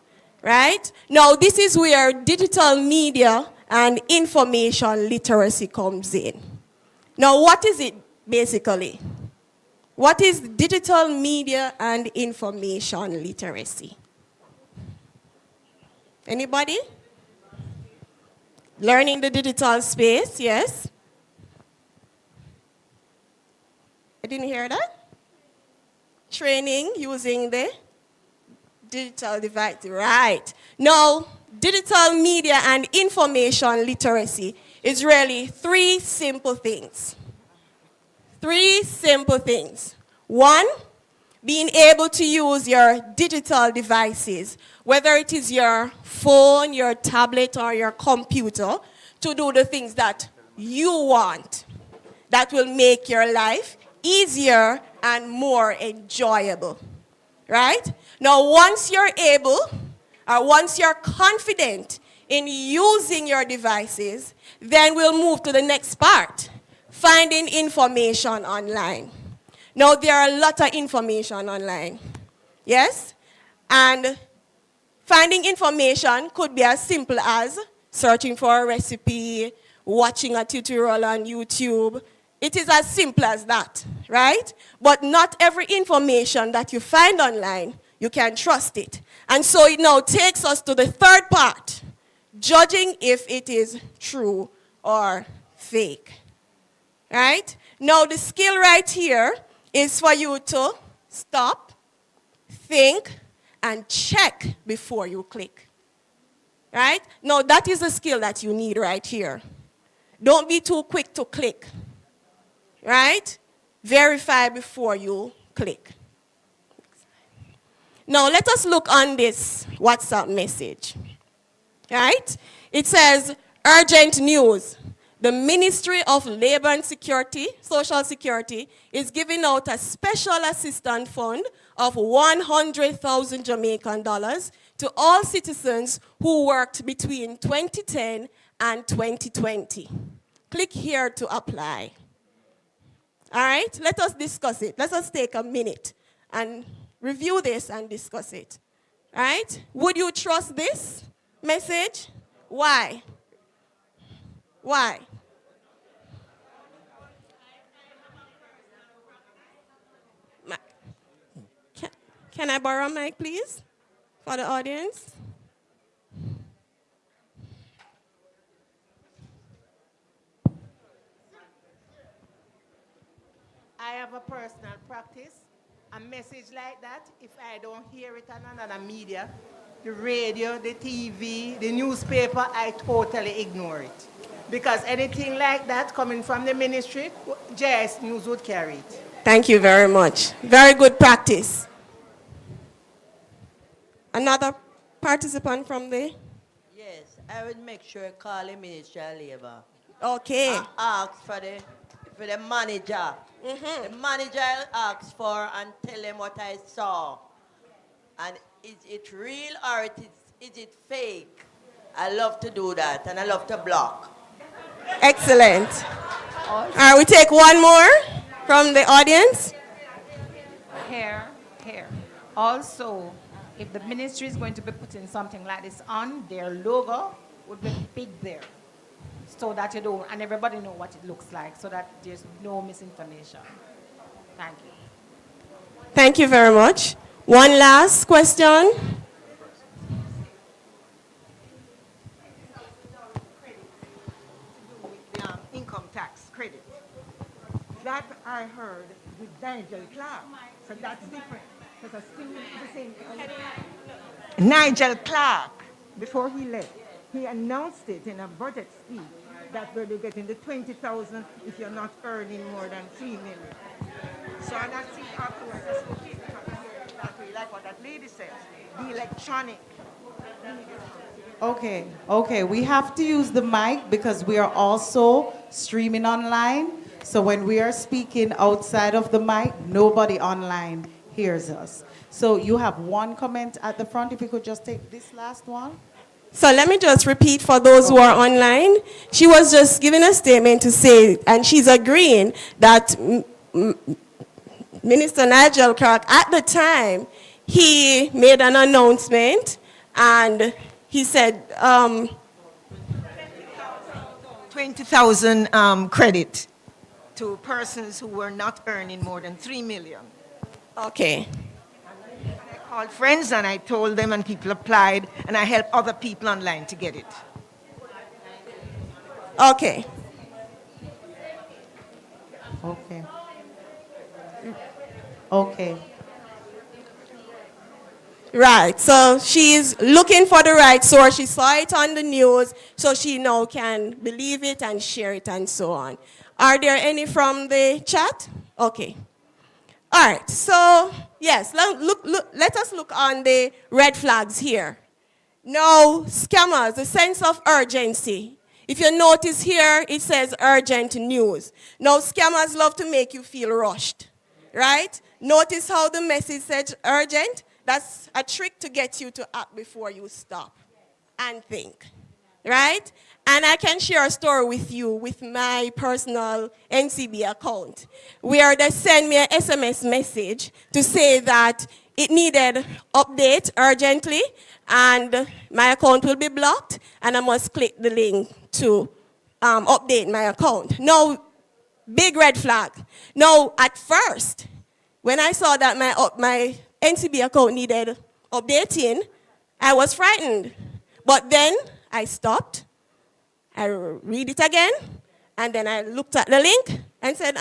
right? Now, this is where digital media and information literacy comes in. Now, what is it basically? What is digital media and information literacy? Anybody? Learning the digital space, yes? I didn't hear that. Training using the digital device, right. Now, digital media and information literacy is really 3 simple things. 3 simple things. 1, being able to use your digital devices, whether it is your phone, your tablet, or your computer, to do the things that you want, that will make your life easier and more enjoyable, right? Now, once you're able, or once you're confident in using your devices, then we'll move to the next part, finding information online. Now, there are a lot of information online, yes? And finding information could be as simple as searching for a recipe, watching a tutorial on YouTube. It is as simple as that, right? But not every information that you find online, you can trust it. And so it now takes us to the 3rd part, judging if it is true or fake, right? Now, the skill right here is for you to stop, think, and check before you click, right? Now, that is a skill that you need right here. Don't be too quick to click, right? Verify before you click. Now, let us look on this WhatsApp message, right? It says, urgent news. the Ministry of Labor and Security, Social Security, is giving out a special assistance fund of 100,000 Jamaican dollars to all citizens who worked between 2010 and 2020. Click here to apply. All right, let us discuss it. Let us take a minute and review this and discuss it. All right, would you trust this message? Why? Why? Can I borrow a mic, please, for the audience? I have a personal practice. A message like that, if I don't hear it on another media, the radio, the TV, the newspaper, I totally ignore it. Because anything like that coming from the ministry, JS News would carry it. Thank you very much. Very good practice. Another participant from the? Yes, I would make sure I call the Ministry of Labor. Okay. Ask for the manager. The manager asks for and tell them what I saw. And is it real or is it fake? I love to do that and I love to block. Excellent. All right, we take one more from the audience. Here. Also, if the ministry is going to be putting something like this on, their logo would be big there. So that you don't, and everybody know what it looks like, so that there's no misinformation. Thank you. Thank you very much. One last question. Income tax credit. That I heard with Nigel Clark. So that's different. Because still the same. Nigel Clark, before he left, he announced it in a budget speech that we're getting the 20,000 if you're not earning more than 3 million. So and I see afterwards, that's what he that way, like what that lady said, the electronic. Okay, we have to use the mic because we are also streaming online. So when we are speaking outside of the mic, nobody online hears us. So you have one comment at the front. If you could just take this last one. So let me just repeat for those who are online. She was just giving a statement to say, and she's agreeing that Minister Nigel Clark, at the time, he made an announcement and he said 20,000 credit to persons who were not earning more than 3 million. Okay. I called friends and I told them and people applied and I helped other people online to get it. Okay. Okay. Right, so she's looking for the right source. She saw it on the news, so she now can believe it and share it and so on. Are there any from the chat? Okay. All right, so yes, let us look on the red flags here. Now, scammers, the sense of urgency. If you notice here, it says urgent news. Now, scammers love to make you feel rushed, right? Notice how the message says urgent? That's a trick to get you to act before you stop and think, right? And I can share a story with you with my personal NCB account, where they sent me an SMS message to say that it needed update urgently and my account will be blocked and I must click the link to update my account. Now, big red flag. Now, at first, when I saw that my NCB account needed updating, I was frightened. But then I stopped, I read it again, and then I looked at the link and said,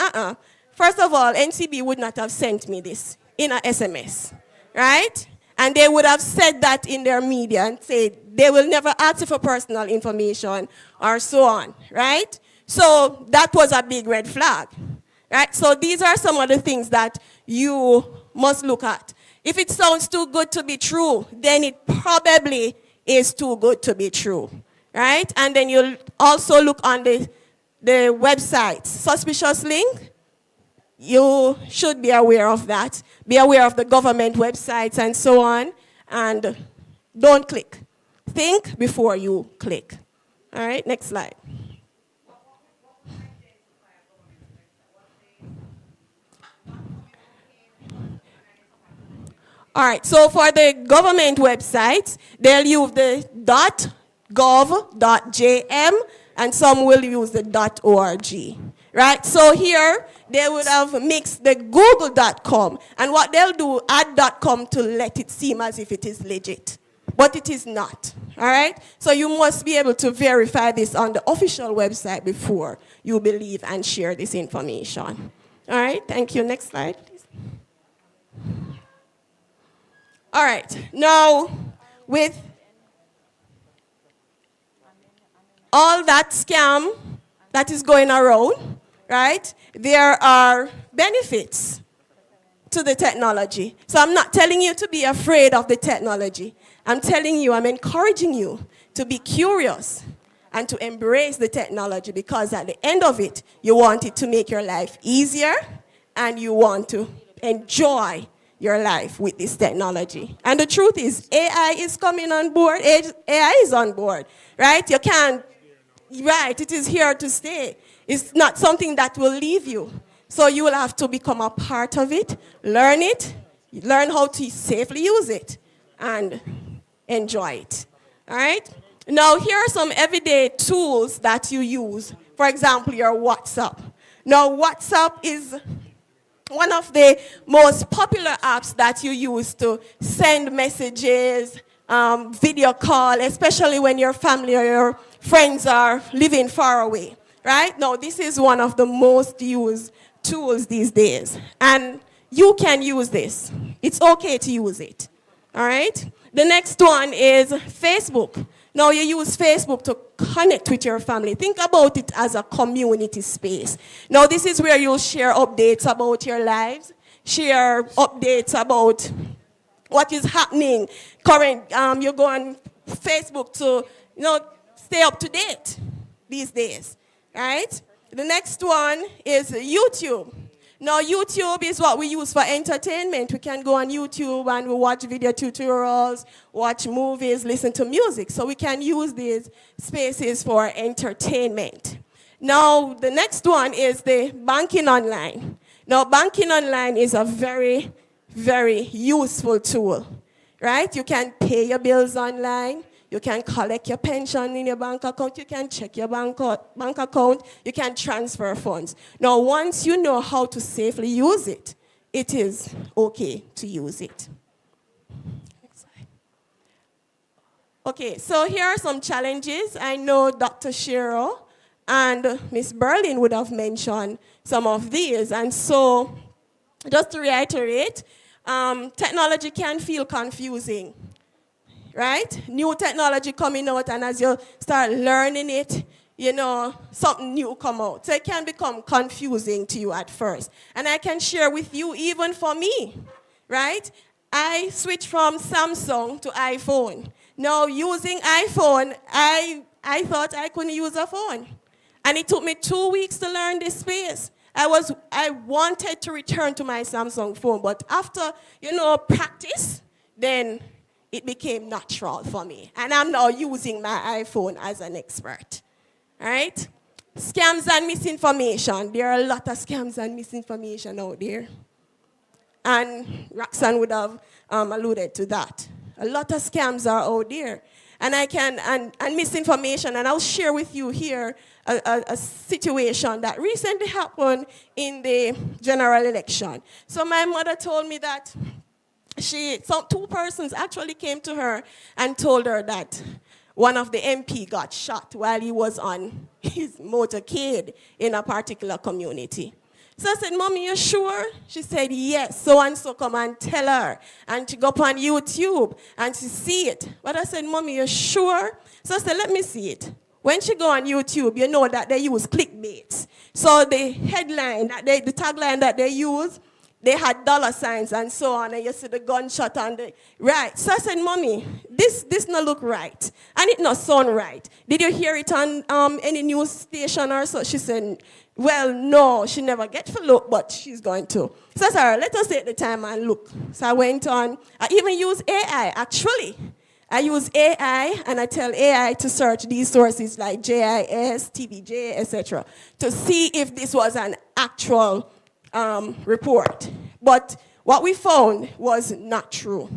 First of all, NCB would not have sent me this in an SMS, right? And they would have said that in their media and said they will never ask you for personal information or so on, right? So that was a big red flag, right? So these are some of the things that you must look at. If it sounds too good to be true, then it probably is too good to be true, right? And then you'll also look on the the websites. Suspicious link, you should be aware of that. Be aware of the government websites and so on, and don't click. Think before you click. All right, next slide. All right, so for the government websites, they'll use the .gov.jm, and some will use the .org. Right, so here they would have mixed the google.com, and what they'll do, add .com to let it seem as if it is legit, but it is not. All right, so you must be able to verify this on the official website before you believe and share this information. All right, thank you. Next slide, please. All right, now with all that scam that is going around, right, there are benefits to the technology. So I'm not telling you to be afraid of the technology. I'm telling you, I'm encouraging you to be curious and to embrace the technology, because at the end of it, you want it to make your life easier and you want to enjoy your life with this technology. And the truth is, AI is coming on board. AI is on board, right? You can't, right, it is here to stay. It's not something that will leave you. So you will have to become a part of it, learn how to safely use it, and enjoy it, all right? Now, here are some everyday tools that you use. For example, your WhatsApp. Now, WhatsApp is one of the most popular apps that you use to send messages, video call, especially when your family or your friends are living far away, right? Now, this is one of the most used tools these days, and you can use this. It's okay to use it, all right? The next one is Facebook. Now, you use Facebook to connect with your family. Think about it as a community space. Now, this is where you'll share updates about your lives, share updates about what is happening current. You go on Facebook to, stay up to date these days, right? The next one is YouTube. Now, YouTube is what we use for entertainment. We can go on YouTube and we watch video tutorials, watch movies, listen to music. So we can use these spaces for entertainment. Now, the next one is the banking online. Now, banking online is a very, very useful tool, right? You can pay your bills online. You can collect your pension in your bank account. You can check your bank account. You can transfer funds. Now, once you know how to safely use it, it is okay to use it. Okay, so here are some challenges. I know Dr. Shiro and Ms. Berlin would have mentioned some of these. And so, just to reiterate, technology can feel confusing. Right? New technology coming out, and as you start learning it, something new come out. So it can become confusing to you at first. And I can share with you, even for me, right? I switched from Samsung to iPhone. Now, using iPhone, I thought I couldn't use a phone. And it took me 2 weeks to learn this space. I wanted to return to my Samsung phone, but after, practice, then it became natural for me. And I'm now using my iPhone as an expert, all right? Scams and misinformation. There are a lot of scams and misinformation out there. And Roxanne would have alluded to that. A lot of scams are out there. And misinformation, and I'll share with you here a situation that recently happened in the general election. So my mother told me that two persons actually came to her and told her that one of the MP got shot while he was on his motorcade in a particular community. So I said, Mommy, you sure? She said, yes. So and so come and tell her. And she go up on YouTube and she see it. But I said, Mommy, you sure? So I said, let me see it. When she go on YouTube, you know that they use clickbaits. So the headline, the tagline that they use they had dollar signs and so on, and you see the gunshot and the, right. So I said, Mommy, this no look right, and it not sound right. Did you hear it on any news station or so? She said, well, no, she never get to look, but she's going to. So I said, all right, let us take the time and look. So I went on. I even use AI, actually. I use AI, and I tell AI to search these sources like JIS, TVJ, etc., to see if this was an actual report. But what we found was not true,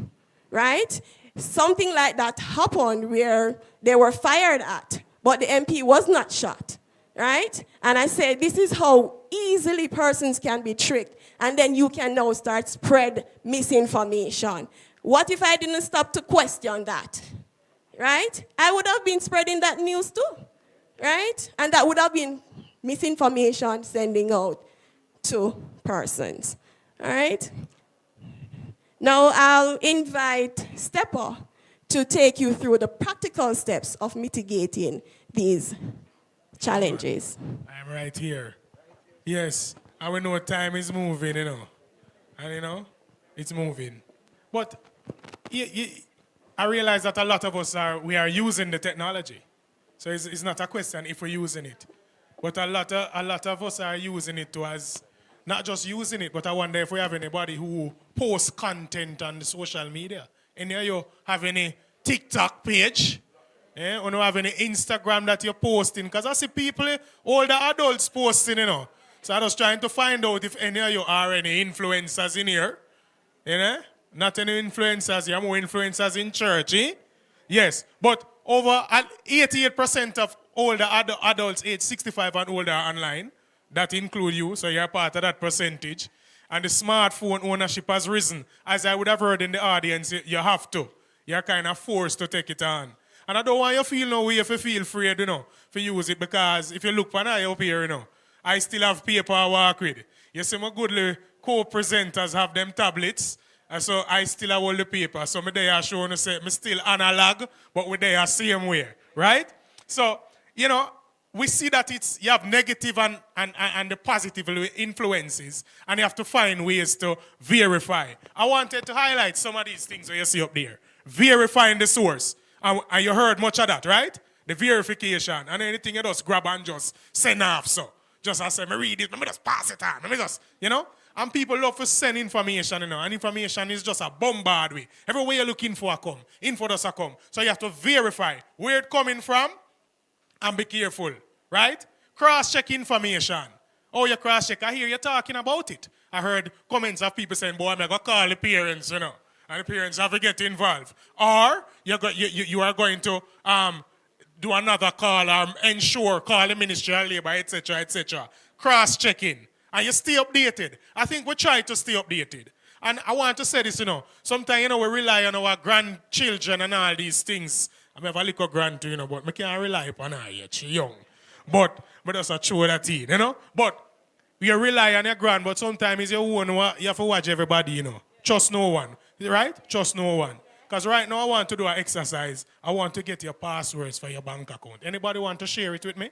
right? Something like that happened where they were fired at, but the MP was not shot, right? And I said, this is how easily persons can be tricked, and then you can now start spread misinformation. What if I didn't stop to question that, right? I would have been spreading that news too, right? And that would have been misinformation sending out to persons, all right? Now I'll invite Stepper to take you through the practical steps of mitigating these challenges. I'm right here. Yes, I will know time is moving, you know. And you know, it's moving. But I realize that a lot of us we are using the technology. So it's not a question if we're using it. But a lot of us are using it to as, not just using it, but I wonder if we have anybody who posts content on the social media. Any of you have any TikTok page? Eh? Or you have any Instagram that you're posting? Because I see people, older adults posting, you know. So I was trying to find out if any of you are any influencers in here. You know? Not any influencers, you have more influencers in church, eh? Yes, but over 88% of older adults aged 65 and older are online. That include you, so you're part of that percentage. And the smartphone ownership has risen. As I would have heard in the audience, you have to. You're kind of forced to take it on. And I don't want you to feel no way if you feel afraid, you know, to use it, because if you look for I up here, you know, I still have paper I work with. You see my good co-presenters have them tablets. And so I still have all the paper. So me there showing to say me still analog, but we there same way, right? So, you know, we see that you have negative and the positive influences, and you have to find ways to verify. I wanted to highlight some of these things that you see up there. Verifying the source. And you heard much of that, right? The verification. And anything you just grab and just send off. So just I say, me read it, let me just pass it on. Let me just, you know? And people love to send information, you know, and information is just a bombard way. Everywhere you're looking for a come, info does a come. So you have to verify where it's coming from and be careful, right? Cross-check information. Oh, you cross-check. I hear you talking about it. I heard comments of people saying, boy, I'm going to call the parents, you know, and the parents have to get involved. Or you are going to do another call or ensure, call the Ministry of Labor, etc., etc. Cross-checking. And you stay updated. I think we try to stay updated. And I want to say this, you know, sometimes, you know, we rely on our grandchildren and all these things. I have a little grand too, you know, but I can't rely upon her yet. She's young. But that's a true that thing, you know. But you rely on your grand, but sometimes it's your own, you have to watch everybody, you know. Trust no one, right? Trust no one. Because right now I want to do an exercise. I want to get your passwords for your bank account. Anybody want to share it with me?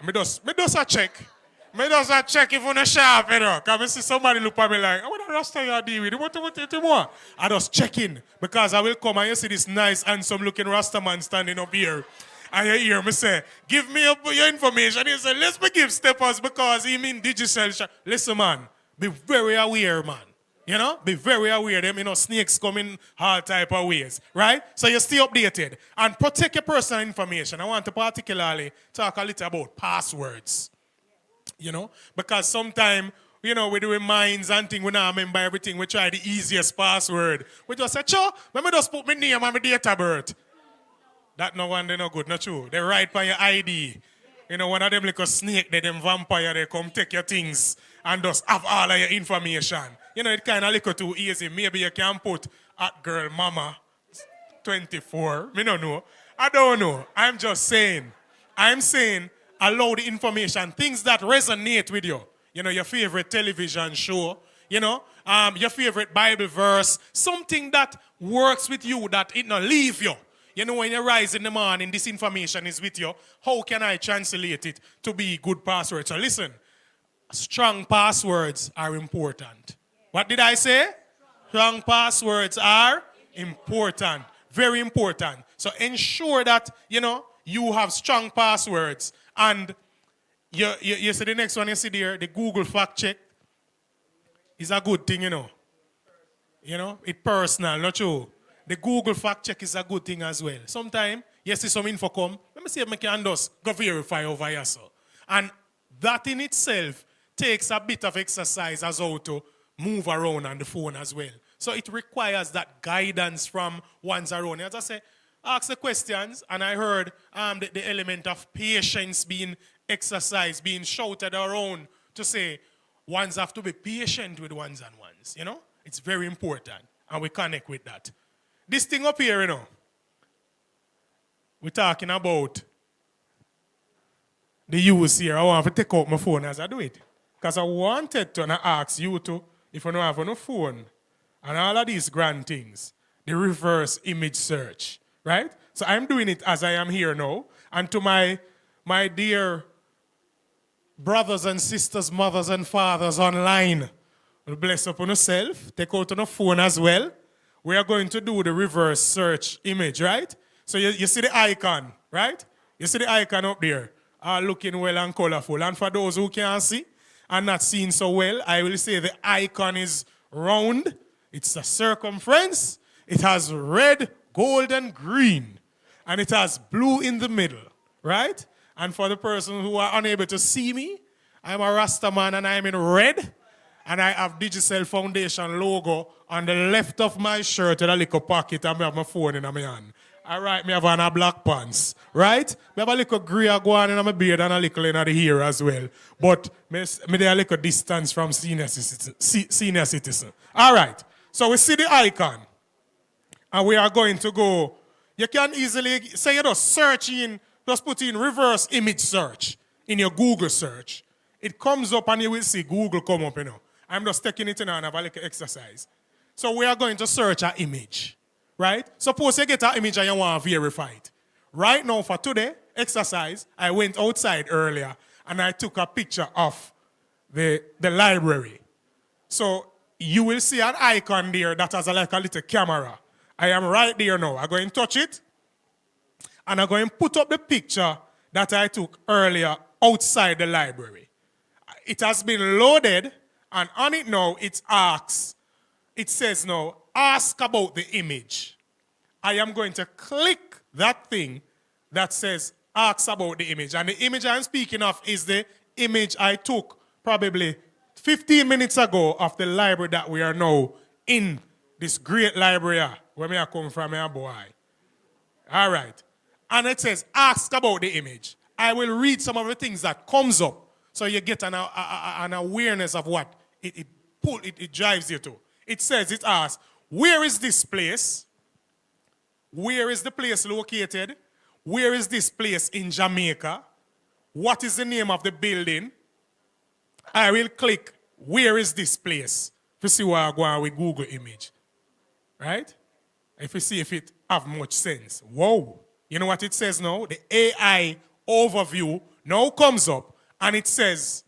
Me does a check. Me just a check if you're sharp, you know. Because I see somebody look at me like, I want to rasta you deal with. What you do more? I just check in. Because I will come and you see this nice, handsome looking rasta man standing up here. And you hear me say, give me your information. He say, let's me give Steppers because he mean digital. Listen, man, be very aware, man. You know, be very aware. Them, you know, snakes come in all type of ways, right? So you stay updated. And protect your personal information. I want to particularly talk a little about passwords. You know, because sometimes, you know, we do minds and things, we don't remember everything. We try the easiest password. We just say, sure, let me just put my name and my date of birth. That no one, they no good, not true. They write on your ID. You know, one of them like a snake, they them vampire, they come take your things and just have all of your information. You know, it kind of little too easy. Maybe you can put at girl mama 24. Me don't know. I don't know. I'm just saying. I'm saying allow the information, things that resonate with you. You know, your favorite television show, you know, your favorite Bible verse, something that works with you, that it not leave you. You know, when you rise in the morning, this information is with you. How can I translate it to be good password? So listen, strong passwords are important. What did I say? Strong passwords are important. Very important. So ensure that, you have strong passwords. And you see the next one you see there, the Google fact check is a good thing, it's personal, not true. The Google fact check is a good thing as well. Sometimes you see some info come, let me see if I can just go verify over here. So. And that in itself takes a bit of exercise as how to move around on the phone as well. So it requires that guidance from one's around. As I say, ask the questions, and I heard the element of patience being exercised, being shouted around to say, ones have to be patient with ones and ones, It's very important, and we connect with that. This thing up here, we're talking about the use here. I want to take out my phone as I do it. Because I wanted to ask you to, if you don't have a phone, and all of these grand things, the reverse image search, right? So I'm doing it as I am here now. And to my dear brothers and sisters, mothers and fathers online, bless upon yourself, take out on a phone as well. We are going to do the reverse search image, right? So you see the icon, right? You see the icon up there, looking well and colorful. And for those who can't see and not seeing so well, I will say the icon is round. It's a circumference. It has red, gold, and green. And it has blue in the middle, right? And for the person who are unable to see me, I'm a Rasta man and I'm in red. And I have Digicel Foundation logo on the left of my shirt in a little pocket, and I have my phone in my hand. All right, me have on a black pants, right? Me have a little grey go in my beard and a little in the hair as well. But me there a little distance from senior citizen. All right, so we see the icon. And we are going to go, you can easily, say you just search in, just put in reverse image search in your Google search. It comes up and you will see Google come up, I'm just taking it in and have a little exercise. So we are going to search an image, right? Suppose you get an image and you want to verify it. Right now for today, exercise, I went outside earlier and I took a picture of the library. So you will see an icon there that has like a little camera. I am right there now. I'm going to touch it and I'm going to put up the picture that I took earlier outside the library. It has been loaded. And on it now, it says now, ask about the image. I am going to click that thing that says, ask about the image. And the image I'm speaking of is the image I took probably 15 minutes ago of the library that we are now in, this great library where I come from, my boy. All right. And it says, ask about the image. I will read some of the things that comes up so you get an awareness of what it drives you to. It says, it asks, where is this place? Where is the place located? Where is this place in Jamaica? What is the name of the building? I will click, where is this place? To see where I go on with Google image. Right? If you see if it have much sense. Whoa. You know what it says now? The AI overview now comes up and it says,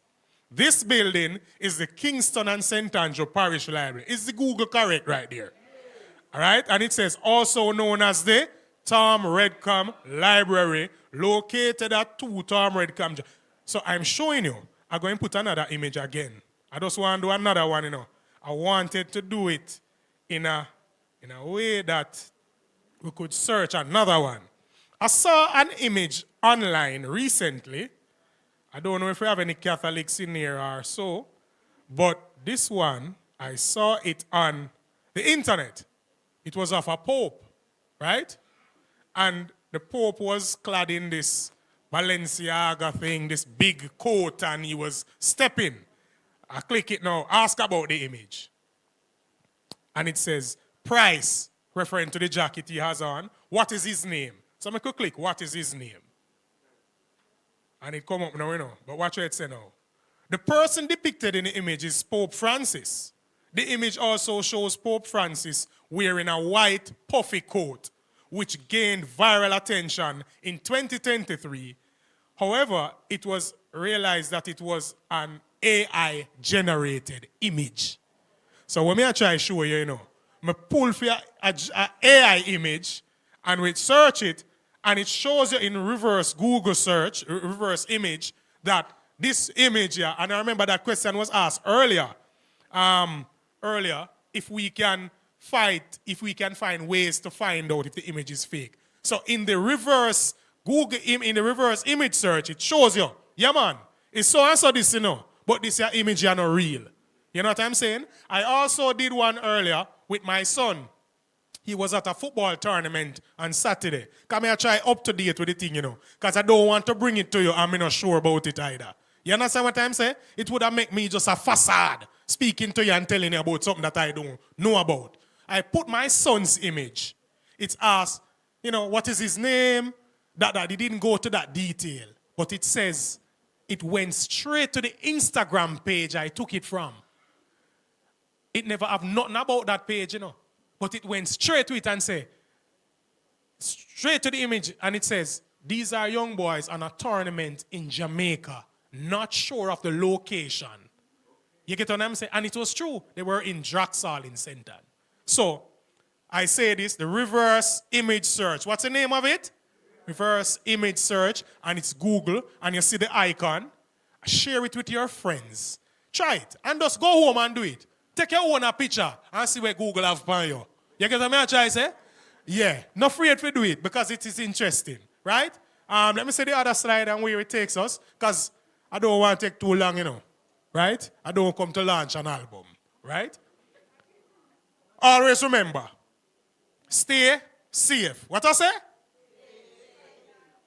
this building is the Kingston and St. Andrew Parish Library. Is the Google correct right there? All right? And it says also known as the Tom Redcom Library, located at 2 Tom Redcom. So I'm showing you. I'm going to put another image again. I just want to do another one, I wanted to do it in a way that we could search another one. I saw an image online recently. I don't know if we have any Catholics in here or so, but this one, I saw it on the internet. It was of a pope, right? And the pope was clad in this Balenciaga thing, this big coat, and he was stepping. I click it now, ask about the image. And it says, price, referring to the jacket he has on. What is his name? So I could click, what is his name? And it come up now, but watch what it say now. The person depicted in the image is Pope Francis. The image also shows Pope Francis wearing a white puffy coat, which gained viral attention in 2023. However, it was realized that it was an AI generated image. So when I try to show you, I pull for a AI image and we search it, and it shows you in reverse Google search, reverse image, that this image here, and I remember that question was asked earlier, if we can find ways to find out if the image is fake. So in the reverse in the reverse image search, it shows you, yeah man, it's so and so this, but this here image is not real. You know what I'm saying? I also did one earlier with my son. He was at a football tournament on Saturday. Come here, try up to date with the thing, because I don't want to bring it to you. I'm not sure about it either. You understand what I'm saying? It would have made me just a facade speaking to you and telling you about something that I don't know about. I put my son's image. It's asked, what is his name? That he didn't go to that detail. But it says it went straight to the Instagram page I took it from. It never have nothing about that page, But it went straight to it and say, straight to the image, and it says, these are young boys on a tournament in Jamaica, not sure of the location. You get what I'm saying? And it was true. They were in Draxall in Centon. So, I say this, the reverse image search. What's the name of it? Reverse image search, and it's Google, and you see the icon. Share it with your friends. Try it, and just go home and do it. Take your own picture and see where Google have for you. You get what I'm trying to say? Yeah, not afraid to do it because it is interesting, right? Let me see the other slide and where it takes us, because I don't want to take too long, right? I don't come to launch an album, right? Always remember, stay safe. What I say?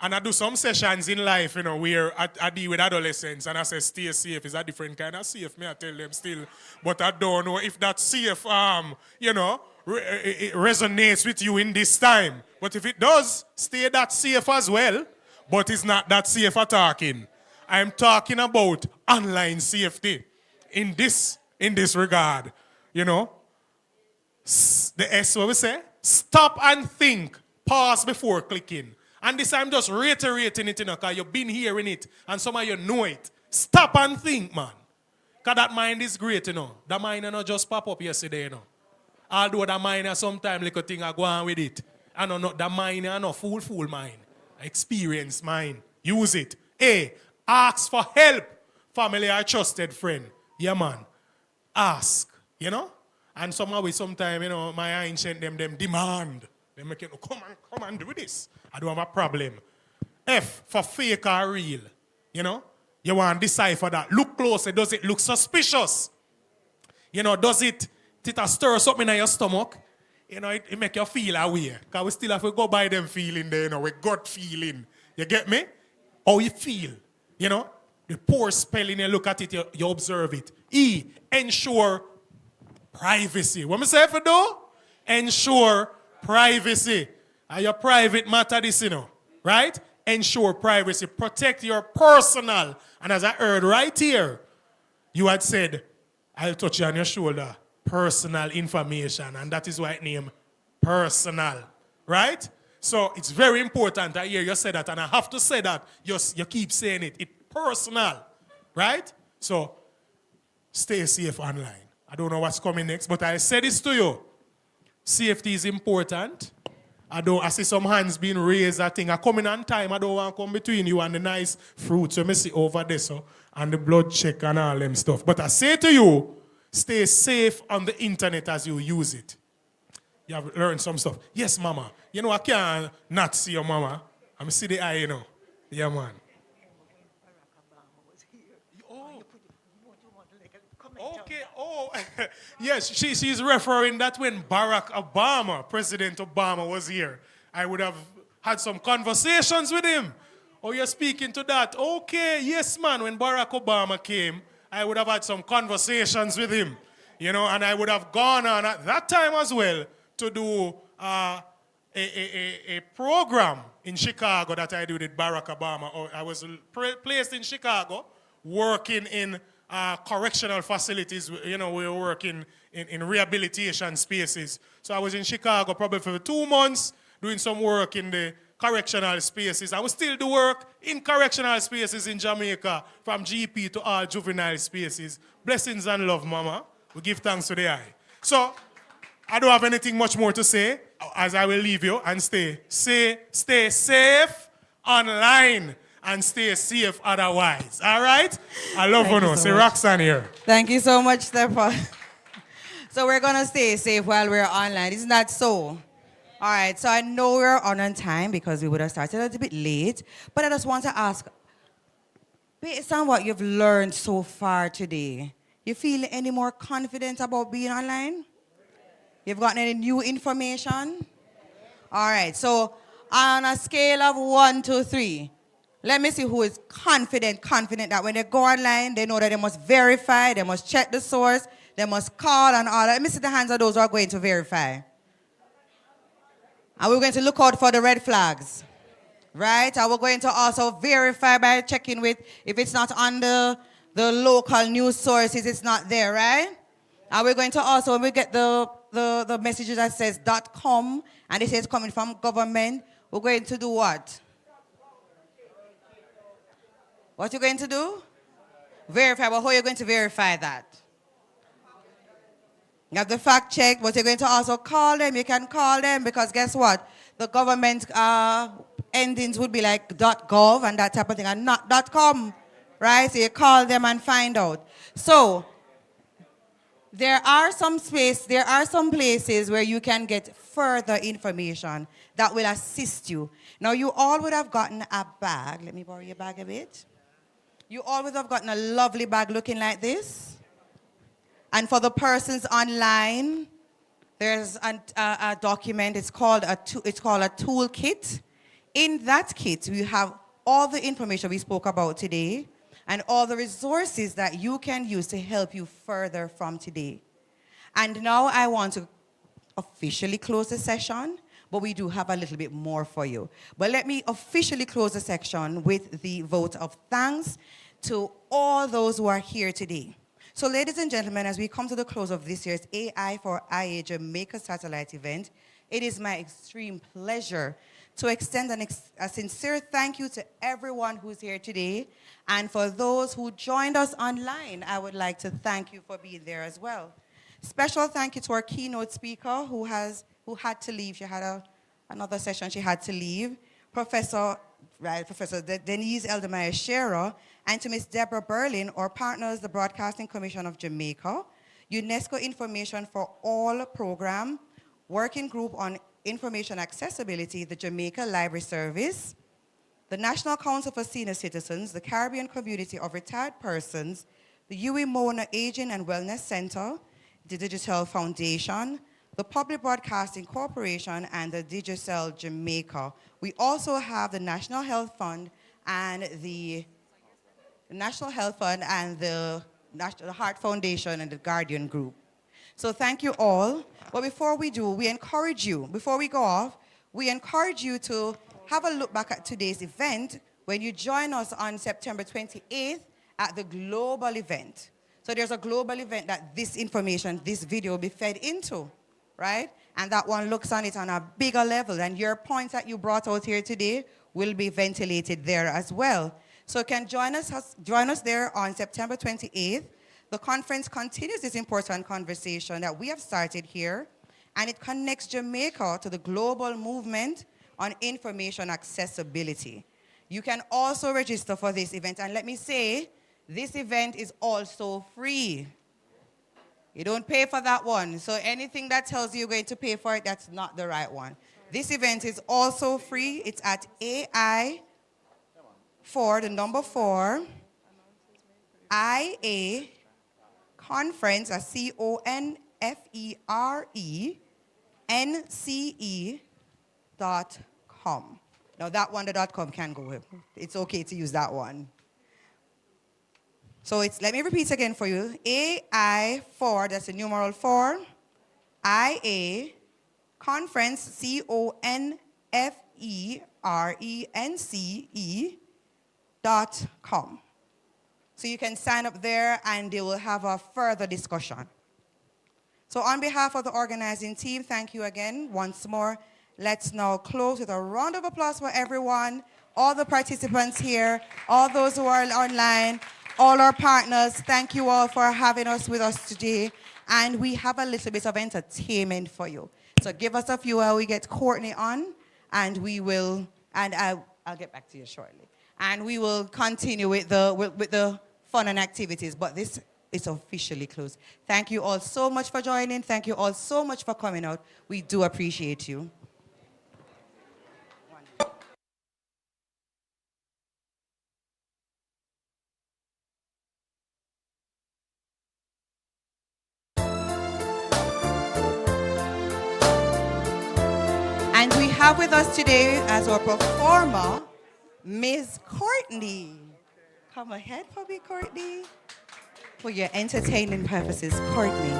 And I do some sessions in life, where I deal with adolescents and I say stay safe is a different kind of safe. I tell them still. But I don't know if that safe, it resonates with you in this time. But if it does, stay that safe as well. But it's not that safe for talking. I'm talking about online safety in this regard. The S, what we say? Stop and think. Pause before clicking. And this I'm just reiterating it, because you've been hearing it and some of you know it. Stop and think, man. Because that mind is great, That mind not just pop up yesterday, Although that mind sometimes little thing I go on with it. I know not that mind, fool mind. Experience mind. Use it. Hey, ask for help. Family or trusted friend. Yeah, man. Ask, And somehow sometimes, my ancient them demand. They make it, come and do this. I don't have a problem. F for fake or real. You want to decipher that. Look closer. Does it look suspicious? Does it stir something in your stomach? It make you feel away. Because we still have to go by them feeling there, with gut feeling. You get me? How you feel. The poor spelling, you look at it, you observe it. E, ensure privacy. What me say for do? Ensure privacy. And your private matter this, right? Ensure privacy. Protect your personal. And as I heard right here, you had said, I'll touch you on your shoulder. Personal information. And that is why it named personal. Right? So it's very important. I hear you say that. And I have to say that. You keep saying it. It's personal. Right? So stay safe online. I don't know what's coming next, but I say this to you. Safety is important. I see some hands being raised. I think I coming on time. I don't want to come between you and the nice fruits you may see over there, and the blood check and all them stuff. But I say to you, stay safe on the internet as you use it. You have learned some stuff. Yes, mama. I can't not see your mama. I'm see the eye, Yeah, man. Okay, yes, she's referring that when Barack Obama, President Obama, was here, I would have had some conversations with him. Oh, you're speaking to that? Okay, yes, man. When Barack Obama came, I would have had some conversations with him, and I would have gone on at that time as well to do a program in Chicago that I did with Barack Obama. I was placed in Chicago, working in correctional facilities. We were working in rehabilitation spaces. So I was in Chicago probably for 2 months doing some work in the correctional spaces. And we still do work in correctional spaces in Jamaica, from GP to all juvenile spaces. Blessings and love, Mama. We give thanks to the eye. So, I don't have anything much more to say, as I will leave you and stay safe online and stay safe otherwise. All right? I love you. No. Say Roxanne here. Thank you so much, Stefan. So we're going to stay safe while we're online. Isn't that so? All right, so I know we're on time because we would have started a little bit late, but I just want to ask, based on what you've learned so far today, you feel any more confident about being online? You've gotten any new information? All right, so on a scale of 1 to 3, let me see who is confident that when they go online, they know that they must verify, they must check the source, they must call and all that. Let me see the hands of those who are going to verify. And we're going to look out for the red flags, right? And we're going to also verify by checking with, if it's not on the local news sources, it's not there, right? And we're going to also, when we get the messages that says .com, and it says coming from government, we're going to do what? What you going to do? Verify. But how are you going to verify that? You have the fact check, but you're going to also call them. You can call them because guess what? The government endings would be like .gov and that type of thing, and not .com, right? So you call them and find out. So there are some places where you can get further information that will assist you. Now, you all would have gotten a bag. Let me borrow your bag a bit. You all would have gotten a lovely bag looking like this. And for the persons online, there's a document. It's called a toolkit. In that kit, we have all the information we spoke about today and all the resources that you can use to help you further from today. And now I want to officially close the session, but we do have a little bit more for you. But let me officially close the section with the vote of thanks to all those who are here today. So ladies and gentlemen, as we come to the close of this year's AI for IA Jamaica Satellite event, it is my extreme pleasure to extend a sincere thank you to everyone who's here today. And for those who joined us online, I would like to thank you for being there as well. Special thank you to our keynote speaker who had to leave. She had another session she had to leave. Professor Denise Eldemeyer Shearer, and to Ms. Deborah Berlin, our partners, the Broadcasting Commission of Jamaica, UNESCO Information for All Program, Working Group on Information Accessibility, the Jamaica Library Service, the National Council for Senior Citizens, the Caribbean Community of Retired Persons, the Huey Mona Aging and Wellness Center, the Digital Foundation, the Public Broadcasting Corporation, and the Digicel Jamaica. We also have the National Health Fund and the National Heart Foundation and the Guardian Group. So thank you all. But before we do, we encourage you, before we go off, we encourage you to have a look back at today's event when you join us on September 28th at the global event. So there's a global event that this information, this video will be fed into, right? And that one looks on it on a bigger level. And your points that you brought out here today will be ventilated there as well. So you can join us there on September 28th. The conference continues this important conversation that we have started here, and it connects Jamaica to the global movement on information accessibility. You can also register for this event, and let me say, this event is also free. You don't pay for that one, so anything that tells you you're going to pay for it, that's not the right one. This event is also free. It's at AI for the number 4, IA Conference, CONFERENCE.com. Now that one, the .com can go with. It's okay to use that one. So let me repeat again for you. AI for, that's the numeral 4, IA Conference, CONFERENCE.com. So you can sign up there and they will have a further discussion. So on behalf of the organizing team, thank you again once more. Let's now close with a round of applause for everyone, all the participants here, all those who are online, all our partners. Thank you all for having us with us today. And we have a little bit of entertainment for you. So give us a few while we get Courtney on, and we will, and I'll get back to you shortly. And we will continue with the fun and activities, but this is officially closed. Thank you all so much for joining. Thank you all so much for coming out. We do appreciate you. And we have with us today as our performer, Ms. Courtney. Come ahead for me, Courtney. For your entertaining purposes, Courtney.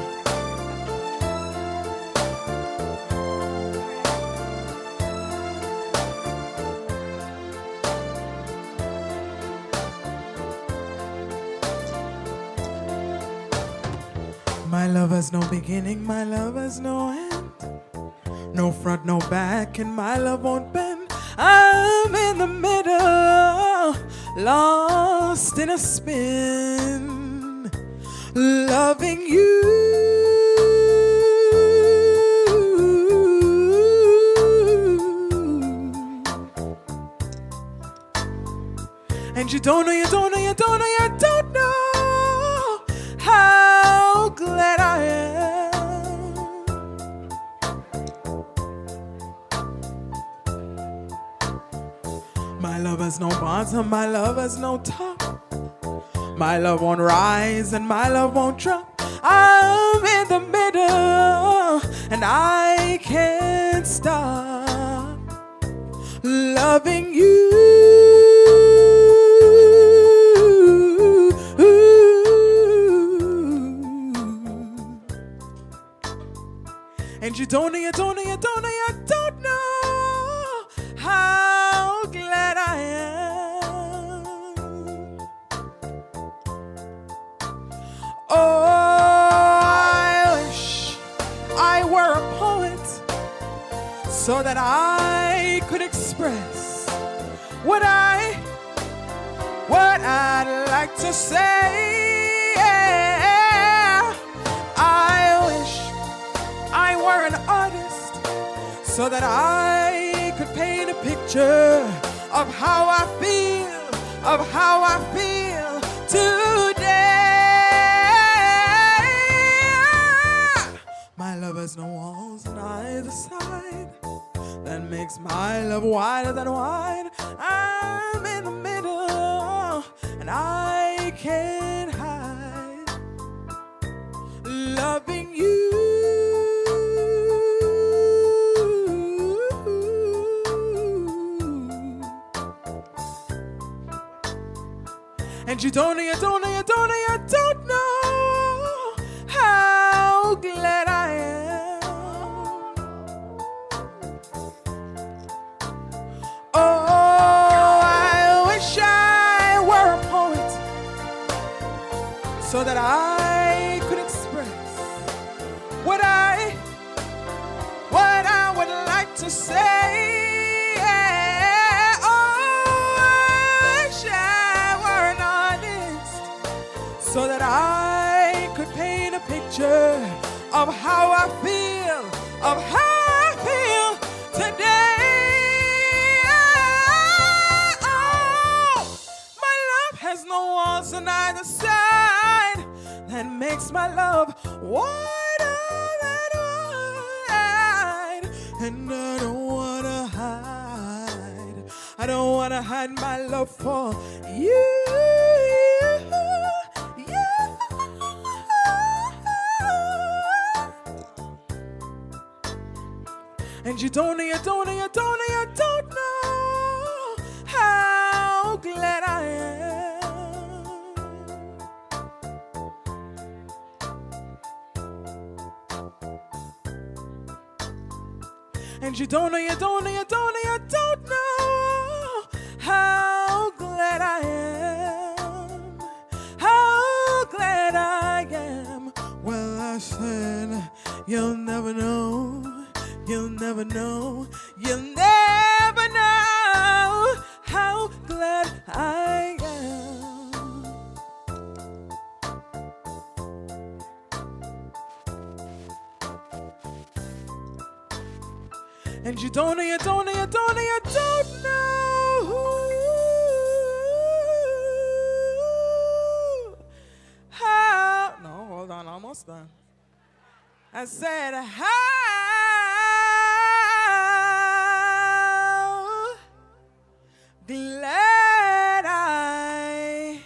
My love has no beginning, my love has no end. No front, no back, and my love won't bend. I'm in the middle, lost in a spin, loving you. And you don't know, you don't know, you don't know, you don't know how glad I am. My love has no bottom, my love has no top. My love won't rise and my love won't drop. I'm in the middle and I can't stop loving you. And you don't know, you don't know, you don't know, you don't know how glad I am. Oh, I wish I were a poet so that I could express what I'd like to say. I wish I were an artist so that I could paint a picture of how I feel today. My love has no walls on either side. That makes my love wider than wide. I'm in the middle and I can't hide loving you. And you don't know, you don't know, you don't know, you don't know how glad I am. Oh, I wish I were a poet so that I could express what I would like to say. So that I could paint a picture of how I feel today. Oh, my love has no walls on either side. That makes my love wider than wide. And I don't wanna hide. I don't wanna hide my love for you. And you don't know, you don't know, you don't know, you don't know how glad I am. And you don't know, you don't know, you don't know, you don't know how glad I am. How glad I am. Well, I said, you'll never know. You'll never know. You'll never know how glad I am. And you don't know, you don't know, you don't know, you don't know how. No, hold on, almost done. I said, how glad I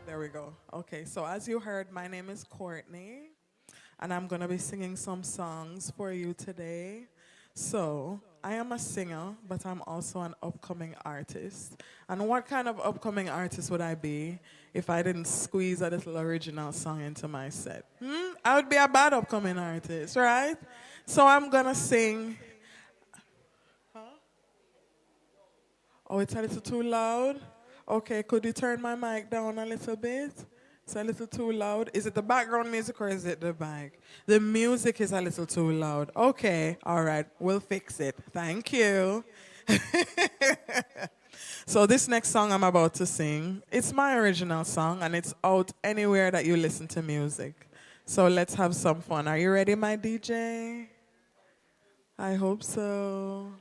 There we go. Okay, so as you heard, my name is Courtney, and I'm going to be singing some songs for you today. So, I am a singer, but I'm also an upcoming artist. And what kind of upcoming artist would I be if I didn't squeeze a little original song into my set? I would be a bad upcoming artist, right? So I'm going to sing. Oh, it's a little too loud? Okay, could you turn my mic down a little bit? It's a little too loud. Is it the background music or is it the mic? The music is a little too loud. Okay, all right, we'll fix it. Thank you. So this next song I'm about to sing, it's my original song and it's out anywhere that you listen to music. So let's have some fun. Are you ready, my DJ? I hope so.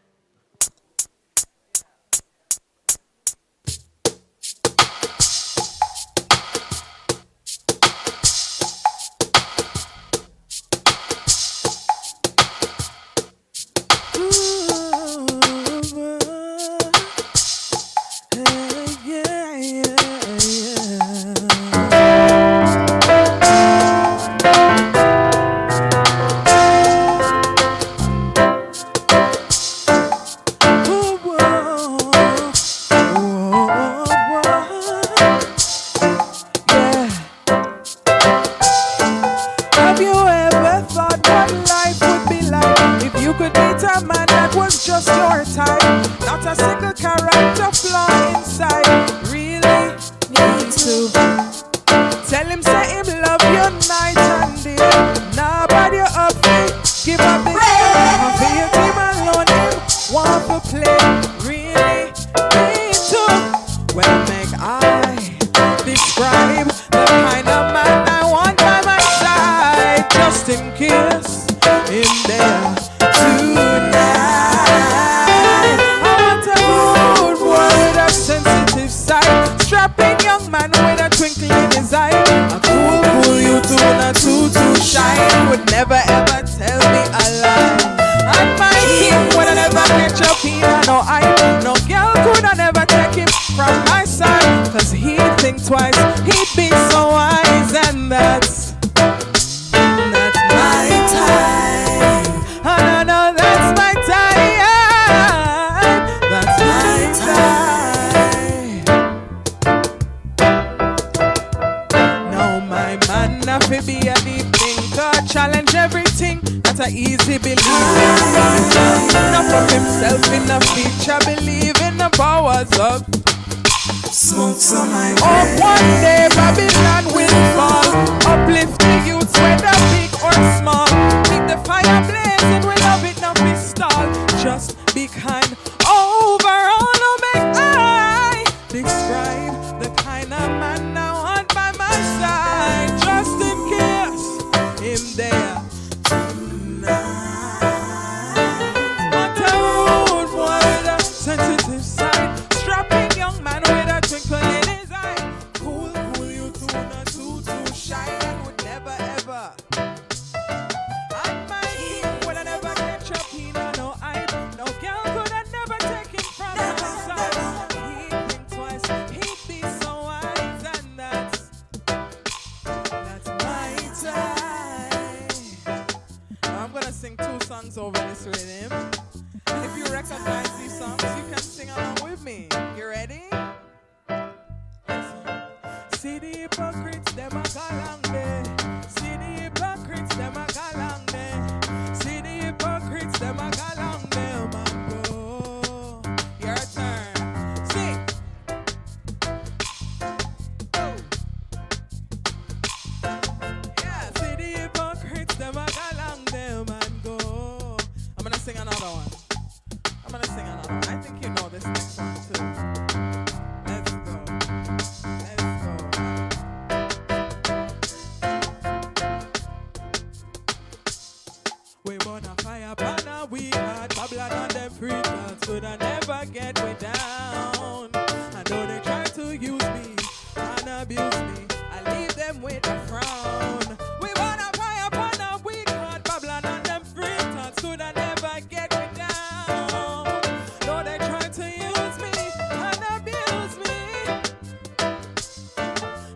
to use me and abuse me. I leave them with a frown. We wanna fire upon a weak heart, Babylon and them free thoughts could I never get me down. Though they try to use me and abuse me.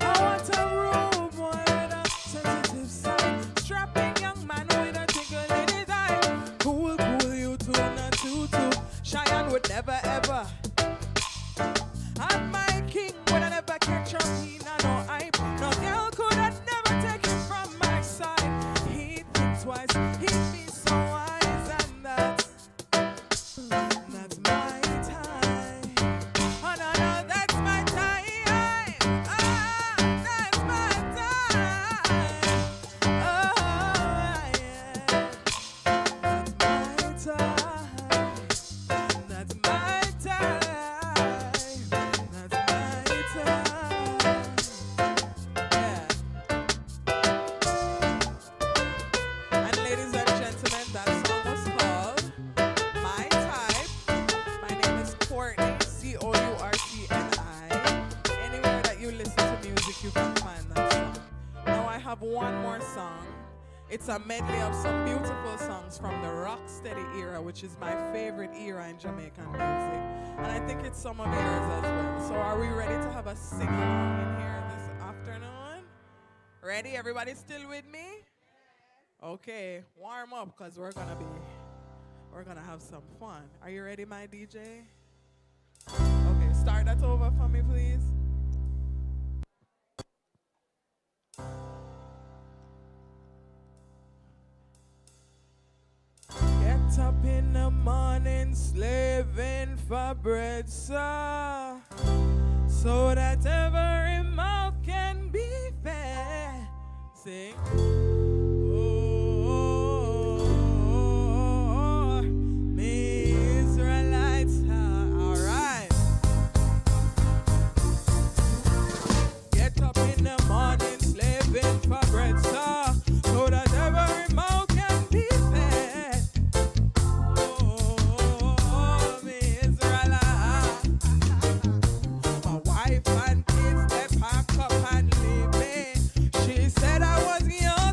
I want a rude boy with a sensitive side, strapping young man with a tickle in his eye. Cool, you two, not too. Cheyenne would never ever. I'm my king when I never catch up, he not no hype. No girl could have never take him from my side. He thinks twice, he be so wise, and that's my time. Oh no, no, that's my time. Ah, that's my time. Oh yeah, that's my time. That's my time. One more song. It's a medley of some beautiful songs from the rocksteady era, which is my favorite era in Jamaican music. And I think it's some of yours as well. So are we ready to have a sing-along in here this afternoon? Ready? Everybody still with me? Okay, warm up because we're gonna have some fun. Are you ready, my DJ? Okay, start that over for me, please. Get up in the morning, slaving for bread, sir, so that every mouth can be fed. Sing. Oh, me Israelites, all right. Get up in the morning, slaving for bread, sir, so that every mouth can be fed. Wife and kids, they pack up and leave me. She said I was young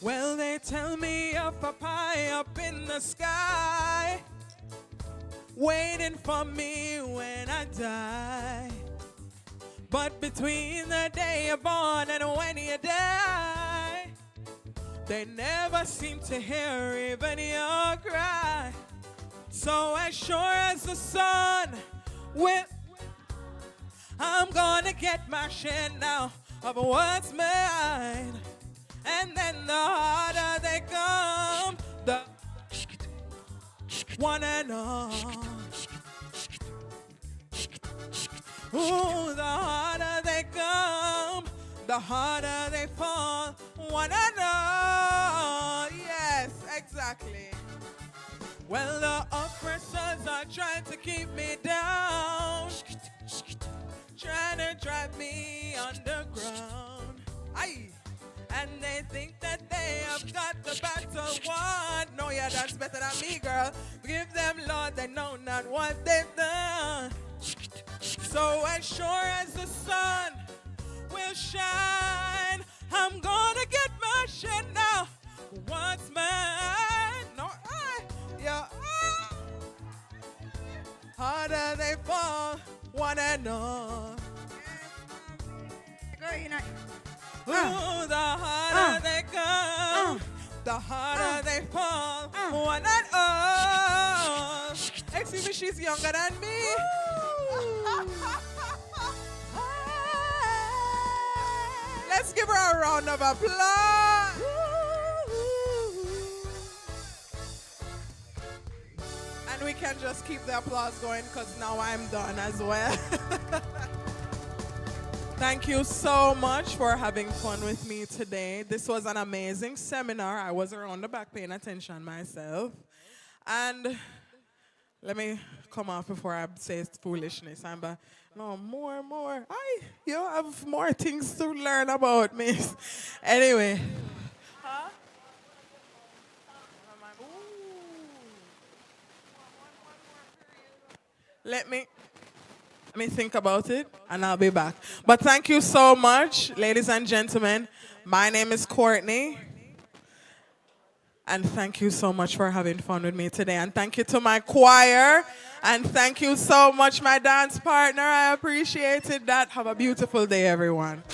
Well, they tell me of a pie up in the sky, waiting for me when I die. But between the day you're born and when you die, they never seem to hear even your cry. So as sure as the sun will, I'm gonna get my share now of what's mine. And then the harder they come, the one and all. Ooh, the harder they come, the harder they fall. One and all. Yes, exactly. Well, the oppressors are trying to keep me down, trying to drive me underground. Aye. And they think that they have got the battle won. No, yeah, that's better than me, girl. Give them, Lord, they know not what they've done. So as sure as the sun will shine, I'm gonna get my shit now. What's mine? No, yeah. Harder they fall, one and all. Ooh, the harder they come, the harder they fall, one and all. Excuse me, she's younger than me. Let's give her a round of applause. And we can just keep the applause going because now I'm done as well. Thank you so much for having fun with me today. This was an amazing seminar. I was around the back paying attention myself. And let me come off before I say foolishness. No, more. You have more things to learn about me. Anyway. Huh? Let me think about it, and I'll be back. But thank you so much, ladies and gentlemen. My name is Courtney. And thank you so much for having fun with me today. And thank you to my choir. And thank you so much, my dance partner. I appreciated that. Have a beautiful day, everyone.